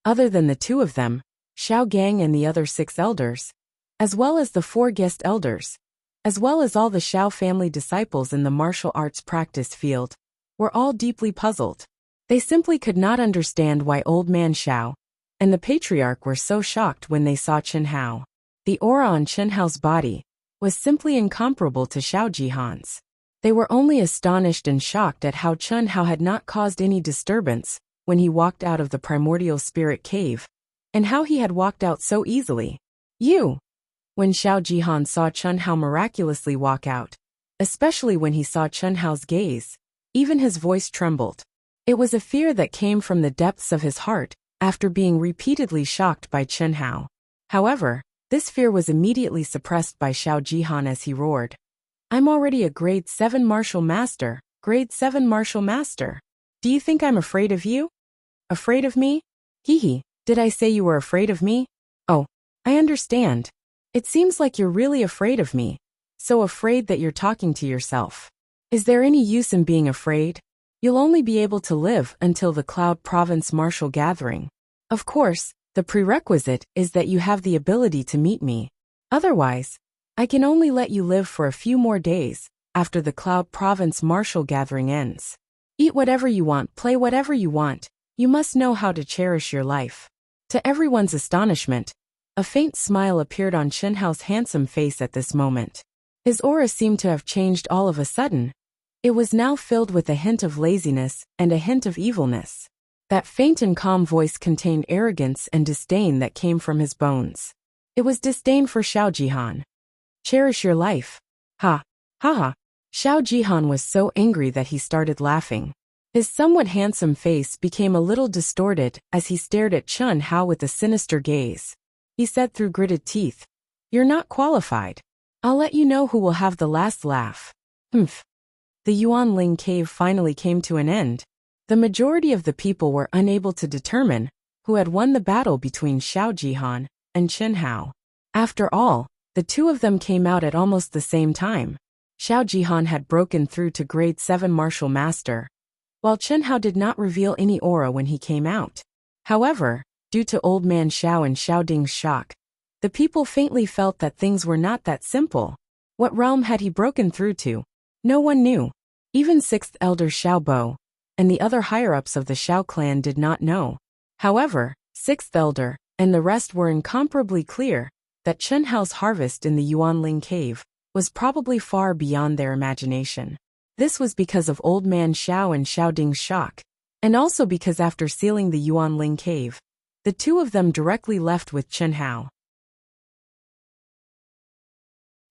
Other than the two of them, Xiao Gang and the other 6 elders, as well as the 4 guest elders, as well as all the Xiao family disciples in the martial arts practice field, were all deeply puzzled. They simply could not understand why Old Man Xiao and the patriarch were so shocked when they saw Chen Hao. The aura on Chen Hao's body was simply incomparable to Xiao Jihan's. They were only astonished and shocked at how Chen Hao had not caused any disturbance when he walked out of the primordial spirit cave, and how he had walked out so easily. When Xiao Jihan saw Chen Hao miraculously walk out, especially when he saw Chen Hao's gaze, even his voice trembled. It was a fear that came from the depths of his heart after being repeatedly shocked by Chen Hao. However, this fear was immediately suppressed by Xiao Jihan as he roared. I'm already a grade 7 martial master, grade 7 martial master. Do you think I'm afraid of you? Afraid of me? Hee, did I say you were afraid of me? Oh, I understand. It seems like you're really afraid of me. So afraid that you're talking to yourself. Is there any use in being afraid? You'll only be able to live until the Cloud Province Martial Gathering. Of course, the prerequisite is that you have the ability to meet me. Otherwise, I can only let you live for a few more days after the Cloud Province Martial Gathering ends. Eat whatever you want, play whatever you want. You must know how to cherish your life. To everyone's astonishment, a faint smile appeared on Chen Hao's handsome face at this moment. His aura seemed to have changed all of a sudden. It was now filled with a hint of laziness and a hint of evilness. That faint and calm voice contained arrogance and disdain that came from his bones. It was disdain for Xiao Jihan. Cherish your life. Ha, ha ha. Xiao Jihan was so angry that he started laughing. His somewhat handsome face became a little distorted as he stared at Chen Hao with a sinister gaze. He said through gritted teeth, You're not qualified. I'll let you know who will have the last laugh. Humph. The Yuanling cave finally came to an end. The majority of the people were unable to determine who had won the battle between Xiao Jihan and Chen Hao. After all, the two of them came out at almost the same time. Xiao Jihan had broken through to grade 7 martial master, while Chen Hao did not reveal any aura when he came out. However, due to Old Man Xiao and Xiao Ding's shock, the people faintly felt that things were not that simple. What realm had he broken through to? No one knew. Even 6th Elder Xiao Bo and the other higher-ups of the Xiao clan did not know. However, 6th Elder and the rest were incomparably clear that Chen Hao's harvest in the Yuanling cave was probably far beyond their imagination. This was because of Old Man Xiao and Xiao Ding's shock, and also because after sealing the Yuanling cave, the two of them directly left with Chen Hao.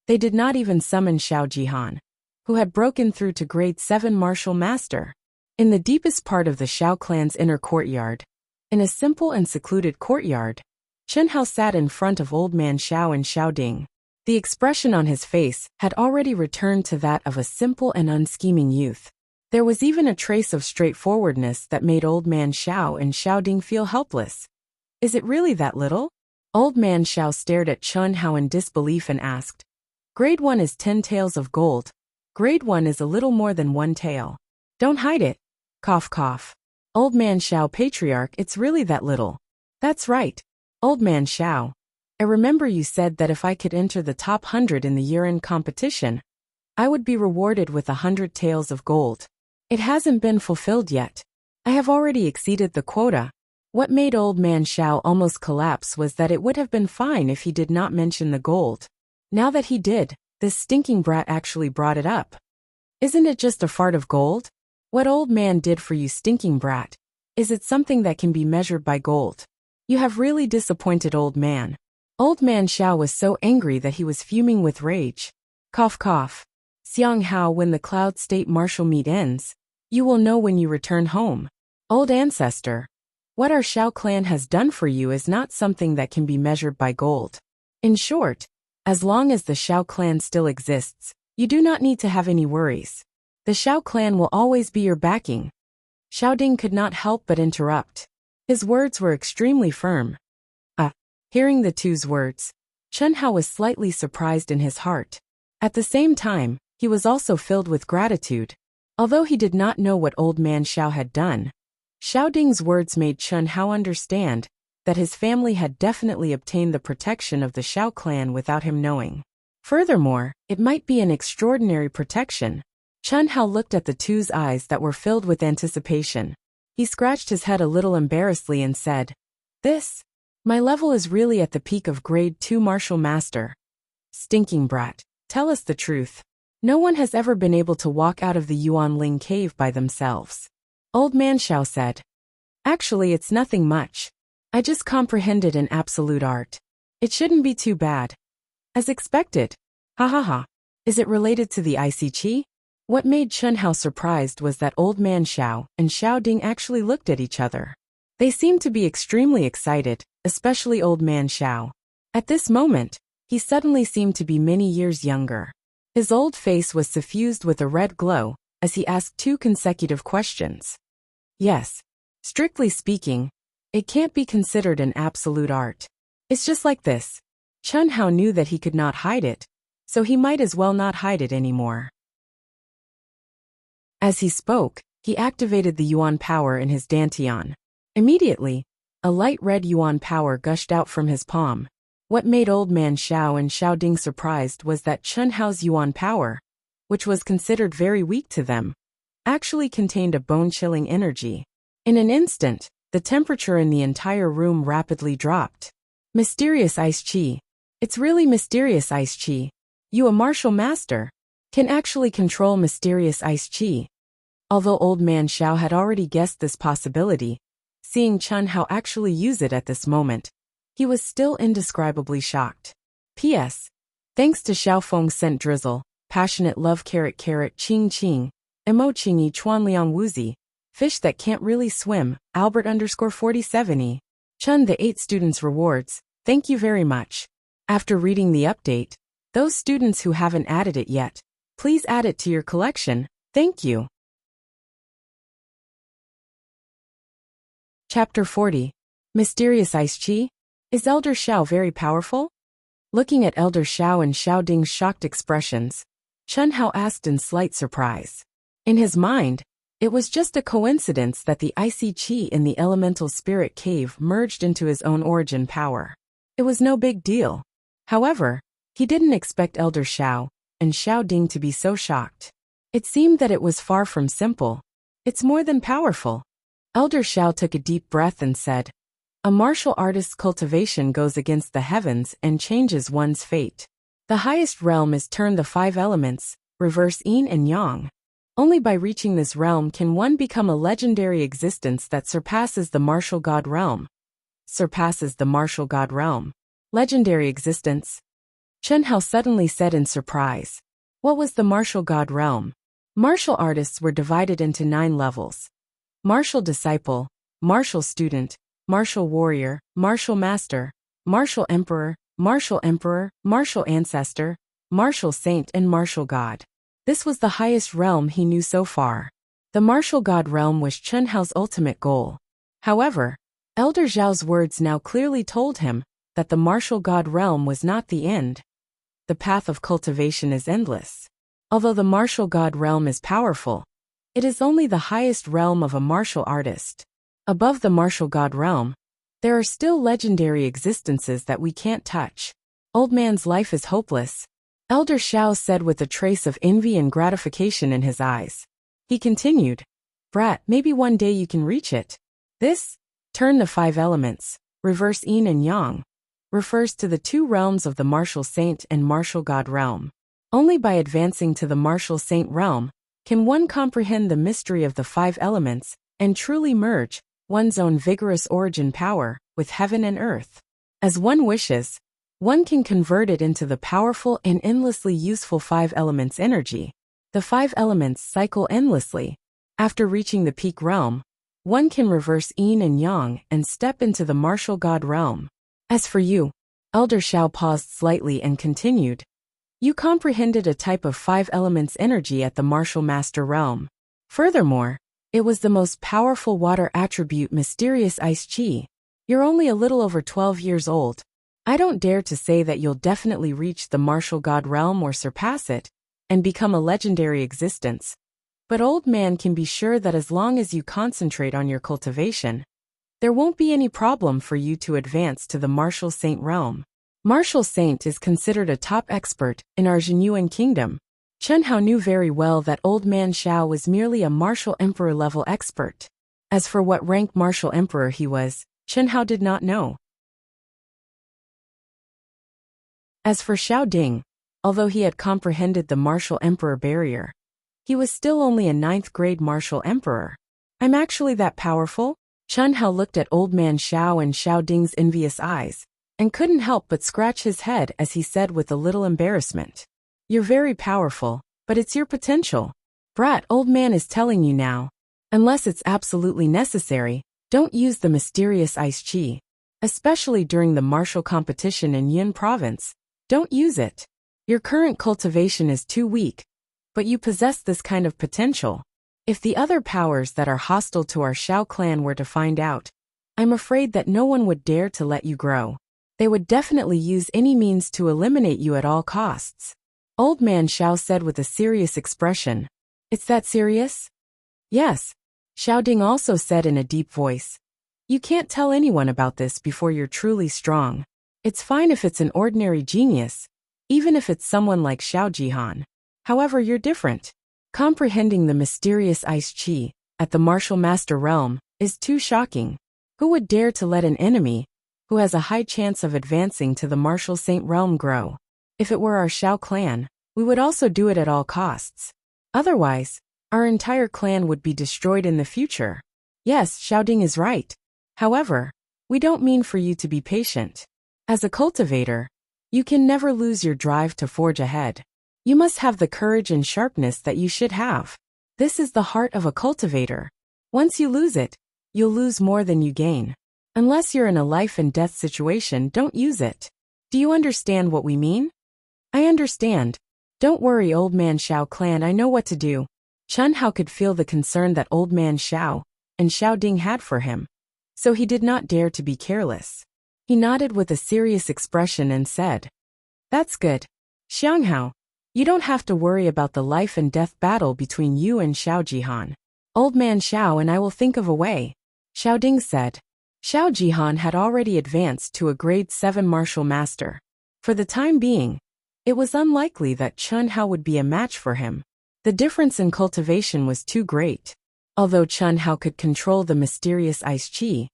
They did not even summon Xiao Jihan, who had broken through to grade 7 martial master. In the deepest part of the Xiao clan's inner courtyard, in a simple and secluded courtyard, Chen Hao sat in front of Old Man Xiao and Xiao Ding. The expression on his face had already returned to that of a simple and unscheming youth. There was even a trace of straightforwardness that made Old Man Xiao and Xiao Ding feel helpless. Is it really that little? Old Man Xiao stared at Chen Hao in disbelief and asked, Grade 1 is 10 taels of gold. Grade 1 is a little more than 1 tael. Don't hide it. Cough cough. Old Man Xiao Patriarch, it's really that little. That's right. Old Man Xiao. I remember you said that if I could enter the top 100 in the year-end competition, I would be rewarded with 100 taels of gold. It hasn't been fulfilled yet. I have already exceeded the quota. What made Old Man Xiao almost collapse was that it would have been fine if he did not mention the gold. Now that he did, this stinking brat actually brought it up. Isn't it just a fart of gold? What old man did for you, stinking brat? Is it something that can be measured by gold? You have really disappointed old man. Old man Xiao was so angry that he was fuming with rage. Cough cough. Xiang Hao, when the Cloud State Martial Meet ends, you will know when you return home. Old ancestor. What our Xiao clan has done for you is not something that can be measured by gold. In short, as long as the Xiao clan still exists, you do not need to have any worries. The Xiao clan will always be your backing. Xiaoding could not help but interrupt. His words were extremely firm. Hearing the two's words, Chen Hao was slightly surprised in his heart. At the same time, he was also filled with gratitude. Although he did not know what old man Xiao had done, Xiaoding's words made Chen Hao understand that his family had definitely obtained the protection of the Xiao clan without him knowing. Furthermore, it might be an extraordinary protection. Chen Hao looked at the two's eyes that were filled with anticipation. He scratched his head a little embarrassedly and said, My level is really at the peak of grade 2 martial master. Stinking brat, tell us the truth. No one has ever been able to walk out of the Yuanling cave by themselves. Old man Xiao said. Actually, it's nothing much. I just comprehended an absolute art. It shouldn't be too bad. As expected. Ha ha ha. Is it related to the icy qi? What made Chen Hao surprised was that old man Xiao and Xiaoding actually looked at each other. They seemed to be extremely excited, especially old man Xiao. At this moment, he suddenly seemed to be many years younger. His old face was suffused with a red glow as he asked 2 consecutive questions. Yes. Strictly speaking, it can't be considered an absolute art. It's just like this. Chen Hao knew that he could not hide it, so he might as well not hide it anymore. As he spoke, he activated the Yuan power in his dantian. Immediately, a light red Yuan power gushed out from his palm. What made old man Xiao and Xiaoding surprised was that Chen Hao's Yuan power, which was considered very weak to them, actually contained a bone-chilling energy. In an instant, the temperature in the entire room rapidly dropped. Mysterious ice qi. It's really mysterious ice qi. You, a martial master, can actually control mysterious ice qi. Although old man Xiao had already guessed this possibility, seeing Chen Hao actually use it at this moment, he was still indescribably shocked. P.S. Thanks to Xiao Feng sent drizzle, passionate love carrot ching ching, emo chingy chuan liang wuzi, fish that can't really swim, Albert_47e. Chen the 8 students rewards, thank you very much. After reading the update, those students who haven't added it yet, please add it to your collection, thank you. Chapter 40. Mysterious Ice Qi? Is Elder Xiao very powerful? Looking at Elder Xiao and Xiaoding's shocked expressions, Chen Hao asked in slight surprise. In his mind, it was just a coincidence that the icy qi in the elemental spirit cave merged into his own origin power. It was no big deal. However, he didn't expect Elder Xiao and Xiaoding to be so shocked. It seemed that it was far from simple. It's more than powerful. Elder Xiao took a deep breath and said, A martial artist's cultivation goes against the heavens and changes one's fate. The highest realm is turned the 5 elements, reverse yin and yang. Only by reaching this realm can one become a legendary existence that surpasses the martial god realm. Surpasses the martial god realm. Legendary existence? Chen Hao suddenly said in surprise. What was the martial god realm? Martial artists were divided into 9 levels. Martial disciple, martial student, martial warrior, martial master, martial emperor, martial ancestor, martial saint and martial god. This was the highest realm he knew so far. The martial god realm was Chen Hao's ultimate goal. However, Elder Zhao's words now clearly told him that the martial god realm was not the end. The path of cultivation is endless. Although the martial god realm is powerful, it is only the highest realm of a martial artist. Above the martial god realm, there are still legendary existences that we can't touch. Old man's life is hopeless, Elder Xiao said with a trace of envy and gratification in his eyes. He continued, Brat, maybe one day you can reach it. This, turn the 5 elements, reverse yin and yang, refers to the 2 realms of the martial saint and martial god realm. Only by advancing to the martial saint realm can one comprehend the mystery of the 5 elements and truly merge one's own vigorous origin power with heaven and earth. As one wishes, one can convert it into the powerful and endlessly useful 5 elements energy. The 5 elements cycle endlessly. After reaching the peak realm, one can reverse yin and yang and step into the martial god realm. As for you, Elder Shao paused slightly and continued. You comprehended a type of 5 elements energy at the martial master realm. Furthermore, it was the most powerful water attribute, mysterious ice chi. You're only a little over 12 years old. I don't dare to say that you'll definitely reach the martial god realm or surpass it, and become a legendary existence. But old man can be sure that as long as you concentrate on your cultivation, there won't be any problem for you to advance to the martial saint realm. Martial saint is considered a top expert in our Jinyuan kingdom. Chen Hao knew very well that old man Shao was merely a martial emperor level expert. As for what rank martial emperor he was, Chen Hao did not know. As for Xiao Ding, although he had comprehended the martial emperor barrier, he was still only a 9th grade martial emperor. I'm actually that powerful? Chen Hao looked at old man Xiao and Xiao Ding's envious eyes, and couldn't help but scratch his head as he said with a little embarrassment. You're very powerful, but it's your potential. Brat, old man is telling you now. Unless it's absolutely necessary, don't use the mysterious ice chi. Especially during the martial competition in Yin province. Don't use it. Your current cultivation is too weak, but you possess this kind of potential. If the other powers that are hostile to our Shao clan were to find out, I'm afraid that no one would dare to let you grow. They would definitely use any means to eliminate you at all costs. Old man Xiao said with a serious expression. It's that serious? Yes. Xiao Ding also said in a deep voice. You can't tell anyone about this before you're truly strong. It's fine if it's an ordinary genius, even if it's someone like Xiao Jihan. However, you're different. Comprehending the mysterious ice chi at the martial master realm is too shocking. Who would dare to let an enemy, who has a high chance of advancing to the martial saint realm, grow? If it were our Shao clan, we would also do it at all costs. Otherwise, our entire clan would be destroyed in the future. Yes, Xiao Ding is right. However, we don't mean for you to be patient. As a cultivator, you can never lose your drive to forge ahead. You must have the courage and sharpness that you should have. This is the heart of a cultivator. Once you lose it, you'll lose more than you gain. Unless you're in a life and death situation, don't use it. Do you understand what we mean? I understand. Don't worry, old man Xiao clan, I know what to do. Chen Hao could feel the concern that old man Xiao and Xiao Ding had for him, so he did not dare to be careless. He nodded with a serious expression and said, That's good. Xiang Hao, you don't have to worry about the life and death battle between you and Xiao Jihan. Old man Xiao and I will think of a way. Xiao Ding said. Xiao Jihan had already advanced to a grade 7 martial master. For the time being, it was unlikely that Chen Hao would be a match for him. The difference in cultivation was too great. Although Chen Hao could control the mysterious ice chi,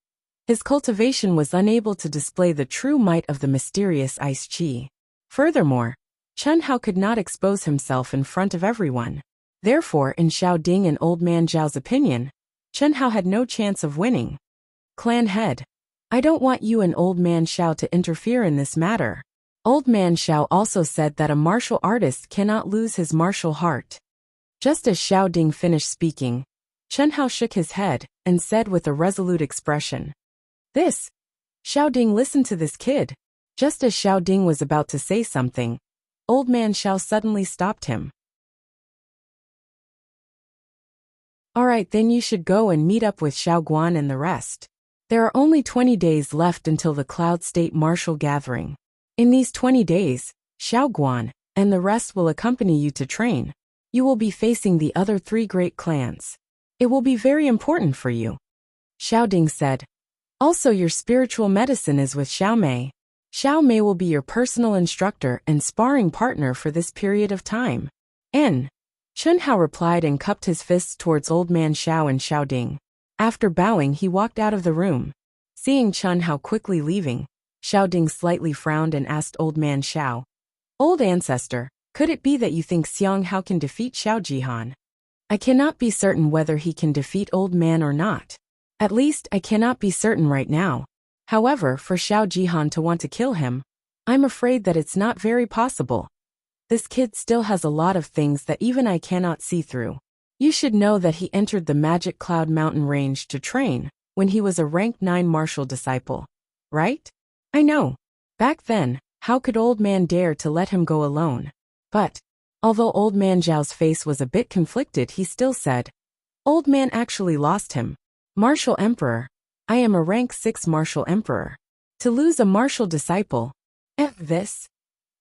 his cultivation was unable to display the true might of the mysterious ice chi. Furthermore, Chen Hao could not expose himself in front of everyone. Therefore, in Xiao Ding and Old Man Zhao's opinion, Chen Hao had no chance of winning. Clan head, I don't want you and Old Man Xiao to interfere in this matter. Old Man Xiao also said that a martial artist cannot lose his martial heart. Just as Xiao Ding finished speaking, Chen Hao shook his head and said with a resolute expression, This. Xiao Ding, listen to this kid. Just as Xiao Ding was about to say something, Old Man Xiao suddenly stopped him. Alright, then you should go and meet up with Xiao Guan and the rest. There are only 20 days left until the Cloud State Martial Gathering. In these 20 days, Xiao Guan and the rest will accompany you to train. You will be facing the other 3 great clans. It will be very important for you. Xiao Ding said. Also, your spiritual medicine is with Xiao Mei. Xiao Mei will be your personal instructor and sparring partner for this period of time. Chen Hao replied and cupped his fists towards Old Man Xiao and Xiao Ding. After bowing, he walked out of the room. Seeing Chen Hao quickly leaving, Xiao Ding slightly frowned and asked Old Man Xiao, Old ancestor, could it be that you think Xiang Hao can defeat Xiao Jihan? I cannot be certain whether he can defeat Old Man or not. At least, I cannot be certain right now. However, for Xiao Jihan to want to kill him, I'm afraid that it's not very possible. This kid still has a lot of things that even I cannot see through. You should know that he entered the Magic Cloud Mountain range to train when he was a rank 9 martial disciple. Right? I know. Back then, how could Old Man dare to let him go alone? But, although Old Man Zhao's face was a bit conflicted, he still said, Old Man actually lost him. Martial Emperor. I am a rank 6 martial emperor. To lose a martial disciple. This.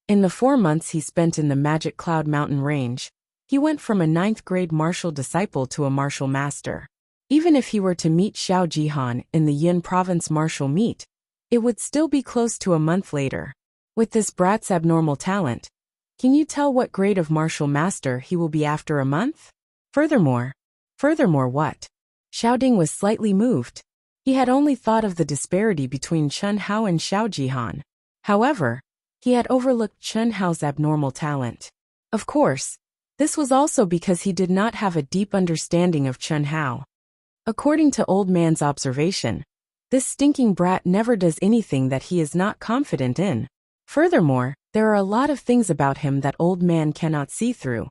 In the 4 months he spent in the Magic Cloud Mountain range, he went from a 9th grade martial disciple to a martial master. Even if he were to meet Xiao Jihan in the Yin province martial meet, it would still be close to a month later. With this brat's abnormal talent, can you tell what grade of martial master he will be after a month? Furthermore what? Xiao Ding was slightly moved. He had only thought of the disparity between Chen Hao and Xiao Jihan. However, he had overlooked Chen Hao's abnormal talent. Of course, this was also because he did not have a deep understanding of Chen Hao. According to Old Man's observation, this stinking brat never does anything that he is not confident in. Furthermore, there are a lot of things about him that Old Man cannot see through.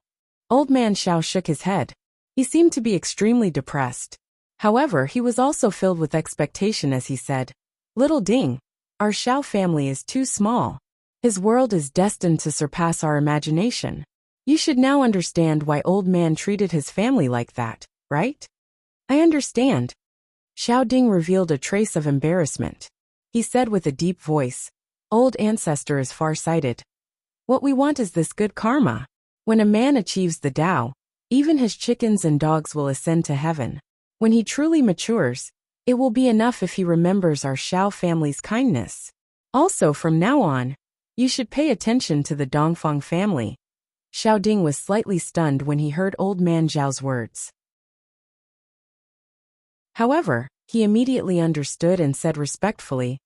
Old Man Xiao shook his head. He seemed to be extremely depressed. However, he was also filled with expectation as he said, Little Ding, our Xiao family is too small. His world is destined to surpass our imagination. You should now understand why Old Man treated his family like that, right? I understand. Xiao Ding revealed a trace of embarrassment. He said with a deep voice, Old Ancestor is far-sighted. What we want is this good karma. When a man achieves the Tao, even his chickens and dogs will ascend to heaven. When he truly matures, it will be enough if he remembers our Xiao family's kindness. Also, from now on, you should pay attention to the Dongfang family. Xiao Ding was slightly stunned when he heard Old Man Zhao's words. However, he immediately understood and said respectfully,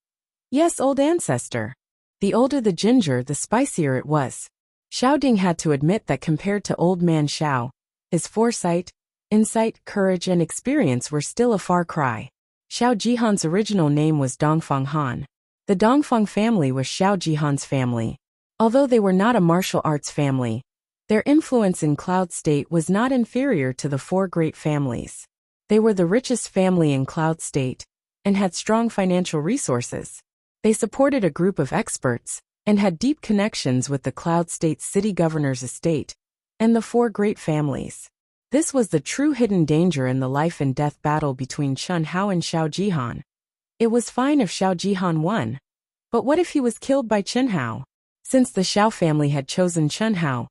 Yes, Old Ancestor. The older the ginger, the spicier it was. Xiao Ding had to admit that compared to Old Man Xiao, his foresight, insight, courage and experience were still a far cry. Xiao Jihan's original name was Dongfang Han. The Dongfang family was Xiao Jihan's family. Although they were not a martial arts family, their influence in Cloud State was not inferior to the 4 great families. They were the richest family in Cloud State, and had strong financial resources. They supported a group of experts, and had deep connections with the Cloud State city governor's estate, and the 4 great families. This was the true hidden danger in the life and death battle between Chen Hao and Xiao Jihan. It was fine if Xiao Jihan won, but what if he was killed by Chen Hao? Since the Xiao family had chosen Chen Hao,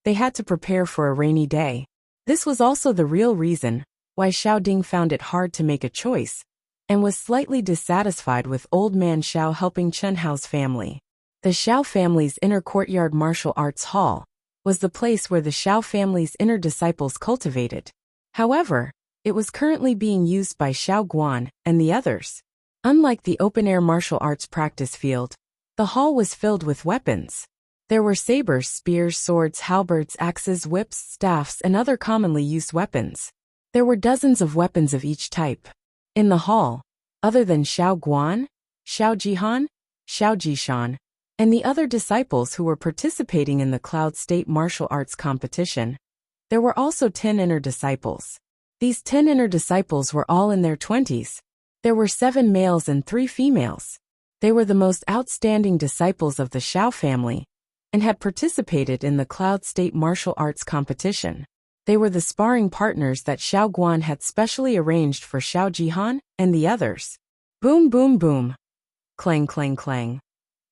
they had to prepare for a rainy day. This was also the real reason why Xiao Ding found it hard to make a choice, and was slightly dissatisfied with Old Man Xiao helping Chen Hao's family. The Xiao family's inner courtyard martial arts hall was the place where the Xiao family's inner disciples cultivated. However, it was currently being used by Xiao Guan and the others. Unlike the open-air martial arts practice field, the hall was filled with weapons. There were sabers, spears, swords, halberds, axes, whips, staffs, and other commonly used weapons. There were dozens of weapons of each type. In the hall, other than Xiao Guan, Xiao Jihan, Xiao Jishan, and the other disciples who were participating in the Cloud State martial arts competition, there were also 10 inner disciples. These 10 inner disciples were all in their 20s. There were 7 males and 3 females. They were the most outstanding disciples of the Xiao family, and had participated in the Cloud State martial arts competition. They were the sparring partners that Xiao Guan had specially arranged for Xiao Jihan and the others. Boom boom boom. Clang clang clang.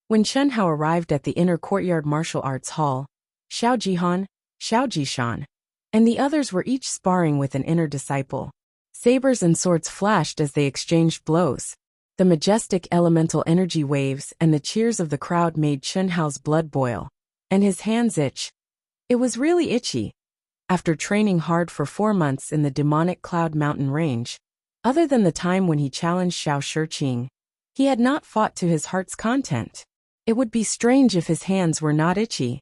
When Chen Hao arrived at the inner courtyard martial arts hall, Xiao Jihan, Xiao Jishan, and the others were each sparring with an inner disciple. Sabers and swords flashed as they exchanged blows. The majestic elemental energy waves and the cheers of the crowd made Chen Hao's blood boil, and his hands itch. It was really itchy. After training hard for 4 months in the demonic Cloud Mountain range, other than the time when he challenged Xiao Shiqing, he had not fought to his heart's content. It would be strange if his hands were not itchy.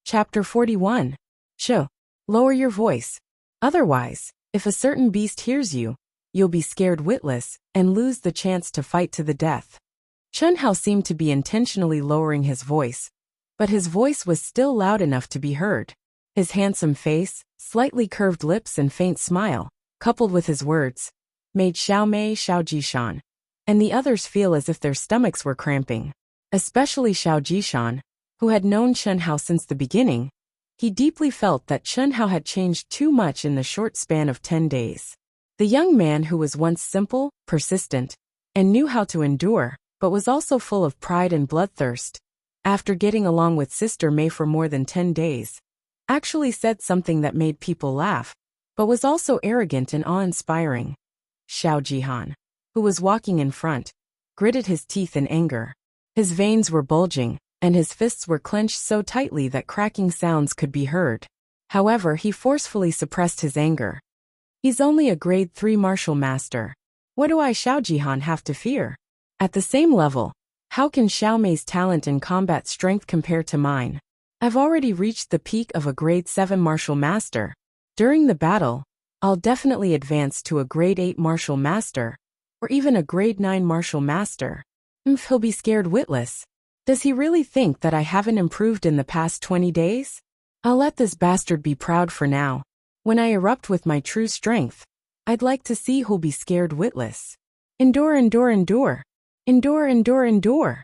Chapter 41. Lower your voice. Otherwise, if a certain beast hears you, you'll be scared witless and lose the chance to fight to the death. Chen Hao seemed to be intentionally lowering his voice, but his voice was still loud enough to be heard. His handsome face, slightly curved lips and faint smile, coupled with his words, made Xiao Mei, Xiao Jishan, and the others feel as if their stomachs were cramping. Especially Xiao Jishan, who had known Chen Hao since the beginning. He deeply felt that Chen Hao had changed too much in the short span of 10 days. The young man who was once simple, persistent, and knew how to endure, but was also full of pride and bloodthirst, after getting along with Sister Mei for more than 10 days, actually said something that made people laugh, but was also arrogant and awe-inspiring. Xiao Jihan, who was walking in front, gritted his teeth in anger. His veins were bulging, and his fists were clenched so tightly that cracking sounds could be heard. However, he forcefully suppressed his anger. He's only a grade 3 martial master. What do I, Xiao Jihan, have to fear? At the same level, how can Xiao Mei's talent and combat strength compare to mine? I've already reached the peak of a grade 7 martial master. During the battle, I'll definitely advance to a grade 8 martial master, or even a grade 9 martial master. He'll be scared witless. Does he really think that I haven't improved in the past 20 days? I'll let this bastard be proud for now. When I erupt with my true strength, I'd like to see who'll be scared witless. Endure, endure, endure. Endure, endure, endure.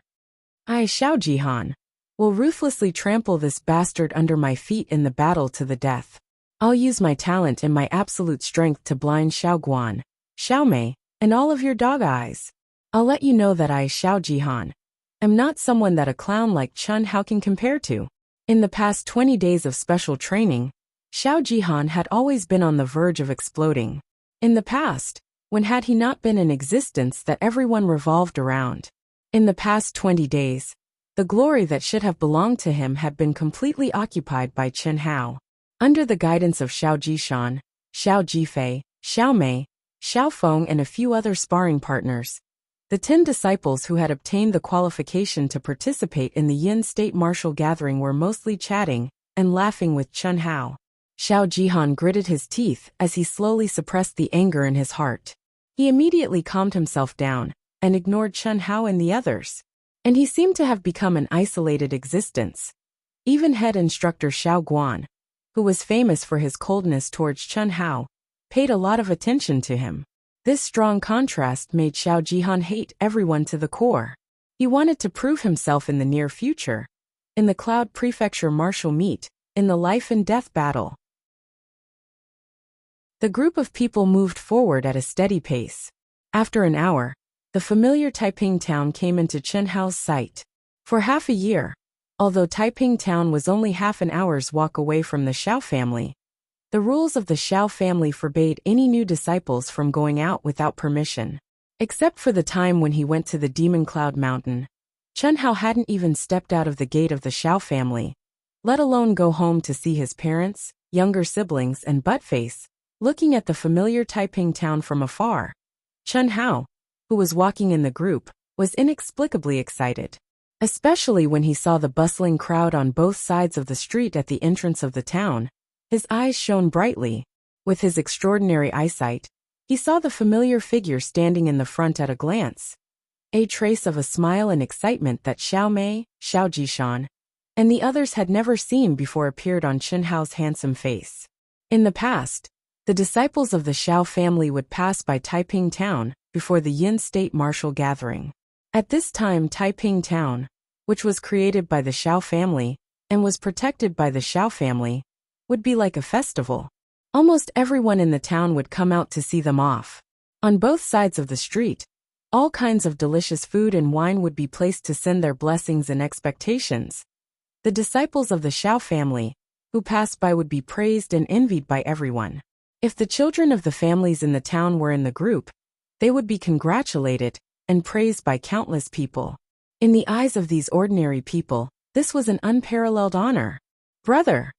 I, Xiao Jihan, will ruthlessly trample this bastard under my feet in the battle to the death. I'll use my talent and my absolute strength to blind Xiao Guan, Xiao Mei, and all of your dog eyes. I'll let you know that I, Xiao Jihan, am not someone that a clown like Chen Hao can compare to. In the past 20 days of special training, Xiao Jihan had always been on the verge of exploding. In the past, when had he not been in existence that everyone revolved around? In the past 20 days, the glory that should have belonged to him had been completely occupied by Chen Hao. Under the guidance of Xiao Jishan, Xiao Jifei, Xiao Mei, Xiao Feng and a few other sparring partners, the 10 disciples who had obtained the qualification to participate in the Yin State Martial Gathering were mostly chatting and laughing with Chen Hao. Xiao Jihan gritted his teeth as he slowly suppressed the anger in his heart. He immediately calmed himself down and ignored Chen Hao and the others. And he seemed to have become an isolated existence. Even head instructor Xiao Guan, who was famous for his coldness towards Chen Hao, paid a lot of attention to him. This strong contrast made Xiao Jihan hate everyone to the core. He wanted to prove himself in the near future, in the Cloud Prefecture martial meet, in the life and death battle. The group of people moved forward at a steady pace. After an hour, the familiar Taiping town came into Chen Hao's sight. For half a year, although Taiping town was only half an hour's walk away from the Xiao family, the rules of the Xiao family forbade any new disciples from going out without permission. Except for the time when he went to the Demon Cloud Mountain, Chen Hao hadn't even stepped out of the gate of the Xiao family, let alone go home to see his parents, younger siblings and Buttface. Looking at the familiar Taiping town from afar, Chen Hao, who was walking in the group, was inexplicably excited. Especially when he saw the bustling crowd on both sides of the street at the entrance of the town. His eyes shone brightly. With his extraordinary eyesight, he saw the familiar figure standing in the front at a glance. A trace of a smile and excitement that Xiao Mei, Xiao Jishan, and the others had never seen before appeared on Chen Hao's handsome face. In the past, the disciples of the Xiao family would pass by Taiping town before the Yin State Martial Gathering. At this time, Taiping town, which was created by the Xiao family and was protected by the Xiao family, would be like a festival. Almost everyone in the town would come out to see them off. On both sides of the street, all kinds of delicious food and wine would be placed to send their blessings and expectations. The disciples of the Xiao family, who passed by, would be praised and envied by everyone. If the children of the families in the town were in the group, they would be congratulated and praised by countless people. In the eyes of these ordinary people, this was an unparalleled honor. Brother!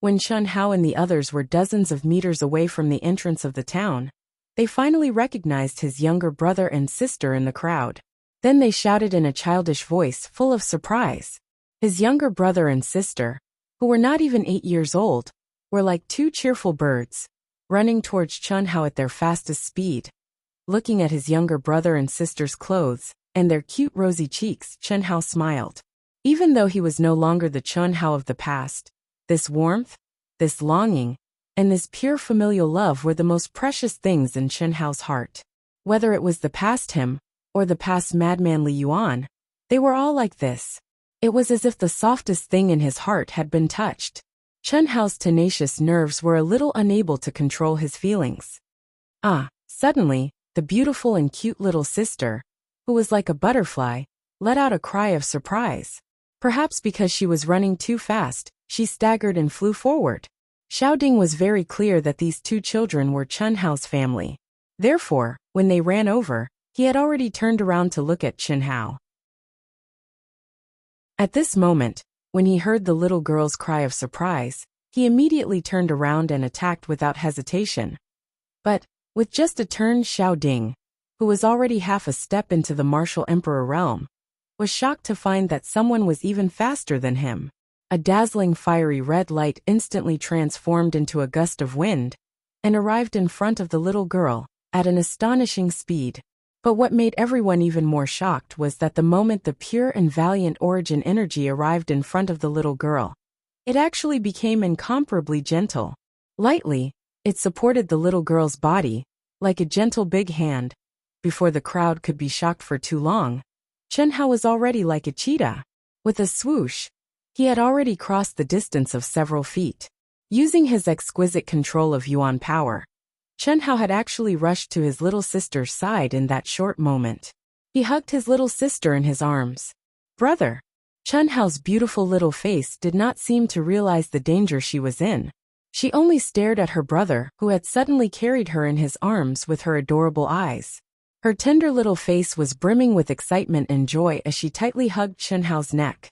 When Chen Hao and the others were dozens of meters away from the entrance of the town, they finally recognized his younger brother and sister in the crowd. Then they shouted in a childish voice full of surprise. His younger brother and sister, who were not even 8 years old, were like two cheerful birds. running towards Chun Hao at their fastest speed. Looking at his younger brother and sister's clothes, and their cute rosy cheeks, Chun Hao smiled. Even though he was no longer the Chun Hao of the past, this warmth, this longing, and this pure familial love were the most precious things in Chun Hao's heart. Whether it was the past him, or the past madman Li Yuan, they were all like this. It was as if the softest thing in his heart had been touched. Chun Hao's tenacious nerves were a little unable to control his feelings. Suddenly, the beautiful and cute little sister, who was like a butterfly, let out a cry of surprise. Perhaps because she was running too fast, she staggered and flew forward. Xiaoding was very clear that these two children were Chun Hao's family. Therefore, when they ran over, he had already turned around to look at Chun Hao. At this moment, when he heard the little girl's cry of surprise, he immediately turned around and attacked without hesitation. But, with just a turn, Xiaoding, who was already half a step into the martial emperor realm, was shocked to find that someone was even faster than him. A dazzling fiery red light instantly transformed into a gust of wind, and arrived in front of the little girl, at an astonishing speed. But what made everyone even more shocked was that the moment the pure and valiant origin energy arrived in front of the little girl, it actually became incomparably gentle. Lightly, it supported the little girl's body, like a gentle big hand. Before the crowd could be shocked for too long, Chun Hao was already like a cheetah. With a swoosh, he had already crossed the distance of several feet. Using his exquisite control of Yuan power, Chun Hao had actually rushed to his little sister's side in that short moment. He hugged his little sister in his arms. Brother! Chun Hao's beautiful little face did not seem to realize the danger she was in. She only stared at her brother, who had suddenly carried her in his arms with her adorable eyes. Her tender little face was brimming with excitement and joy as she tightly hugged Chun Hao's neck.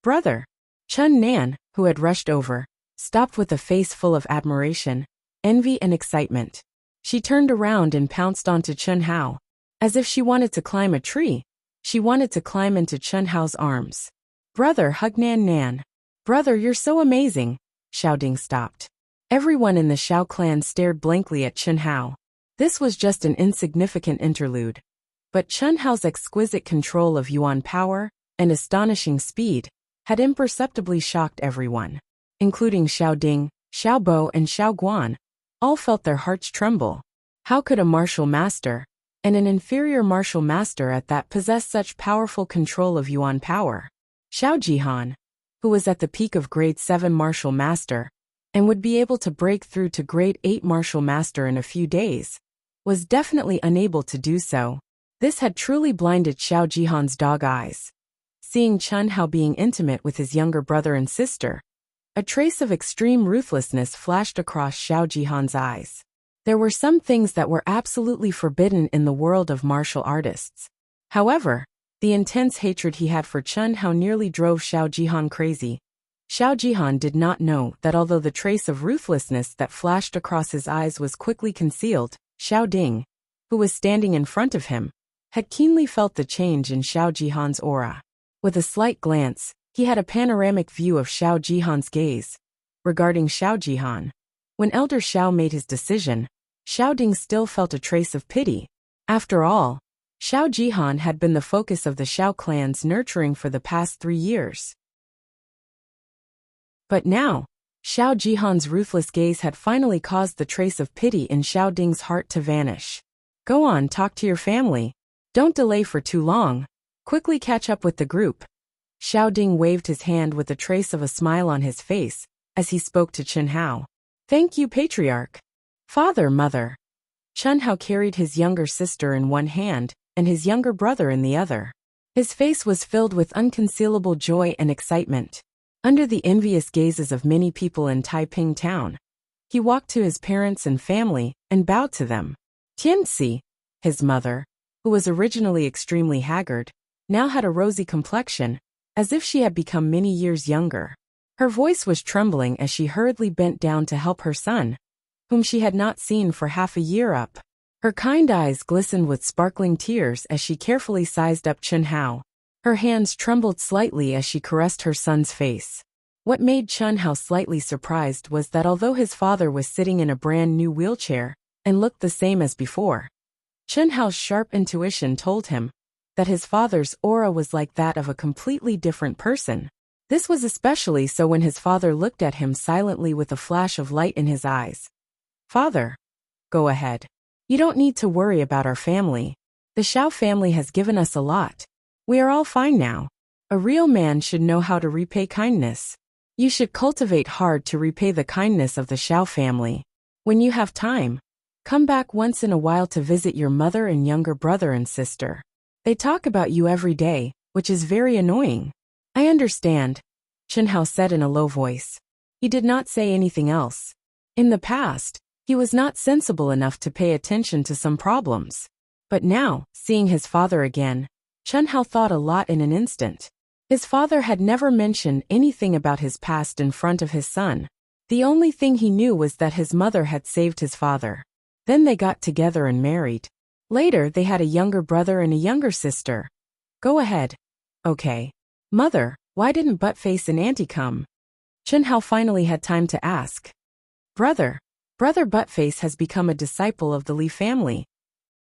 Brother! Chun Nan, who had rushed over, stopped with a face full of admiration, envy and excitement. She turned around and pounced onto Chun Hao. As if she wanted to climb a tree, she wanted to climb into Chun Hao's arms. Brother, hug Nan Nan. Brother, you're so amazing. Xiaoding stopped. Everyone in the Xiao clan stared blankly at Chun Hao. This was just an insignificant interlude. But Chun Hao's exquisite control of Yuan power and astonishing speed had imperceptibly shocked everyone, including Xiaoding, Xiaobo and Xiaoguan. All felt their hearts tremble. How could a martial master, and an inferior martial master at that, possess such powerful control of Yuan power? Xiao Jihan, who was at the peak of grade 7 martial master, and would be able to break through to grade 8 martial master in a few days, was definitely unable to do so. This had truly blinded Xiao Jihan's dog eyes. Seeing Chun Hao being intimate with his younger brother and sister, a trace of extreme ruthlessness flashed across Xiao Jihan's eyes. There were some things that were absolutely forbidden in the world of martial artists. However, the intense hatred he had for Chun Hao nearly drove Xiao Jihan crazy. Xiao Jihan did not know that although the trace of ruthlessness that flashed across his eyes was quickly concealed, Xiaoding, who was standing in front of him, had keenly felt the change in Xiao Jihan's aura. With a slight glance, he had a panoramic view of Xiao Jihan's gaze. Regarding Xiao Jihan, when Elder Xiao made his decision, Xiaoding still felt a trace of pity. After all, Xiao Jihan had been the focus of the Xiao clan's nurturing for the past 3 years. But now, Xiao Jihan's ruthless gaze had finally caused the trace of pity in Xiaoding's heart to vanish. Go on, talk to your family. Don't delay for too long. Quickly catch up with the group. Xiaoding waved his hand with a trace of a smile on his face, as he spoke to Chun Hao. Thank you, Patriarch. Father, Mother. Chun Hao carried his younger sister in one hand, and his younger brother in the other. His face was filled with unconcealable joy and excitement. Under the envious gazes of many people in Taiping town, he walked to his parents and family, and bowed to them. Tianxi, his mother, who was originally extremely haggard, now had a rosy complexion, as if she had become many years younger. Her voice was trembling as she hurriedly bent down to help her son, whom she had not seen for half a year up. Her kind eyes glistened with sparkling tears as she carefully sized up Chun Hao. Her hands trembled slightly as she caressed her son's face. What made Chun Hao slightly surprised was that although his father was sitting in a brand new wheelchair and looked the same as before, Chun Hao's sharp intuition told him that his father's aura was like that of a completely different person. This was especially so when his father looked at him silently with a flash of light in his eyes. "Father, go ahead. You don't need to worry about our family. The Xiao family has given us a lot. We are all fine now. A real man should know how to repay kindness. You should cultivate hard to repay the kindness of the Xiao family. When you have time, come back once in a while to visit your mother and younger brother and sister. They talk about you every day, which is very annoying." "I understand," Chun Hao said in a low voice. He did not say anything else. In the past, he was not sensible enough to pay attention to some problems. But now, seeing his father again, Chun Hao thought a lot in an instant. His father had never mentioned anything about his past in front of his son. The only thing he knew was that his mother had saved his father. Then they got together and married. Later they had a younger brother and a younger sister. "Go ahead." "Okay. Mother, why didn't Buttface and Auntie come?" Chun Hao finally had time to ask. Brother Buttface has become a disciple of the Li family,"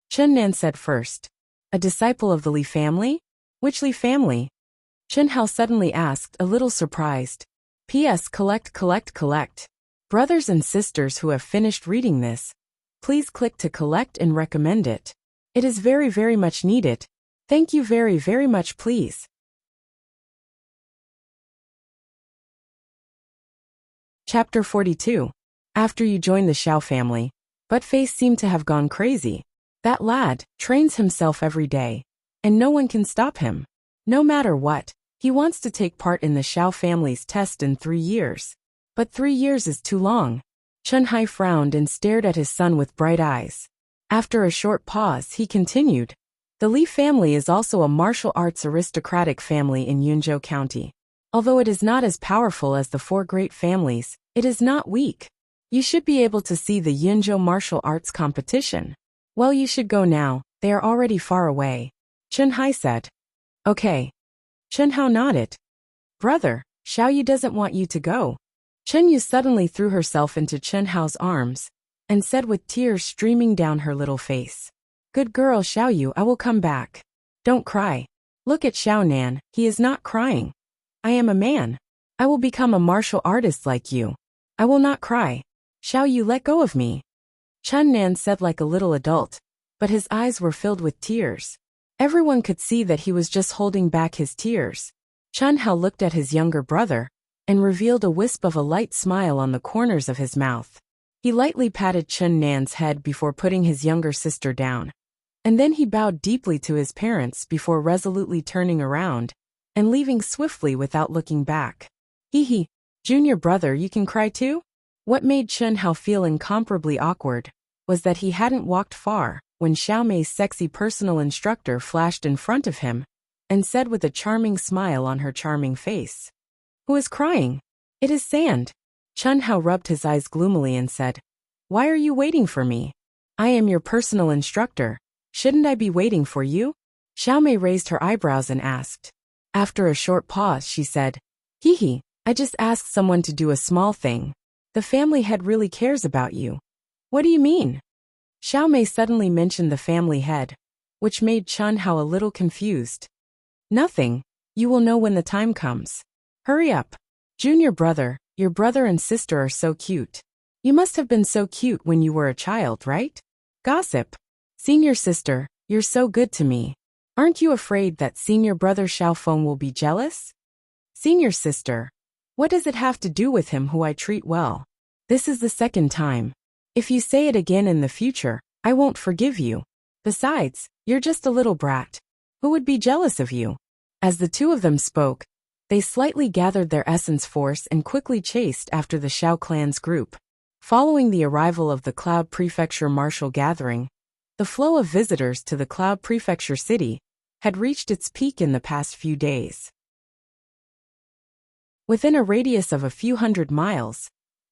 Chun Nan said first. "A disciple of the Li family? Which Li family?" Chun Hao suddenly asked, a little surprised. "P.S. Collect. Brothers and sisters who have finished reading this, please click to collect and recommend it. It is very, very much needed. Thank you very, very much, please." Chapter 42. After you join the Xiao family, Buttface seemed to have gone crazy. That lad trains himself every day, and no one can stop him. No matter what, he wants to take part in the Xiao family's test in 3 years. But 3 years is too long. Chun Hai frowned and stared at his son with bright eyes. After a short pause, he continued. The Li family is also a martial arts aristocratic family in Yunzhou County. Although it is not as powerful as the 4 great families, it is not weak. You should be able to see the Yunzhou martial arts competition. Well, you should go now, they are already far away, Chun Hai said. Okay. Chun Hao nodded. Brother, Xiao Yu doesn't want you to go. Chen Yu suddenly threw herself into Chun Hao's arms and said with tears streaming down her little face. Good girl Xiao Yu, I will come back. Don't cry. Look at Xiao Nan, he is not crying. I am a man. I will become a martial artist like you. I will not cry. Xiao Yu, let go of me. Chun Nan said like a little adult, but his eyes were filled with tears. Everyone could see that he was just holding back his tears. Chun Hao looked at his younger brother and revealed a wisp of a light smile on the corners of his mouth. He lightly patted Chun Nan's head before putting his younger sister down. And then he bowed deeply to his parents before resolutely turning around and leaving swiftly without looking back. Hee, junior brother, you can cry too? What made Chun Hao feel incomparably awkward was that he hadn't walked far when Xiao Mei's sexy personal instructor flashed in front of him and said with a charming smile on her charming face. Who is crying? It is Sand. Chun Hao rubbed his eyes gloomily and said, Why are you waiting for me? I am your personal instructor. Shouldn't I be waiting for you? Xiao Mei raised her eyebrows and asked. After a short pause, she said, Hee, I just asked someone to do a small thing. The family head really cares about you. What do you mean? Xiao Mei suddenly mentioned the family head, which made Chun Hao a little confused. Nothing. You will know when the time comes. Hurry up. Junior brother, your brother and sister are so cute. You must have been so cute when you were a child, right? Gossip. Senior sister, you're so good to me. Aren't you afraid that senior brother Xiaofeng will be jealous? Senior sister. What does it have to do with him who I treat well? This is the second time. If you say it again in the future, I won't forgive you. Besides, you're just a little brat. Who would be jealous of you? As the two of them spoke, they slightly gathered their essence force and quickly chased after the Xiao clan's group. Following the arrival of the Cloud Prefecture Martial Gathering, the flow of visitors to the Cloud Prefecture city had reached its peak in the past few days. Within a radius of a few hundred miles,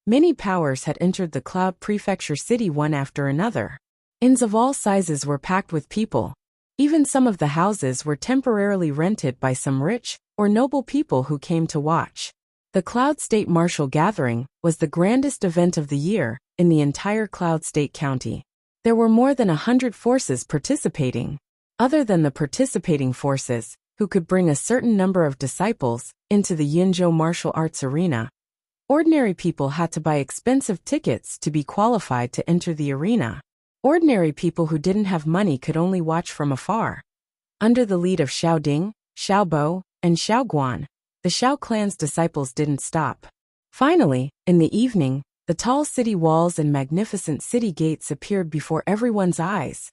many powers had entered the Cloud Prefecture city one after another. Inns of all sizes were packed with people. Even some of the houses were temporarily rented by some rich or noble people who came to watch. The Cloud State Martial Gathering was the grandest event of the year in the entire Cloud State County. There were more than 100 forces participating. Other than the participating forces, who could bring a certain number of disciples into the Yinzhou martial arts arena, ordinary people had to buy expensive tickets to be qualified to enter the arena. Ordinary people who didn't have money could only watch from afar. Under the lead of Xiao Ding, Xiao Bo, and Xiao Guan, the Xiao clan's disciples didn't stop. Finally, in the evening, the tall city walls and magnificent city gates appeared before everyone's eyes.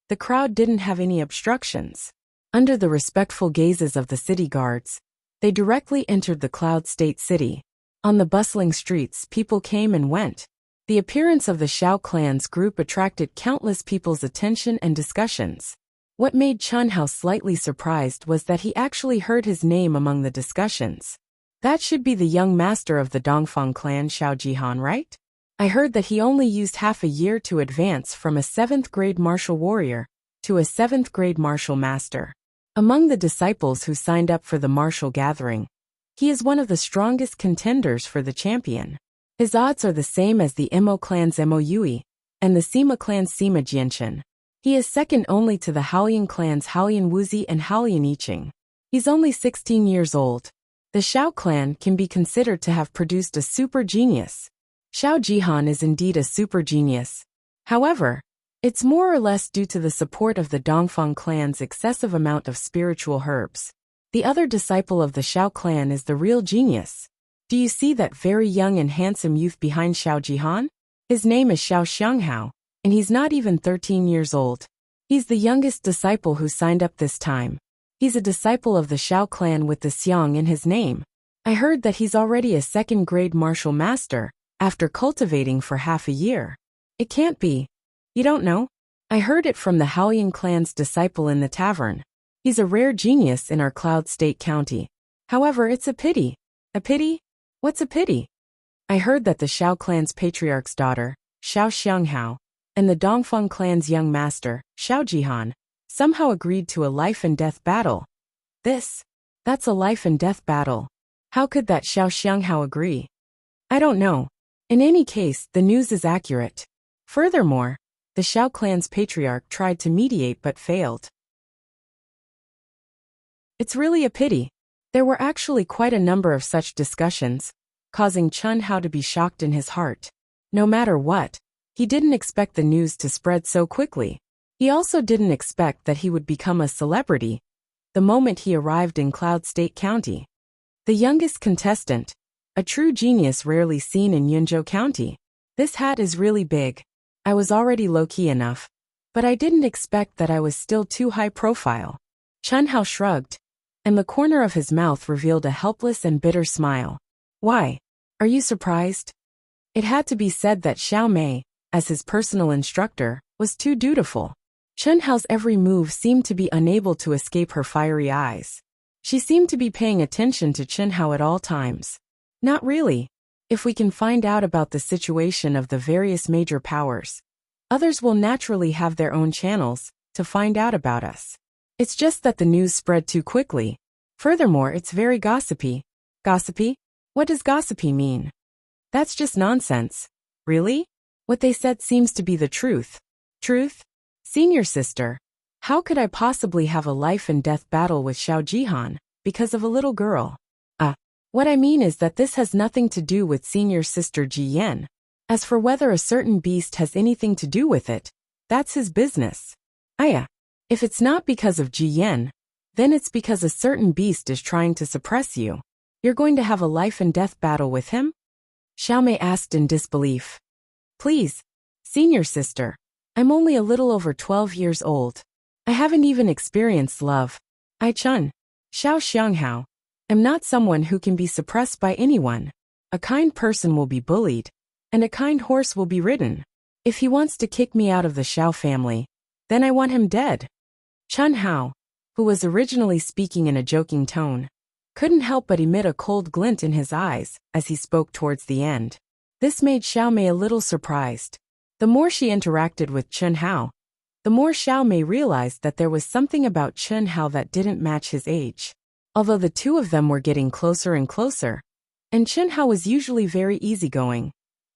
The crowd didn't have any obstructions. Under the respectful gazes of the city guards, they directly entered the Cloud State City. On the bustling streets, people came and went. The appearance of the Xiao clan's group attracted countless people's attention and discussions. What made Chen Hao slightly surprised was that he actually heard his name among the discussions. That should be the young master of the Dongfang clan, Xiao Jihan, right? I heard that he only used half a year to advance from a 7th grade martial warrior to a 7th grade martial master. Among the disciples who signed up for the martial gathering, he is one of the strongest contenders for the champion. His odds are the same as the Emo clan's Emo Yui and the Sima clan's Sima Jianchen. He is second only to the Haolian clan's Haolian Wuxia and Haolian Yiqing. He's only 16 years old. The Xiao clan can be considered to have produced a super genius. Xiao Jihan is indeed a super genius. However, it's more or less due to the support of the Dongfang clan's excessive amount of spiritual herbs. The other disciple of the Xiao clan is the real genius. Do you see that very young and handsome youth behind Xiao Jihan? His name is Xiao Xianghao, and he's not even 13 years old. He's the youngest disciple who signed up this time. He's a disciple of the Xiao clan with the Xiang in his name. I heard that he's already a 2nd grade martial master, after cultivating for half a year. It can't be. You don't know? I heard it from the Haolian clan's disciple in the tavern. He's a rare genius in our Cloud State County. However, it's a pity. A pity? What's a pity? I heard that the Xiao clan's patriarch's daughter, Xiao Xianghao, and the Dongfang clan's young master, Xiao Jihan, somehow agreed to a life-and-death battle. That's a life-and-death battle. How could that Xiao Xianghao agree? I don't know. In any case, the news is accurate. Furthermore, the Xiao clan's patriarch tried to mediate but failed. It's really a pity. There were actually quite a number of such discussions, causing Chen Hao to be shocked in his heart. No matter what, he didn't expect the news to spread so quickly. He also didn't expect that he would become a celebrity the moment he arrived in Cloud State County. The youngest contestant, a true genius rarely seen in Yunzhou County. This hat is really big. I was already low-key enough, but I didn't expect that I was still too high profile. Chen Hao shrugged, and the corner of his mouth revealed a helpless and bitter smile. Why? Are you surprised? It had to be said that Xiao Mei, as his personal instructor, was too dutiful. Chen Hao's every move seemed to be unable to escape her fiery eyes. She seemed to be paying attention to Chen Hao at all times. Not really. If we can find out about the situation of the various major powers, others will naturally have their own channels to find out about us. It's just that the news spread too quickly. Furthermore, it's very gossipy. Gossipy? What does gossipy mean? That's just nonsense. Really? What they said seems to be the truth. Truth? Senior sister, how could I possibly have a life-and-death battle with Xiao Jihan because of a little girl? What I mean is that this has nothing to do with senior sister Ji Yan. As for whether a certain beast has anything to do with it, that's his business. If it's not because of Ji Yan, then it's because a certain beast is trying to suppress you. You're going to have a life-and-death battle with him? Xiao Mei asked in disbelief. Please, senior sister, I'm only a little over 12 years old. I haven't even experienced love. Xiao Xianghao, am not someone who can be suppressed by anyone. A kind person will be bullied, and a kind horse will be ridden. If he wants to kick me out of the Xiao family, then I want him dead. Chen Hao, who was originally speaking in a joking tone, couldn't help but emit a cold glint in his eyes as he spoke towards the end. This made Xiao Mei a little surprised. The more she interacted with Chen Hao, the more Xiao Mei realized that there was something about Chen Hao that didn't match his age. Although the two of them were getting closer and closer, and Chen Hao was usually very easygoing.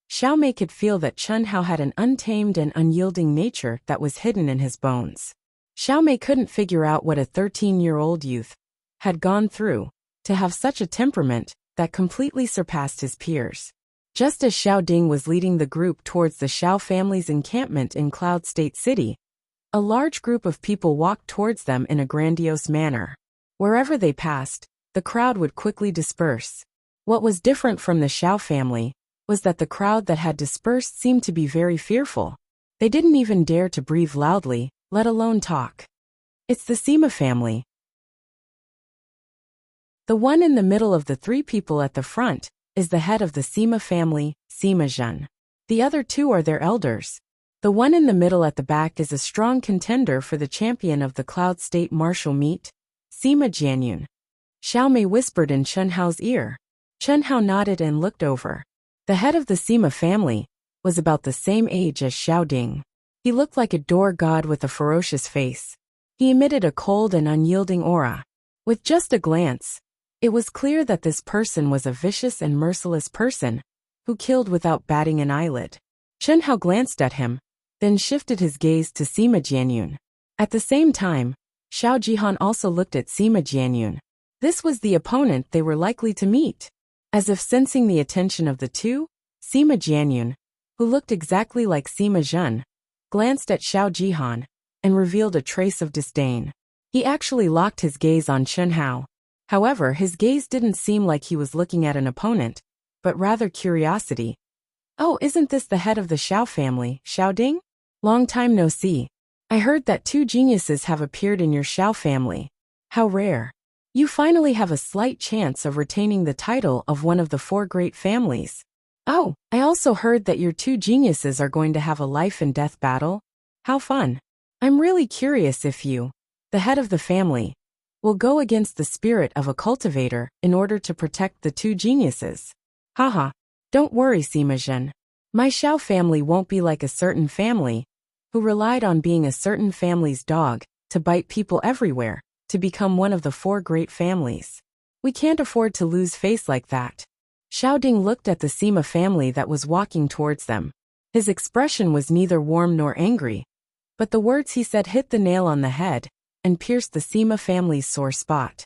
Xiao Mei could feel that Chen Hao had an untamed and unyielding nature that was hidden in his bones. Xiao Mei couldn't figure out what a 13-year-old youth had gone through to have such a temperament that completely surpassed his peers. Just as Xiao Ding was leading the group towards the Xiao family's encampment in Cloud State City, a large group of people walked towards them in a grandiose manner. Wherever they passed, the crowd would quickly disperse. What was different from the Xiao family was that the crowd that had dispersed seemed to be very fearful. They didn't even dare to breathe loudly, let alone talk. It's the Sima family. The one in the middle of the three people at the front is the head of the Sima family, Sima Zhen. The other two are their elders. The one in the middle at the back is a strong contender for the champion of the Cloud State martial meet, Sima Jianyun. Xiao Mei whispered in Chen Hao's ear. Chen Hao nodded and looked over. The head of the Sima family was about the same age as Xiao Ding. He looked like a door god with a ferocious face. He emitted a cold and unyielding aura. With just a glance, it was clear that this person was a vicious and merciless person who killed without batting an eyelid. Chen Hao glanced at him, then shifted his gaze to Sima Jianyun. At the same time, Xiao Jihan also looked at Sima Jianyun. This was the opponent they were likely to meet. As if sensing the attention of the two, Sima Jianyun, who looked exactly like Sima Zhen, glanced at Xiao Jihan and revealed a trace of disdain. He actually locked his gaze on Chen Hao. However, his gaze didn't seem like he was looking at an opponent, but rather curiosity. Oh, isn't this the head of the Xiao family, Xiao Ding? Long time no see. I heard that two geniuses have appeared in your Xiao family. How rare. You finally have a slight chance of retaining the title of one of the four great families. Oh, I also heard that your two geniuses are going to have a life and death battle. How fun. I'm really curious if you, the head of the family, will go against the spirit of a cultivator in order to protect the two geniuses. Haha, don't worry, Sima Zhen. My Xiao family won't be like a certain family who relied on being a certain family's dog to bite people everywhere to become one of the four great families. We can't afford to lose face like that. Xiao Ding looked at the Sima family that was walking towards them. His expression was neither warm nor angry, but the words he said hit the nail on the head and pierced the Sima family's sore spot.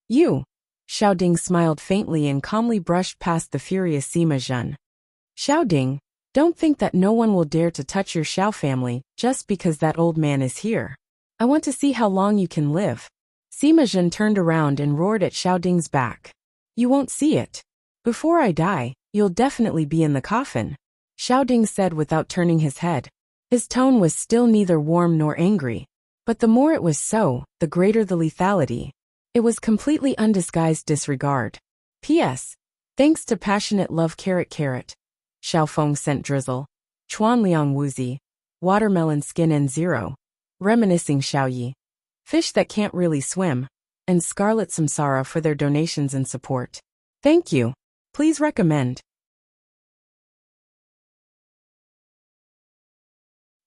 You! Xiao Ding smiled faintly and calmly brushed past the furious Sima Zhen. Xiao Ding, don't think that no one will dare to touch your Xiao family just because that old man is here. I want to see how long you can live. Sima Zhen turned around and roared at Xiao Ding's back. You won't see it. Before I die, you'll definitely be in the coffin, Xiao Ding said without turning his head. His tone was still neither warm nor angry. But the more it was so, the greater the lethality. It was completely undisguised disregard. P.S. Thanks to passionate love carrot. Xiao Feng sent drizzle. Chuan Liang Wuzi. Watermelon skin and zero. Reminiscing Xiao Yi. Fish that can't really swim. And Scarlet Samsara for their donations and support. Thank you. Please recommend.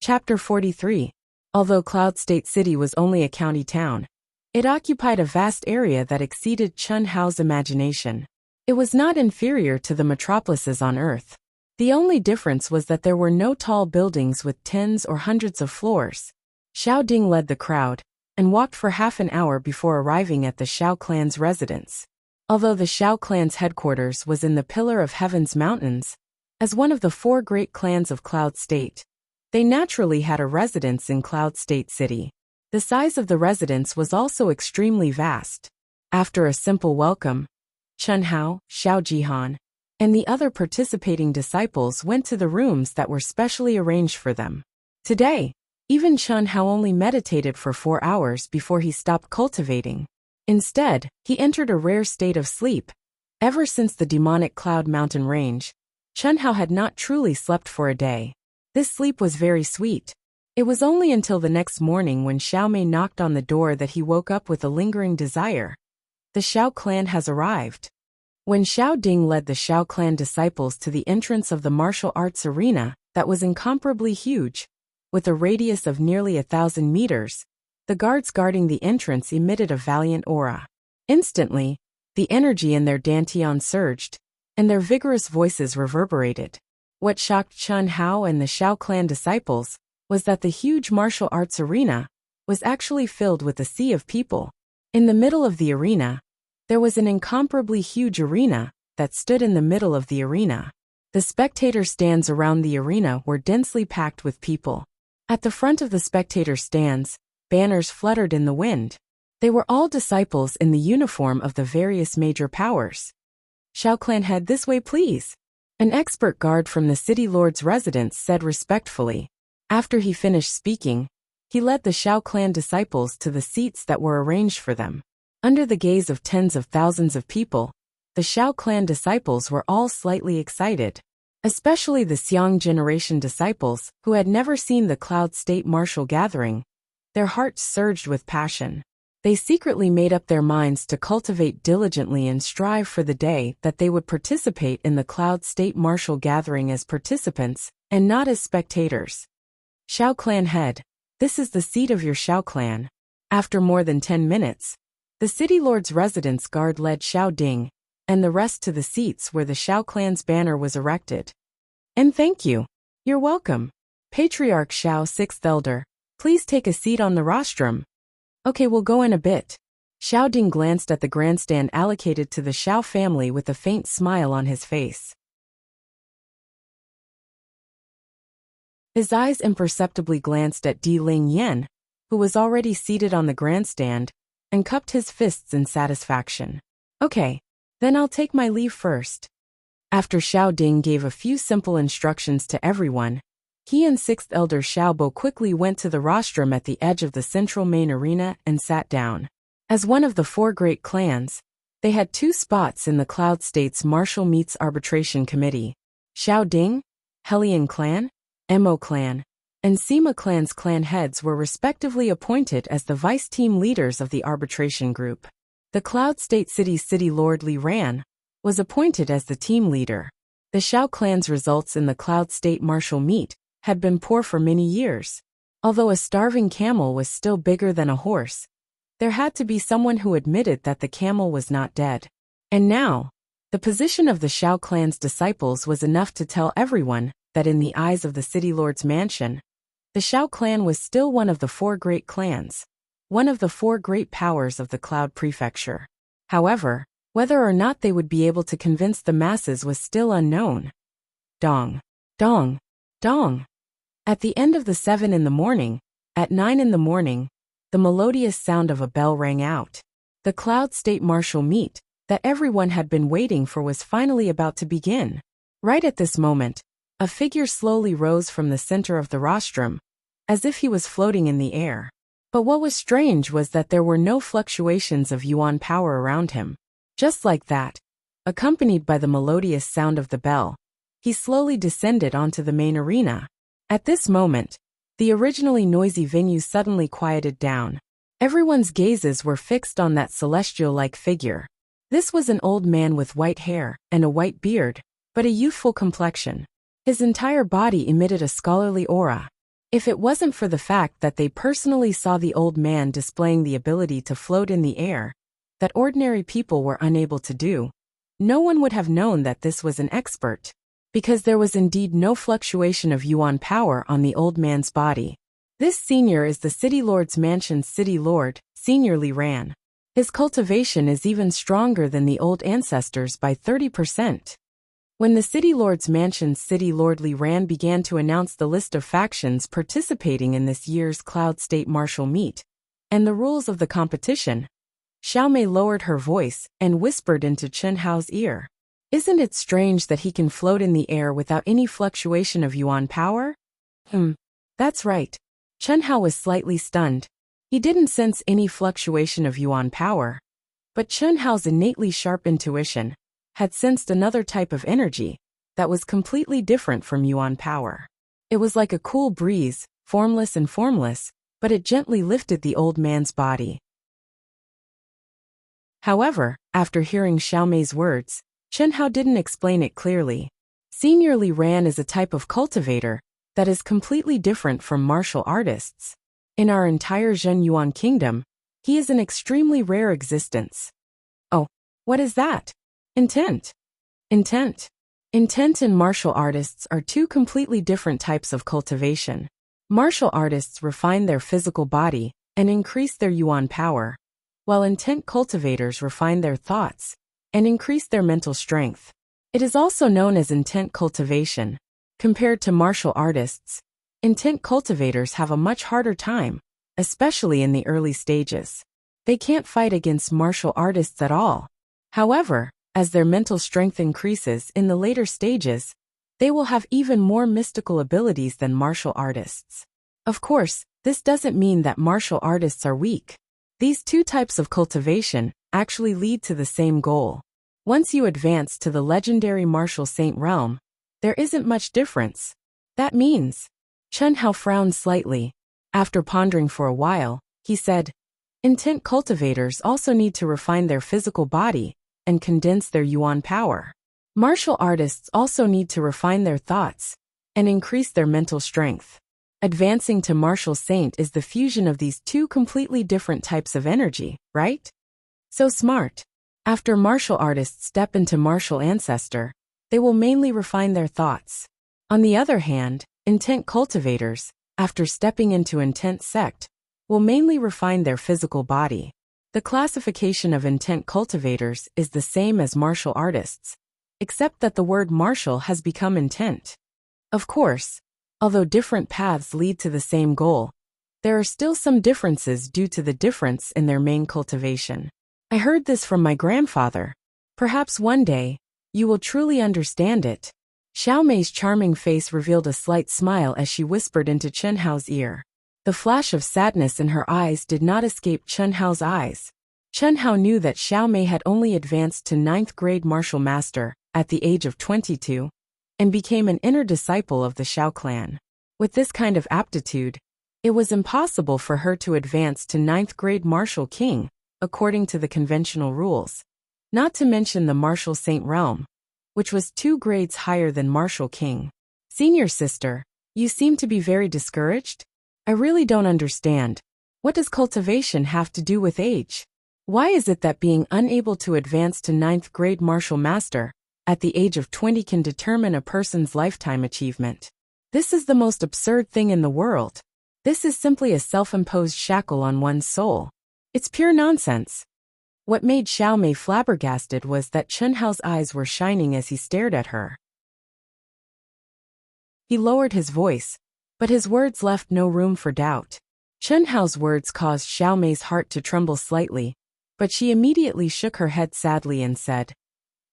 Chapter 43. Although Cloud State City was only a county town, it occupied a vast area that exceeded Chen Hao's imagination. It was not inferior to the metropolises on Earth. The only difference was that there were no tall buildings with tens or hundreds of floors. Xiao Ding led the crowd and walked for half an hour before arriving at the Xiao clan's residence. Although the Xiao clan's headquarters was in the Pillar of Heaven's mountains, as one of the four great clans of Cloud State, they naturally had a residence in Cloud State City. The size of the residence was also extremely vast. After a simple welcome, Chen Hao, Xiao Jihan, and the other participating disciples went to the rooms that were specially arranged for them. Today, even Chen Hao only meditated for 4 hours before he stopped cultivating. Instead, he entered a rare state of sleep. Ever since the demonic Cloud Mountain range, Chen Hao had not truly slept for a day. This sleep was very sweet. It was only until the next morning when Xiao Mei knocked on the door that he woke up with a lingering desire. The Xiao clan has arrived. When Xiao Ding led the Xiao clan disciples to the entrance of the martial arts arena that was incomparably huge, with a radius of nearly 1,000 meters, the guards guarding the entrance emitted a valiant aura. Instantly, the energy in their dantian surged, and their vigorous voices reverberated. What shocked Chun Hao and the Shao clan disciples was that the huge martial arts arena was actually filled with a sea of people. In the middle of the arena, there was an incomparably huge arena that stood in the middle of the arena. The spectator stands around the arena were densely packed with people. At the front of the spectator stands, banners fluttered in the wind. They were all disciples in the uniform of the various major powers. Shao clan head, this way please. An expert guard from the city lord's residence said respectfully. After he finished speaking, he led the Shao clan disciples to the seats that were arranged for them. Under the gaze of tens of thousands of people, the Shao clan disciples were all slightly excited. Especially the Xiang generation disciples, who had never seen the Cloud State martial gathering. Their hearts surged with passion. They secretly made up their minds to cultivate diligently and strive for the day that they would participate in the Cloud State martial gathering as participants, and not as spectators. Shao clan head, this is the seat of your Shao clan. After more than 10 minutes, the city lord's residence guard led Shao Ding, and the rest to the seats where the Shao clan's banner was erected. And thank you. You're welcome. Patriarch Shao, 6th elder, please take a seat on the rostrum. Okay, we'll go in a bit. Shao Ding glanced at the grandstand allocated to the Shao family with a faint smile on his face. His eyes imperceptibly glanced at Di Ling Yan, who was already seated on the grandstand, and cupped his fists in satisfaction. Okay, then I'll take my leave first. After Shao Ding gave a few simple instructions to everyone, he and 6th elder Shao Bo quickly went to the rostrum at the edge of the central main arena and sat down. As one of the 4 great clans, they had 2 spots in the Cloud State's Martial Meets Arbitration Committee. Shao Ding, Hellion Clan, Mo Clan, and Sima Clan's clan heads were respectively appointed as the vice team leaders of the arbitration group. The Cloud State City's City Lord Li Ran was appointed as the team leader. The Shao clan's results in the Cloud State martial meet had been poor for many years. Although a starving camel was still bigger than a horse, there had to be someone who admitted that the camel was not dead. And now, the position of the Shao clan's disciples was enough to tell everyone that in the eyes of the city lord's mansion, the Shao clan was still one of the 4 great clans, one of the 4 great powers of the Cloud Prefecture. However, whether or not they would be able to convince the masses was still unknown. Dong, dong, dong. At the end of the 7 in the morning, at 9 in the morning, the melodious sound of a bell rang out. The Cloud State martial meet that everyone had been waiting for was finally about to begin. Right at this moment, a figure slowly rose from the center of the rostrum, as if he was floating in the air. But what was strange was that there were no fluctuations of yuan power around him. Just like that, accompanied by the melodious sound of the bell, he slowly descended onto the main arena. At this moment, the originally noisy venue suddenly quieted down. Everyone's gazes were fixed on that celestial-like figure. This was an old man with white hair and a white beard, but a youthful complexion. His entire body emitted a scholarly aura. If it wasn't for the fact that they personally saw the old man displaying the ability to float in the air, that ordinary people were unable to do, no one would have known that this was an expert, because there was indeed no fluctuation of yuan power on the old man's body. This senior is the City Lord's mansion's City Lord, Senior Li Ran. His cultivation is even stronger than the old ancestors by 30%. When the City Lord's mansion's City Lord Li Ran began to announce the list of factions participating in this year's Cloud State martial meet, and the rules of the competition, Xiaomei lowered her voice and whispered into Chen Hao's ear. Isn't it strange that he can float in the air without any fluctuation of yuan power? That's right. Chen Hao was slightly stunned. He didn't sense any fluctuation of yuan power. But Chen Hao's innately sharp intuition had sensed another type of energy that was completely different from yuan power. It was like a cool breeze, formless and formless, but it gently lifted the old man's body. However, after hearing Xiaomei's words, Chen Hao didn't explain it clearly. Senior Li Ran is a type of cultivator that is completely different from martial artists. In our entire Zhen Yuan kingdom, he is an extremely rare existence. Oh, what is that? Intent. Intent. Intent and martial artists are two completely different types of cultivation. Martial artists refine their physical body and increase their yuan power, while intent cultivators refine their thoughts and increase their mental strength. It is also known as intent cultivation. Compared to martial artists, intent cultivators have a much harder time, especially in the early stages. They can't fight against martial artists at all. However, as their mental strength increases in the later stages, they will have even more mystical abilities than martial artists. Of course, this doesn't mean that martial artists are weak. These two types of cultivation actually lead to the same goal. Once you advance to the legendary martial saint realm, there isn't much difference. That means. Chen Hao frowned slightly. After pondering for a while, he said, intent cultivators also need to refine their physical body and condense their yuan power. Martial artists also need to refine their thoughts and increase their mental strength. Advancing to martial saint is the fusion of these two completely different types of energy, right? So smart. After martial artists step into martial ancestor, they will mainly refine their thoughts. On the other hand, intent cultivators, after stepping into intent sect, will mainly refine their physical body. The classification of intent cultivators is the same as martial artists, except that the word martial has become intent. Of course, although different paths lead to the same goal, there are still some differences due to the difference in their main cultivation. I heard this from my grandfather. Perhaps one day, you will truly understand it. Xiao Mei's charming face revealed a slight smile as she whispered into Chen Hao's ear. The flash of sadness in her eyes did not escape Chen Hao's eyes. Chen Hao knew that Xiao Mei had only advanced to 9th grade martial master at the age of 22 and became an inner disciple of the Xiao clan. With this kind of aptitude, it was impossible for her to advance to 9th grade martial king, according to the conventional rules, not to mention the martial saint realm, which was 2 grades higher than martial king. Senior sister, you seem to be very discouraged? I really don't understand. What does cultivation have to do with age? Why is it that being unable to advance to 9th grade martial master at the age of 20 can determine a person's lifetime achievement? This is the most absurd thing in the world. This is simply a self-imposed shackle on one's soul. It's pure nonsense. What made Xiao Mei flabbergasted was that Chen Hao's eyes were shining as he stared at her. He lowered his voice, but his words left no room for doubt. Chen Hao's words caused Xiao Mei's heart to tremble slightly, but she immediately shook her head sadly and said,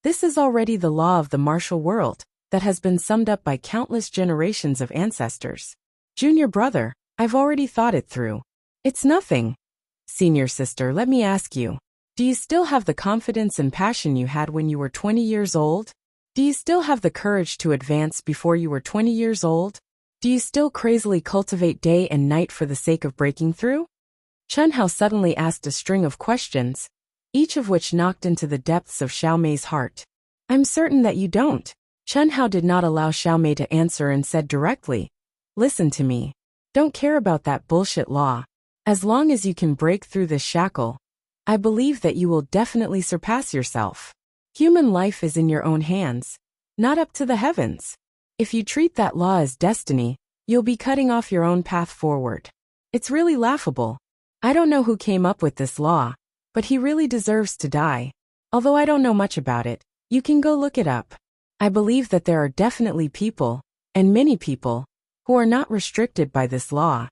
"This is already the law of the martial world that has been summed up by countless generations of ancestors. Junior brother, I've already thought it through. It's nothing. Senior sister, let me ask you, do you still have the confidence and passion you had when you were 20 years old? Do you still have the courage to advance before you were 20 years old? Do you still crazily cultivate day and night for the sake of breaking through?" Chen Hao suddenly asked a string of questions, each of which knocked into the depths of Xiao Mei's heart. "I'm certain that you don't." Chen Hao did not allow Xiao Mei to answer and said directly, "Listen to me. Don't care about that bullshit law. As long as you can break through this shackle, I believe that you will definitely surpass yourself. Human life is in your own hands, not up to the heavens. If you treat that law as destiny, you'll be cutting off your own path forward. It's really laughable. I don't know who came up with this law, but he really deserves to die. Although I don't know much about it, you can go look it up. I believe that there are definitely people, and many people, who are not restricted by this law."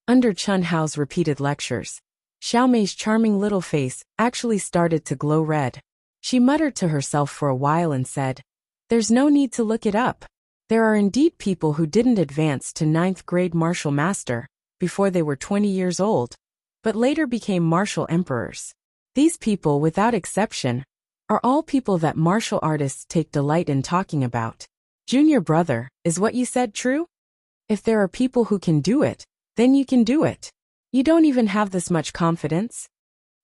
Under Chen Hao's repeated lectures, Xiao Mei's charming little face actually started to glow red. She muttered to herself for a while and said, "There's no need to look it up. There are indeed people who didn't advance to 9th grade martial master before they were 20 years old, but later became martial emperors. These people, without exception, are all people that martial artists take delight in talking about. Junior brother, is what you said true? If there are people who can do it, then you can do it. You don't even have this much confidence."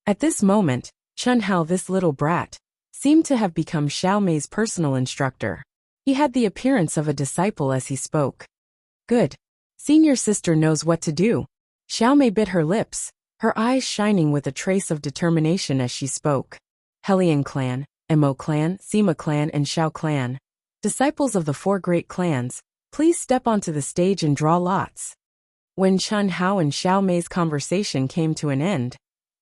At this moment, Chen Hao, this little brat, seemed to have become Xiao Mei's personal instructor. He had the appearance of a disciple as he spoke. "Good. Senior sister knows what to do." Xiao Mei bit her lips, her eyes shining with a trace of determination as she spoke. "Hellion clan, Mo clan, Sima clan, and Xiao clan. Disciples of the four great clans, please step onto the stage and draw lots. When Chen Hao and Xiao Mei's conversation came to an end,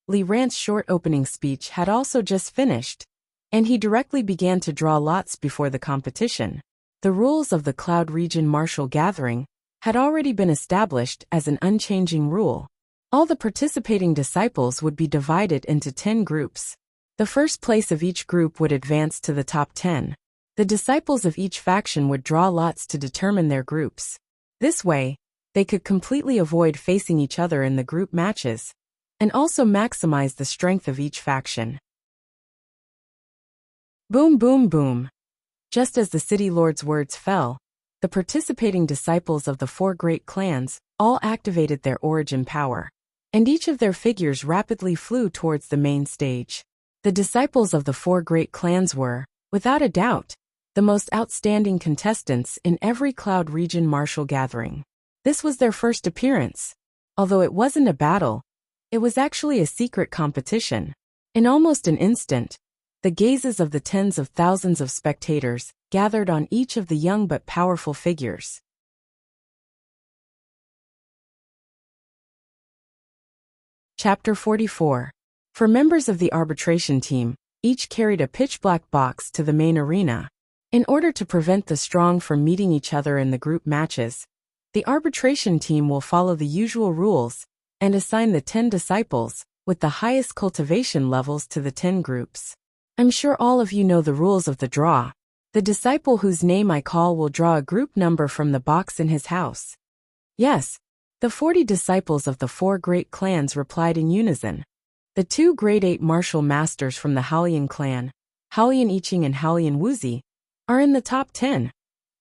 Li Ran's short opening speech had also just finished, and he directly began to draw lots before the competition. The rules of the Cloud Region Martial Gathering had already been established as an unchanging rule. All the participating disciples would be divided into 10 groups. The first place of each group would advance to the top 10. The disciples of each faction would draw lots to determine their groups. This way, they could completely avoid facing each other in the group matches, and also maximize the strength of each faction. Boom, boom, boom. Just as the city lord's words fell, the participating disciples of the four great clans all activated their origin power, and each of their figures rapidly flew towards the main stage. The disciples of the four great clans were, without a doubt, the most outstanding contestants in every Cloud Region Martial Gathering. This was their first appearance. Although it wasn't a battle, it was actually a secret competition. In almost an instant, the gazes of the tens of thousands of spectators gathered on each of the young but powerful figures. Chapter 44. For members of the arbitration team, each carried a pitch-black box to the main arena. In order to prevent the strong from meeting each other in the group matches, the arbitration team will follow the usual rules and assign the 10 disciples with the highest cultivation levels to the 10 groups. I'm sure all of you know the rules of the draw. The disciple whose name I call will draw a group number from the box in his house. Yes, the 40 disciples of the four great clans replied in unison. The two grade 8 martial masters from the Haolian clan, Haolian Yiqing and Haolian Wuxia, are in the top 10.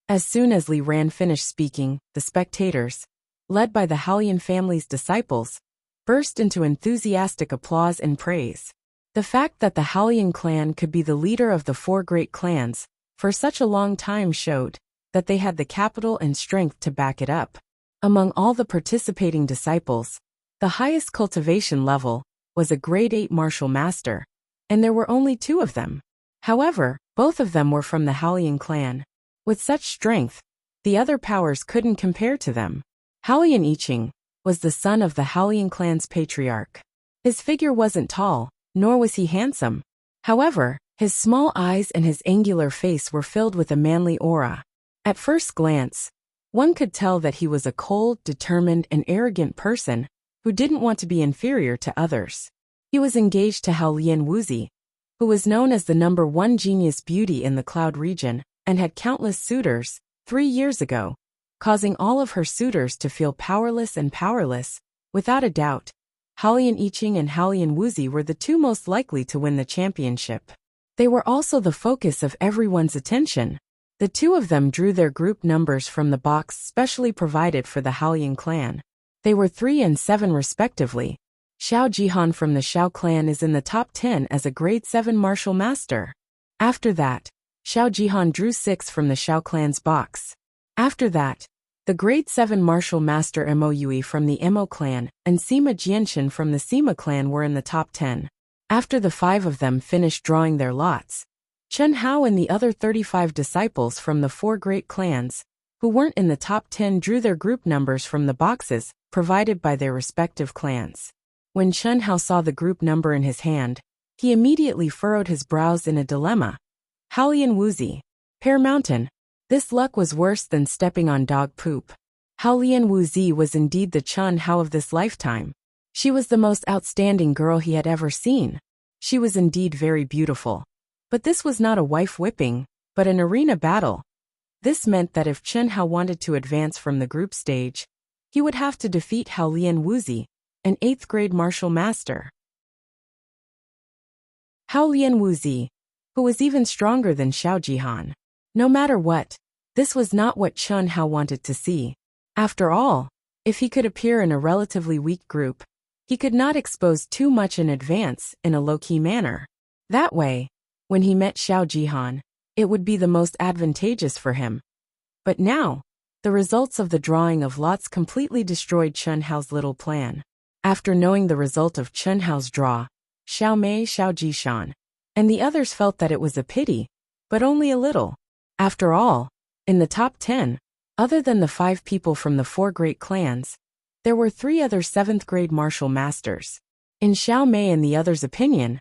As soon as Li Ran finished speaking, the spectators, led by the Haolian family's disciples, burst into enthusiastic applause and praise. The fact that the Haolian clan could be the leader of the four great clans for such a long time showed that they had the capital and strength to back it up. Among all the participating disciples, the highest cultivation level was a grade 8 martial master, and there were only 2 of them. However, both of them were from the Haolian clan. With such strength, the other powers couldn't compare to them. Haolian Yiqing was the son of the Haolian clan's patriarch. His figure wasn't tall, nor was he handsome. However, his small eyes and his angular face were filled with a manly aura. At first glance, one could tell that he was a cold, determined, and arrogant person who didn't want to be inferior to others. He was engaged to Haolian Wuxia, who was known as the #1 genius beauty in the Cloud region and had countless suitors 3 years ago, causing all of her suitors to feel powerless and powerless. Without a doubt, Haolian Yiqing and Haolian Wuxia were the 2 most likely to win the championship. They were also the focus of everyone's attention. The 2 of them drew their group numbers from the box specially provided for the Haolian clan. They were 3 and 7 respectively. Xiao Jihan from the Xiao clan is in the top 10 as a grade 7 martial master. After that, Xiao Jihan drew 6 from the Xiao clan's box. After that, the grade 7 martial master Mo Yui from the Mo clan and Sima Jianshan from the Sima clan were in the top 10. After the 5 of them finished drawing their lots, Chen Hao and the other 35 disciples from the 4 great clans, who weren't in the top 10, drew their group numbers from the boxes provided by their respective clans. When Chen Hao saw the group number in his hand, he immediately furrowed his brows in a dilemma. Haolian Wuxia, Pear Mountain. This luck was worse than stepping on dog poop. Haolian Wuxia was indeed the Chen Hao of this lifetime. She was the most outstanding girl he had ever seen. She was indeed very beautiful. But this was not a wife whipping, but an arena battle. This meant that if Chen Hao wanted to advance from the group stage, he would have to defeat Haolian Wuxia, an 8th grade martial master. Haolian Wuxia, who was even stronger than Xiao Jihan. No matter what, this was not what Chen Hao wanted to see. After all, if he could appear in a relatively weak group, he could not expose too much in advance in a low-key manner. That way, when he met Xiao Jihan, it would be the most advantageous for him. But now, the results of the drawing of lots completely destroyed Chen Hao's little plan. After knowing the result of Chen Hao's draw, Xiao Mei, Xiao Jishan, and the others felt that it was a pity, but only a little. After all, in the top 10, other than the 5 people from the 4 great clans, there were 3 other 7th grade martial masters. In Xiao Mei and the others' opinion,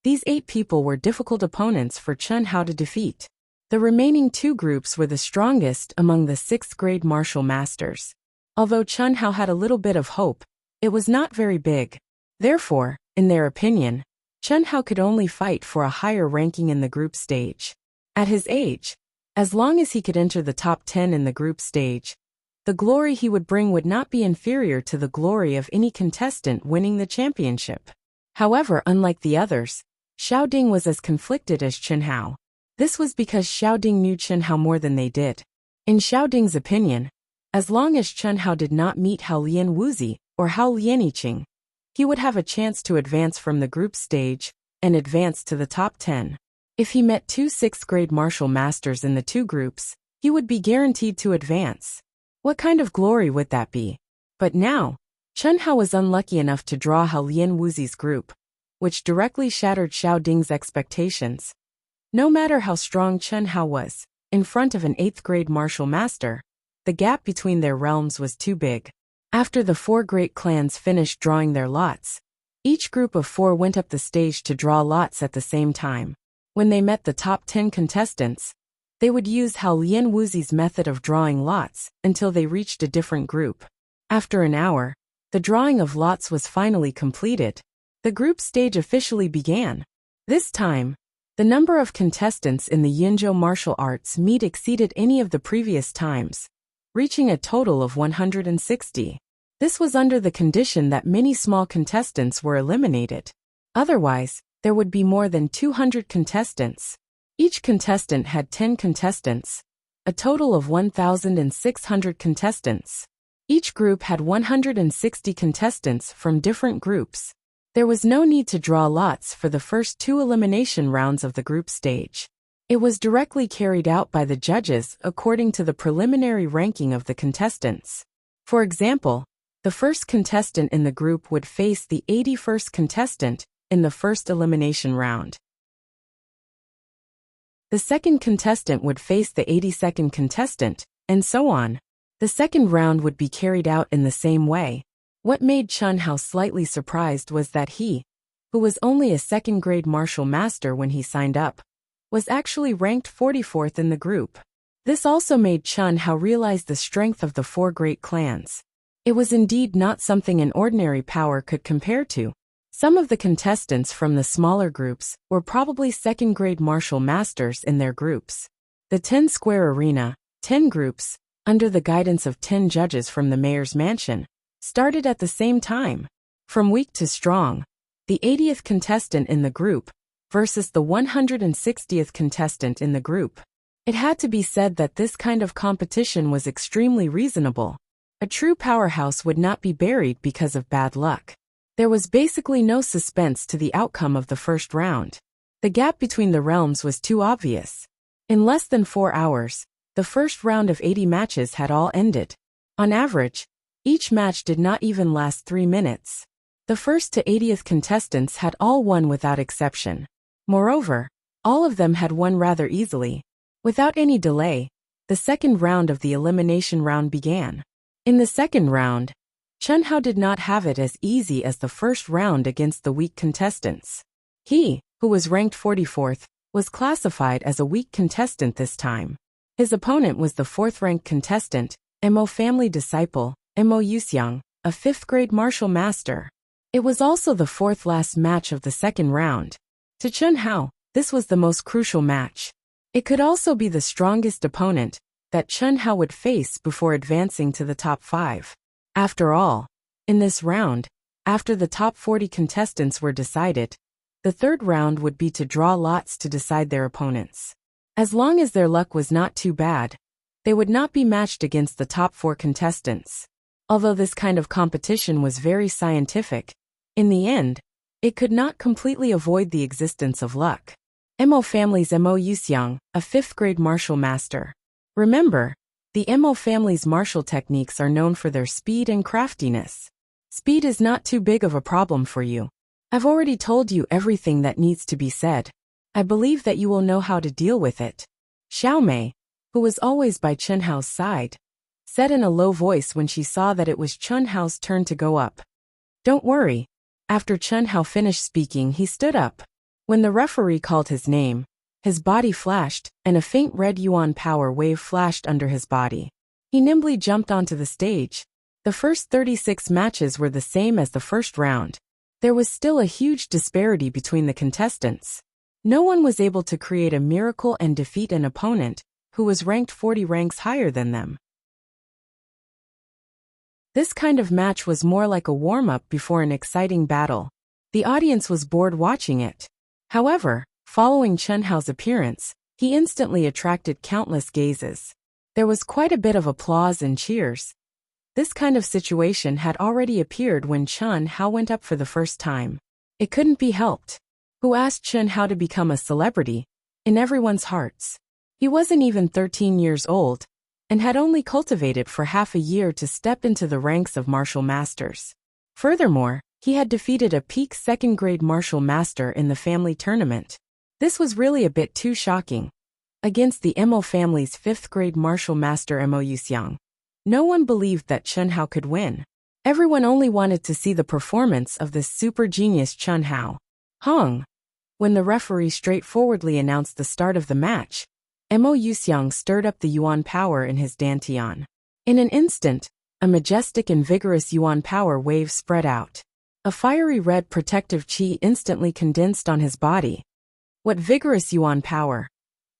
these 8 people were difficult opponents for Chen Hao to defeat. The remaining 2 groups were the strongest among the 6th grade martial masters. Although Chen Hao had a little bit of hope, it was not very big. Therefore, in their opinion, Chen Hao could only fight for a higher ranking in the group stage. At his age, as long as he could enter the top 10 in the group stage, the glory he would bring would not be inferior to the glory of any contestant winning the championship. However, unlike the others, Xiao Ding was as conflicted as Chen Hao. This was because Xiao Ding knew Chen Hao more than they did. In Xiao Ding's opinion, as long as Chen Hao did not meet Hao Lian Wuxi or Hao Lianiqing, he would have a chance to advance from the group stage and advance to the top 10. If he met 2 6th grade martial masters in the 2 groups, he would be guaranteed to advance. What kind of glory would that be? But now, Chen Hao was unlucky enough to draw Hao Lian Wuxi's group, which directly shattered Xiao Ding's expectations. No matter how strong Chen Hao was, in front of an 8th grade martial master, the gap between their realms was too big. After the 4 great clans finished drawing their lots, each group of 4 went up the stage to draw lots at the same time. When they met the top 10 contestants, they would use Hao Lian Wuxi's method of drawing lots until they reached a different group. After an hour, the drawing of lots was finally completed. The group stage officially began. This time, the number of contestants in the Yinzhou martial arts meet exceeded any of the previous times, reaching a total of 160. This was under the condition that many small contestants were eliminated. Otherwise, there would be more than 200 contestants. Each contestant had 10 contestants, a total of 1,600 contestants. Each group had 160 contestants from different groups. There was no need to draw lots for the first 2 elimination rounds of the group stage. It was directly carried out by the judges according to the preliminary ranking of the contestants. For example, the first contestant in the group would face the 81st contestant in the first elimination round. The second contestant would face the 82nd contestant, and so on. The second round would be carried out in the same way. What made Chen Hao slightly surprised was that he, who was only a 2nd grade martial master when he signed up, was actually ranked 44th in the group. This also made Chen Hao realize the strength of the 4 great clans. It was indeed not something an ordinary power could compare to. Some of the contestants from the smaller groups were probably 2nd grade martial masters in their groups. The 10 square arena, 10 groups, under the guidance of 10 judges from the mayor's mansion, started at the same time. From weak to strong, the 80th contestant in the group versus the 160th contestant in the group. It had to be said that this kind of competition was extremely reasonable. A true powerhouse would not be buried because of bad luck. There was basically no suspense to the outcome of the first round. The gap between the realms was too obvious. In less than 4 hours, the first round of 80 matches had all ended. On average, each match did not even last 3 minutes. The first to 80th contestants had all won without exception. Moreover, all of them had won rather easily. Without any delay, the second round of the elimination round began. In the second round, Chen Hao did not have it as easy as the first round against the weak contestants. He, who was ranked 44th, was classified as a weak contestant this time. His opponent was the 4th-ranked contestant, Mo family disciple, Mo Yuxiang, a 5th grade martial master. It was also the 4th last match of the second round. To Chen Hao, this was the most crucial match. It could also be the strongest opponent that Chen Hao would face before advancing to the top 5. After all, in this round, after the top 40 contestants were decided, the third round would be to draw lots to decide their opponents. As long as their luck was not too bad, they would not be matched against the top 4 contestants. Although this kind of competition was very scientific, in the end, it could not completely avoid the existence of luck. Mo family's Mo Yuxiang, a 5th grade martial master. Remember, the Mo family's martial techniques are known for their speed and craftiness. Speed is not too big of a problem for you. I've already told you everything that needs to be said. I believe that you will know how to deal with it. Xiao Mei, who was always by Chen Hao's side, said in a low voice when she saw that it was Chen Hao's turn to go up. Don't worry. After Chen Hao finished speaking, he stood up. When the referee called his name, his body flashed, and a faint red yuan power wave flashed under his body. He nimbly jumped onto the stage. The first 36 matches were the same as the first round. There was still a huge disparity between the contestants. No one was able to create a miracle and defeat an opponent who was ranked 40 ranks higher than them. This kind of match was more like a warm-up before an exciting battle. The audience was bored watching it. However, following Chen Hao's appearance, he instantly attracted countless gazes. There was quite a bit of applause and cheers. This kind of situation had already appeared when Chen Hao went up for the first time. It couldn't be helped. Who asked Chen Hao to become a celebrity? In everyone's hearts. He wasn't even 13 years old, and had only cultivated for half a year to step into the ranks of martial masters. Furthermore, he had defeated a peak second-grade martial master in the family tournament. This was really a bit too shocking. Against the Mo family's 5th-grade martial master Mo Yuxiang, no one believed that Chen Hao could win. Everyone only wanted to see the performance of this super genius Chen Hao. Hong. When the referee straightforwardly announced the start of the match, Mo Yuxiang stirred up the yuan power in his dantian. In an instant, a majestic and vigorous yuan power wave spread out. A fiery red protective qi instantly condensed on his body. What vigorous yuan power!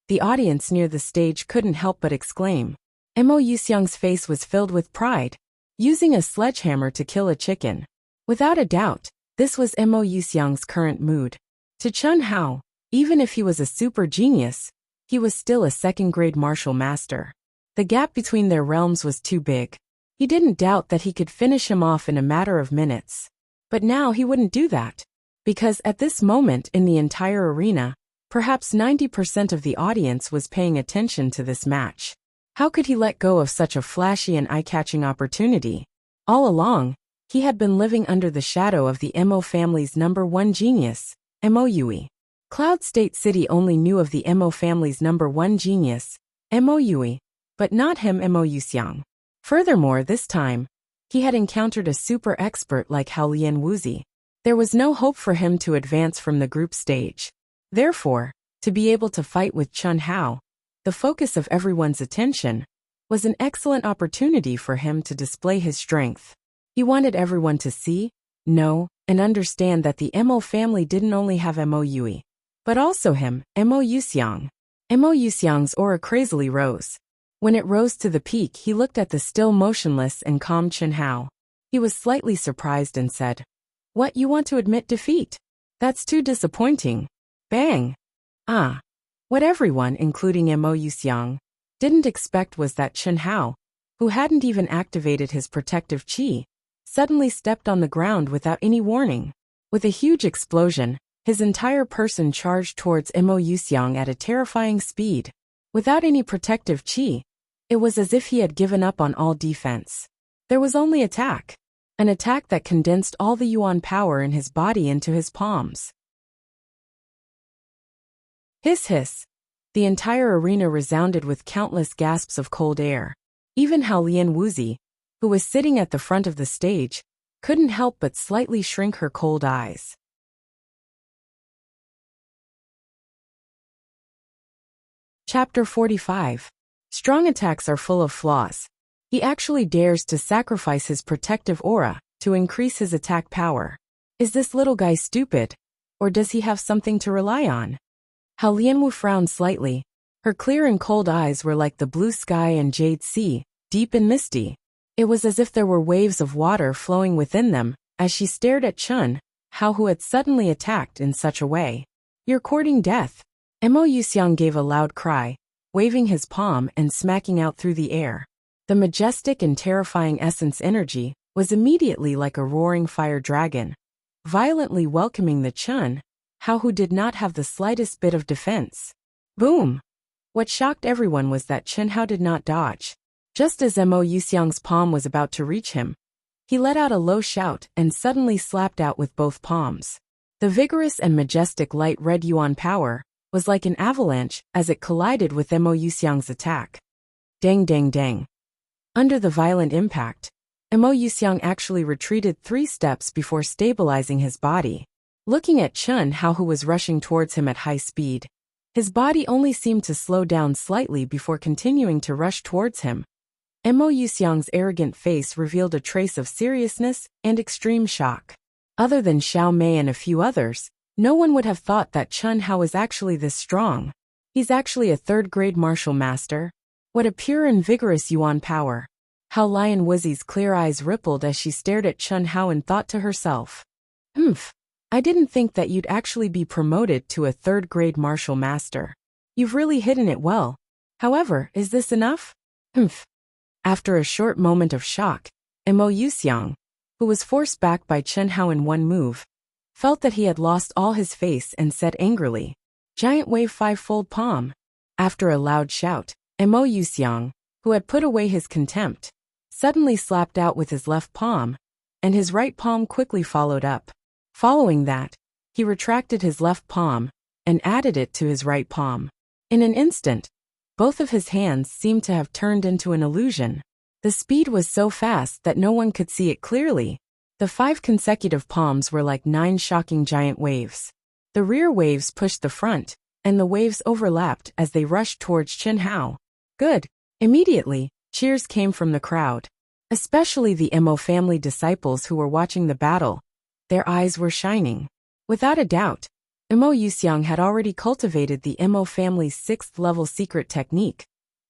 The audience near the stage couldn't help but exclaim. Mo Yuxiang's face was filled with pride, using a sledgehammer to kill a chicken. Without a doubt, this was Mo Yuxiang's current mood. To Chen Hao, even if he was a super genius, he was still a second-grade martial master. The gap between their realms was too big. He didn't doubt that he could finish him off in a matter of minutes. But now he wouldn't do that. Because at this moment in the entire arena, perhaps 90% of the audience was paying attention to this match. How could he let go of such a flashy and eye-catching opportunity? All along, he had been living under the shadow of the Mo family's #1 genius, Mo Yui. Cloud State City only knew of the Mo family's #1 genius, Mo Yui, but not him, Mo Yuxiang. Furthermore, this time, he had encountered a super expert like Haolian Wuxia. There was no hope for him to advance from the group stage. Therefore, to be able to fight with Chen Hao, the focus of everyone's attention, was an excellent opportunity for him to display his strength. He wanted everyone to see, know, and understand that the Mo family didn't only have Mo Yui, but also him, Mo Yuxiang. Mo Yuxiang's aura crazily rose. When it rose to the peak, he looked at the still motionless and calm Chen Hao. He was slightly surprised and said, "What, you want to admit defeat? That's too disappointing." Bang! What everyone, including Mo Yuxiang, didn't expect was that Chen Hao, who hadn't even activated his protective qi, suddenly stepped on the ground without any warning. With a huge explosion, his entire person charged towards Mo Yuxiang at a terrifying speed. Without any protective qi, it was as if he had given up on all defense. There was only attack. An attack that condensed all the yuan power in his body into his palms. Hiss hiss. The entire arena resounded with countless gasps of cold air. Even Haolian Wuxia, who was sitting at the front of the stage, couldn't help but slightly shrink her cold eyes. Chapter 45. Strong attacks are full of flaws. He actually dares to sacrifice his protective aura to increase his attack power. Is this little guy stupid? Or does he have something to rely on? Hao Lianwu frowned slightly. Her clear and cold eyes were like the blue sky and jade sea, deep and misty. It was as if there were waves of water flowing within them, as she stared at Chen Hao, who had suddenly attacked in such a way. "You're courting death." Mo Yuxiang gave a loud cry, waving his palm and smacking out through the air. The majestic and terrifying essence energy was immediately like a roaring fire dragon, violently welcoming the Chen Hao, who did not have the slightest bit of defense. Boom! What shocked everyone was that Chen Hao did not dodge. Just as Mo Yuxiang's palm was about to reach him, he let out a low shout and suddenly slapped out with both palms. The vigorous and majestic light red yuan power was like an avalanche as it collided with Mo Yuxiang's attack. Dang dang dang. Under the violent impact, Mo Yuxiang actually retreated 3 steps before stabilizing his body. Looking at Chen Hao, who was rushing towards him at high speed, his body only seemed to slow down slightly before continuing to rush towards him. Mo Yuxiang's arrogant face revealed a trace of seriousness and extreme shock. Other than Xiao Mei and a few others, no one would have thought that Chen Hao was actually this strong. He's actually a 3rd-grade martial master. What a pure and vigorous Yuan power. How Lion Wuxi's clear eyes rippled as she stared at Chen Hao and thought to herself, I didn't think that you'd actually be promoted to a 3rd-grade martial master. You've really hidden it well. However, is this enough? After a short moment of shock, Mo Yuxiang, who was forced back by Chen Hao in one move, felt that he had lost all his face and said angrily, "Giant wave 5-fold palm." After a loud shout, Mo Yuxiang, who had put away his contempt, suddenly slapped out with his left palm, and his right palm quickly followed up. Following that, he retracted his left palm and added it to his right palm. In an instant, both of his hands seemed to have turned into an illusion. The speed was so fast that no one could see it clearly. The 5 consecutive palms were like 9 shocking giant waves. The rear waves pushed the front, and the waves overlapped as they rushed towards Chen Hao. Good. Immediately, cheers came from the crowd. Especially the Mo family disciples who were watching the battle. Their eyes were shining. Without a doubt, Mo Yuxiang had already cultivated the Mo family's 6th-level secret technique,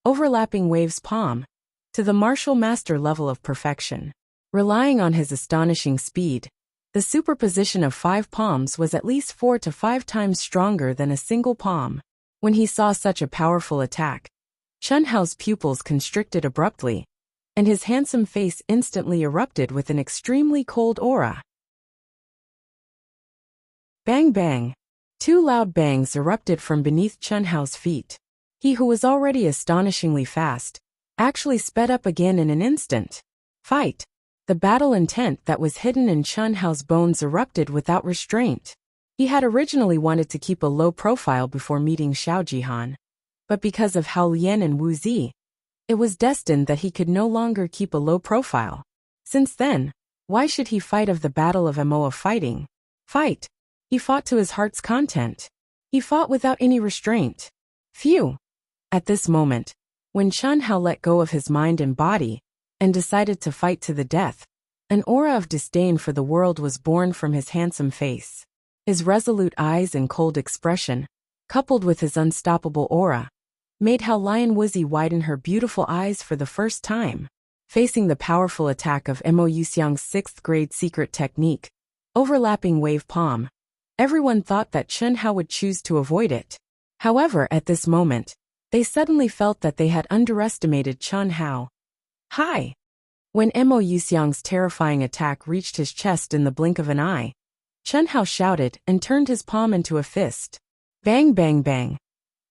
overlapping waves palm, to the martial master level of perfection. Relying on his astonishing speed, the superposition of 5 palms was at least 4 to 5 times stronger than a single palm. When he saw such a powerful attack, Chen Hao's pupils constricted abruptly, and his handsome face instantly erupted with an extremely cold aura. Bang bang. 2 loud bangs erupted from beneath Chen Hao's feet. He, who was already astonishingly fast, actually sped up again in an instant. Fight. The battle intent that was hidden in Chen Hao's bones erupted without restraint. He had originally wanted to keep a low profile before meeting Xiao Jihan, but because of Hao Lian and Wu Zi, it was destined that he could no longer keep a low profile. Since then, why should he fight of the battle of Mo of fighting? Fight. He fought to his heart's content. He fought without any restraint. Phew. At this moment, when Chen Hao let go of his mind and body, and decided to fight to the death, an aura of disdain for the world was born from his handsome face. His resolute eyes and cold expression, coupled with his unstoppable aura, made Hao Lion Wuxi widen her beautiful eyes for the first time. Facing the powerful attack of Mo Yuxiang's 6th-grade secret technique, overlapping wave palm, everyone thought that Chen Hao would choose to avoid it. However, at this moment, they suddenly felt that they had underestimated Chen Hao. Hi! When Mo Yuxiang's terrifying attack reached his chest in the blink of an eye, Chen Hao shouted and turned his palm into a fist. Bang bang bang.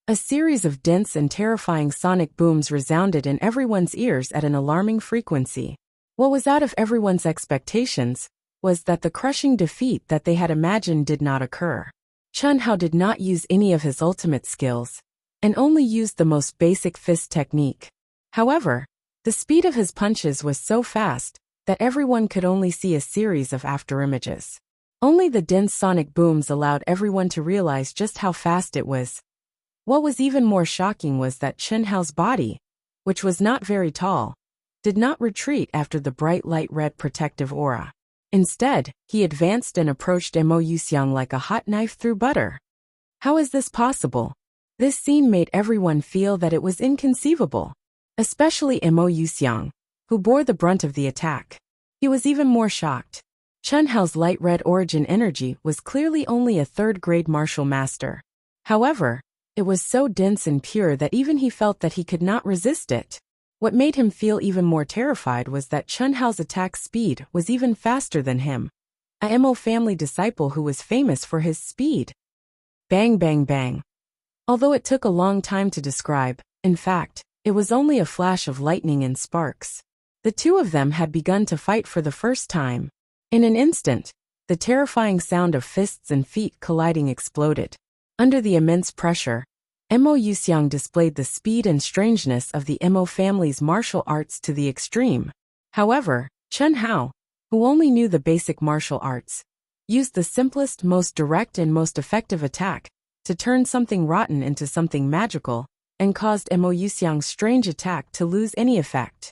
A series of dense and terrifying sonic booms resounded in everyone's ears at an alarming frequency. What was out of everyone's expectations was that the crushing defeat that they had imagined did not occur. Chen Hao did not use any of his ultimate skills, and only used the most basic fist technique. However, the speed of his punches was so fast that everyone could only see a series of afterimages. Only the dense sonic booms allowed everyone to realize just how fast it was. What was even more shocking was that Chen Hao's body, which was not very tall, did not retreat after the bright light red protective aura. Instead, he advanced and approached Mo Yuxiang like a hot knife through butter. How is this possible? This scene made everyone feel that it was inconceivable, especially Mo Yuxiang, who bore the brunt of the attack. He was even more shocked. Chen Hao's light red origin energy was clearly only a 3rd-grade martial master. However, it was so dense and pure that even he felt that he could not resist it. What made him feel even more terrified was that Chen Hao's attack speed was even faster than him, a Mo family disciple who was famous for his speed. Bang bang bang. Although it took a long time to describe, in fact, it was only a flash of lightning and sparks. The two of them had begun to fight for the first time. In an instant, the terrifying sound of fists and feet colliding exploded. Under the immense pressure, Mo Yuxiang displayed the speed and strangeness of the Mo family's martial arts to the extreme. However, Chen Hao, who only knew the basic martial arts, used the simplest, most direct and most effective attack to turn something rotten into something magical, and caused Mo Yuxiang's strange attack to lose any effect.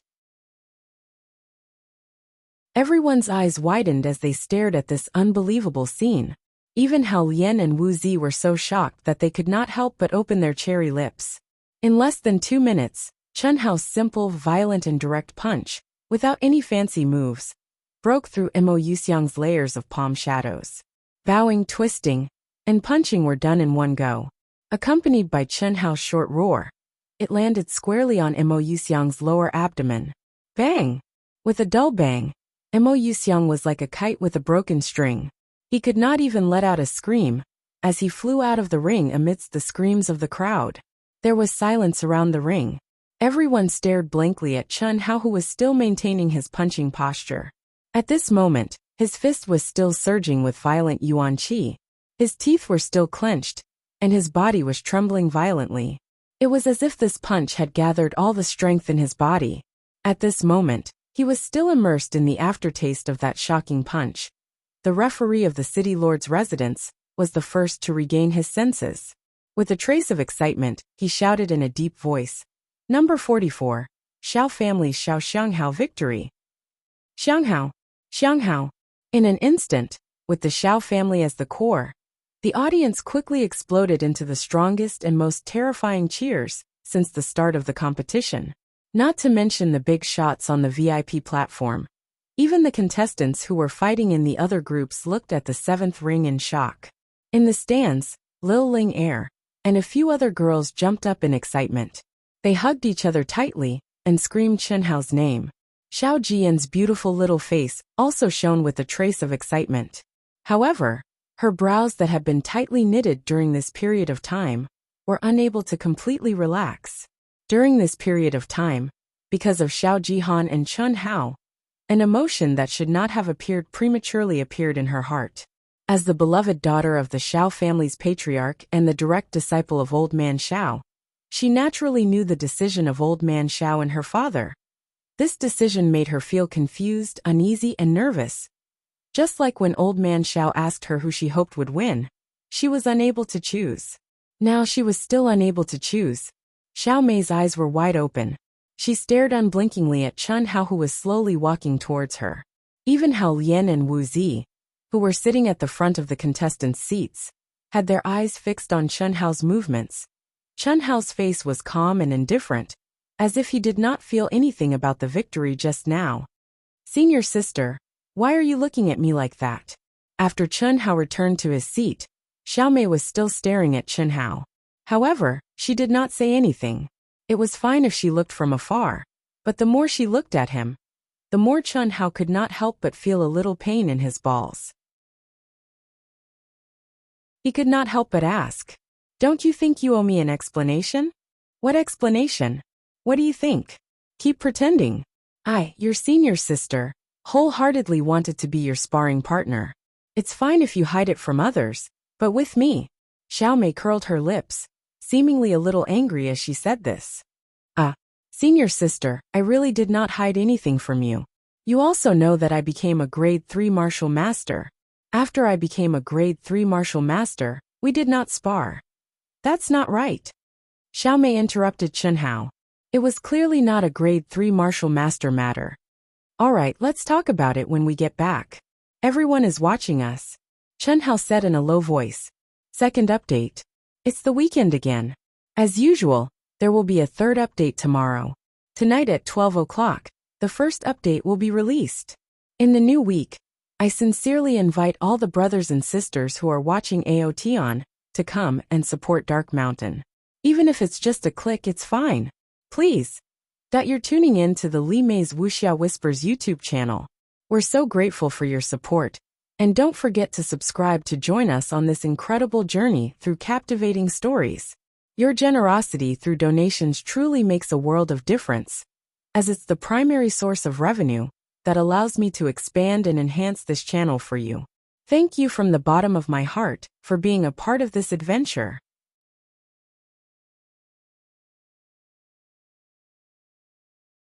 Everyone's eyes widened as they stared at this unbelievable scene. Even Hao Lian and Wu Zi were so shocked that they could not help but open their cherry lips. In less than 2 minutes, Chen Hao's simple, violent and direct punch, without any fancy moves, broke through Mo Yuxiang's layers of palm shadows. Bowing, twisting, and punching were done in one go. Accompanied by Chen Hao's short roar, it landed squarely on Mo Yuxiang's lower abdomen. Bang! With a dull bang, Mo Yuxiang was like a kite with a broken string. He could not even let out a scream, as he flew out of the ring amidst the screams of the crowd. There was silence around the ring. Everyone stared blankly at Chen Hao, who was still maintaining his punching posture. At this moment, his fist was still surging with violent yuan qi. His teeth were still clenched, and his body was trembling violently. It was as if this punch had gathered all the strength in his body. At this moment, he was still immersed in the aftertaste of that shocking punch. The referee of the city lord's residence was the first to regain his senses. With a trace of excitement, he shouted in a deep voice, "Number 44, Xiao family's Xiao Xianghao victory. Xianghao, Xianghao." In an instant, with the Xiao family as the core, the audience quickly exploded into the strongest and most terrifying cheers since the start of the competition. Not to mention the big shots on the VIP platform. Even the contestants who were fighting in the other groups looked at the 7th ring in shock. In the stands, Lil Ling Air and a few other girls jumped up in excitement. They hugged each other tightly and screamed Chen Hao's name. Xiao Jian's beautiful little face also shone with a trace of excitement. However, her brows that had been tightly knitted during this period of time were unable to completely relax. During this period of time, because of Xiao Jihan and Chen Hao, an emotion that should not have appeared prematurely appeared in her heart. As the beloved daughter of the Xiao family's patriarch and the direct disciple of Old Man Xiao, she naturally knew the decision of Old Man Xiao and her father. This decision made her feel confused, uneasy, and nervous. Just like when Old Man Xiao asked her who she hoped would win, she was unable to choose. Now she was still unable to choose. Xiao Mei's eyes were wide open. She stared unblinkingly at Chen Hao, who was slowly walking towards her. Even Hao Lian and Wu Zi, who were sitting at the front of the contestants' seats, had their eyes fixed on Chen Hao's movements. Chen Hao's face was calm and indifferent, as if he did not feel anything about the victory just now. "Senior sister, why are you looking at me like that?" After Chen Hao returned to his seat, Xiao Mei was still staring at Chen Hao. However, she did not say anything. It was fine if she looked from afar, but the more she looked at him, the more Chen Hao could not help but feel a little pain in his balls. He could not help but ask, "Don't you think you owe me an explanation?" "What explanation? What do you think?" "Keep pretending. I, your senior sister, wholeheartedly wanted to be your sparring partner. It's fine if you hide it from others, but with me." Xiao Mei curled her lips, seemingly a little angry as she said this. Senior sister, I really did not hide anything from you. You also know that I became a grade 3 martial master. After I became a grade 3 martial master, we did not spar." "That's not right." Xiao Mei interrupted Chen Hao. "It was clearly not a grade 3 martial master matter. Alright, let's talk about it when we get back. Everyone is watching us," Chen Hao said in a low voice. Second update. It's the weekend again. As usual, there will be a third update tomorrow. Tonight at 12 o'clock, the first update will be released. In the new week, I sincerely invite all the brothers and sisters who are watching AOT to come and support Dark Mountain. Even if it's just a click, it's fine. Please. You're tuning in to the Li Mei's Wuxia Whispers YouTube channel. We're so grateful for your support. And don't forget to subscribe to join us on this incredible journey through captivating stories. Your generosity through donations truly makes a world of difference, as it's the primary source of revenue that allows me to expand and enhance this channel for you. Thank you from the bottom of my heart for being a part of this adventure.